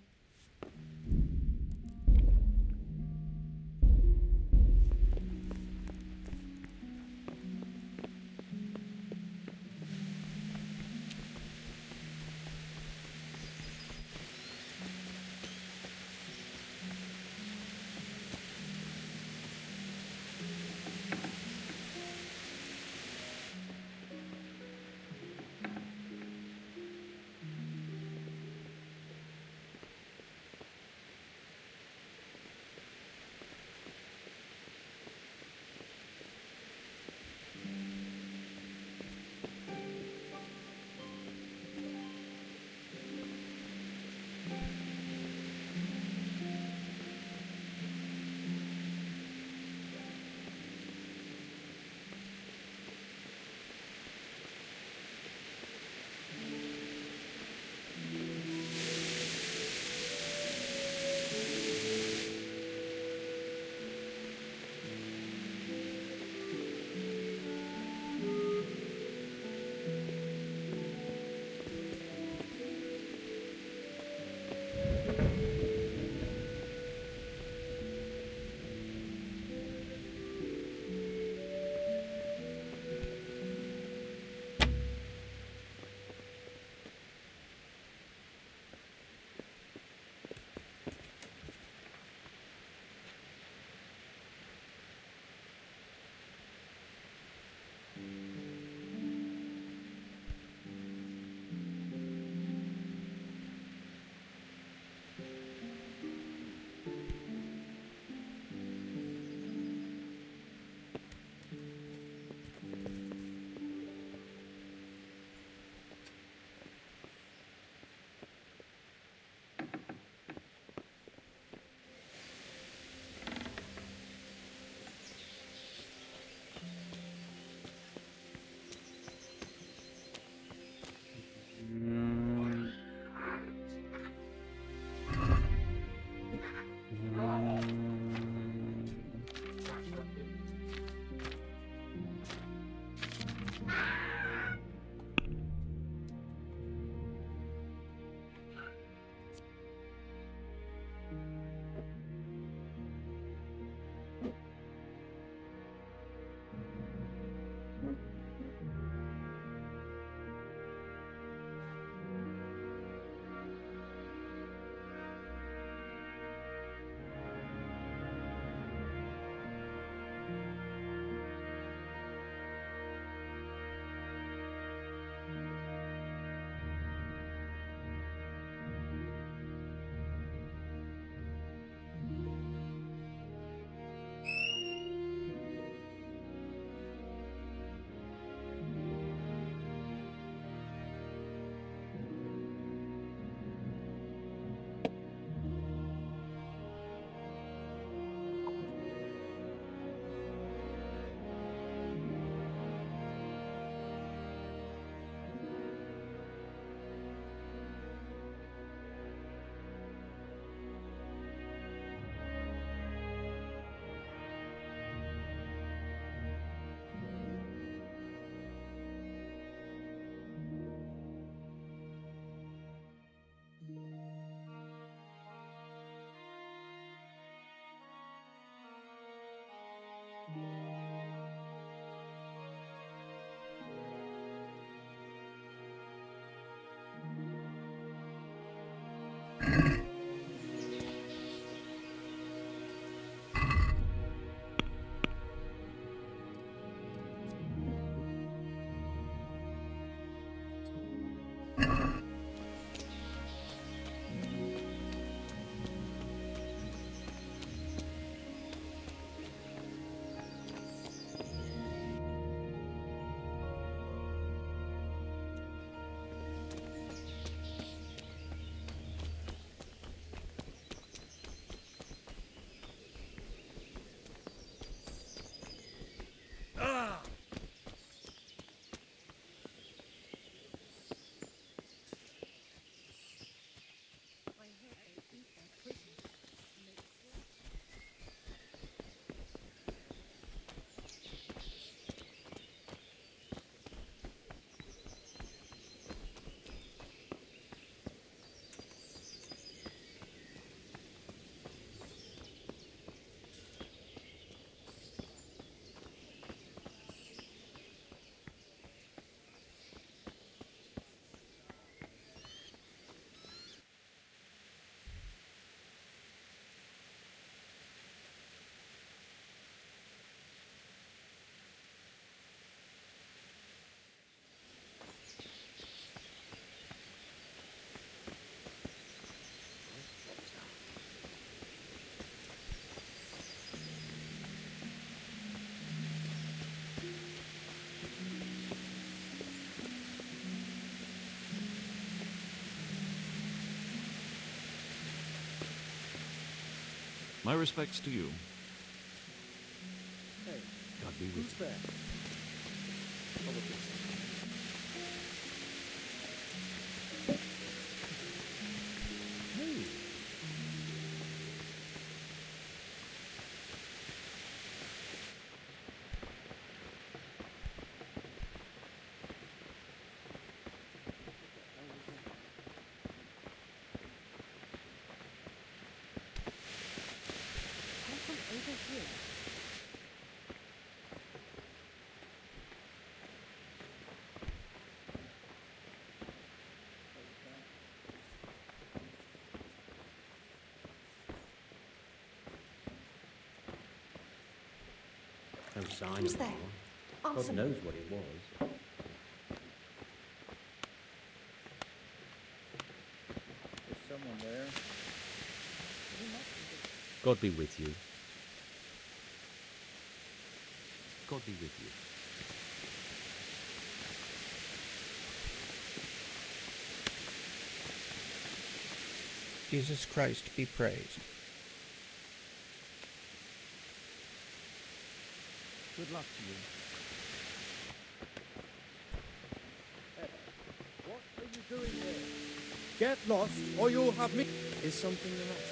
My respects to you. Hey, God be with who's there? Hey. Come from over here. No sign Who's of there? anyone. Answer God me. knows what it was. There's someone there. God be with you. God be with you. Jesus Christ be praised. Good luck to you. What are you doing there? Get lost, or you'll have me. Is something the matter?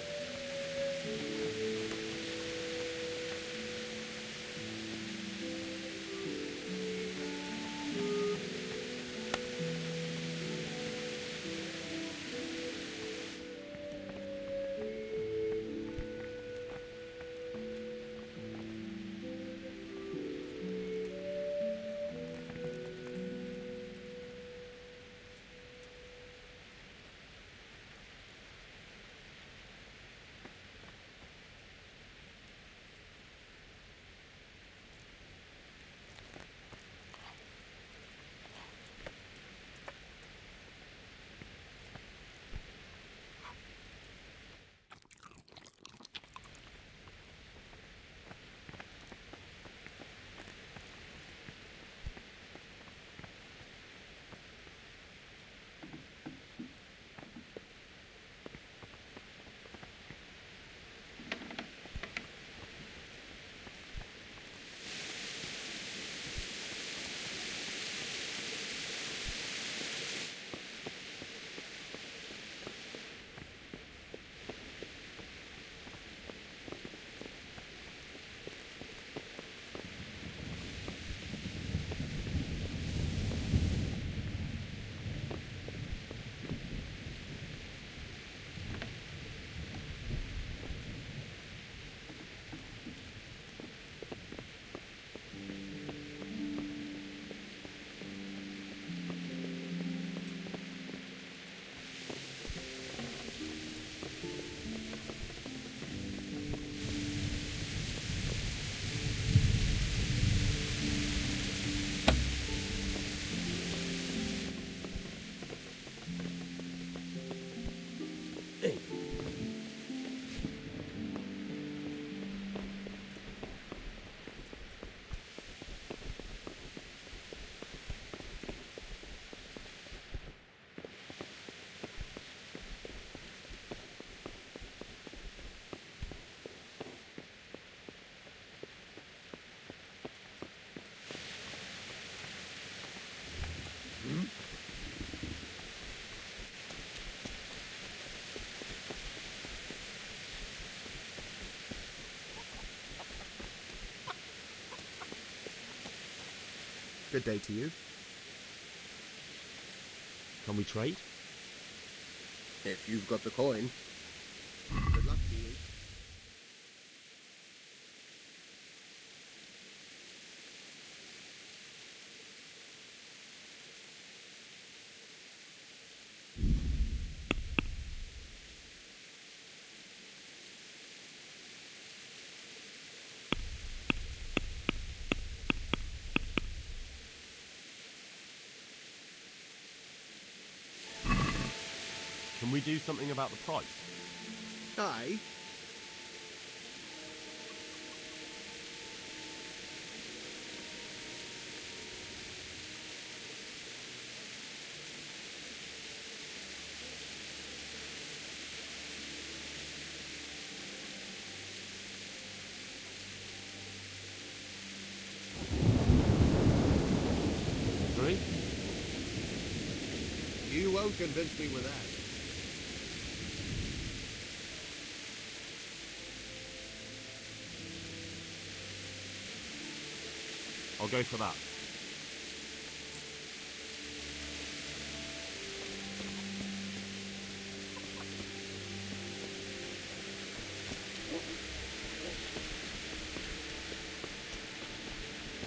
Good day to you. Can we trade? If you've got the coin. Good luck to you. Can we do something about the price? Aye. You won't convince me with that. I'll go for that.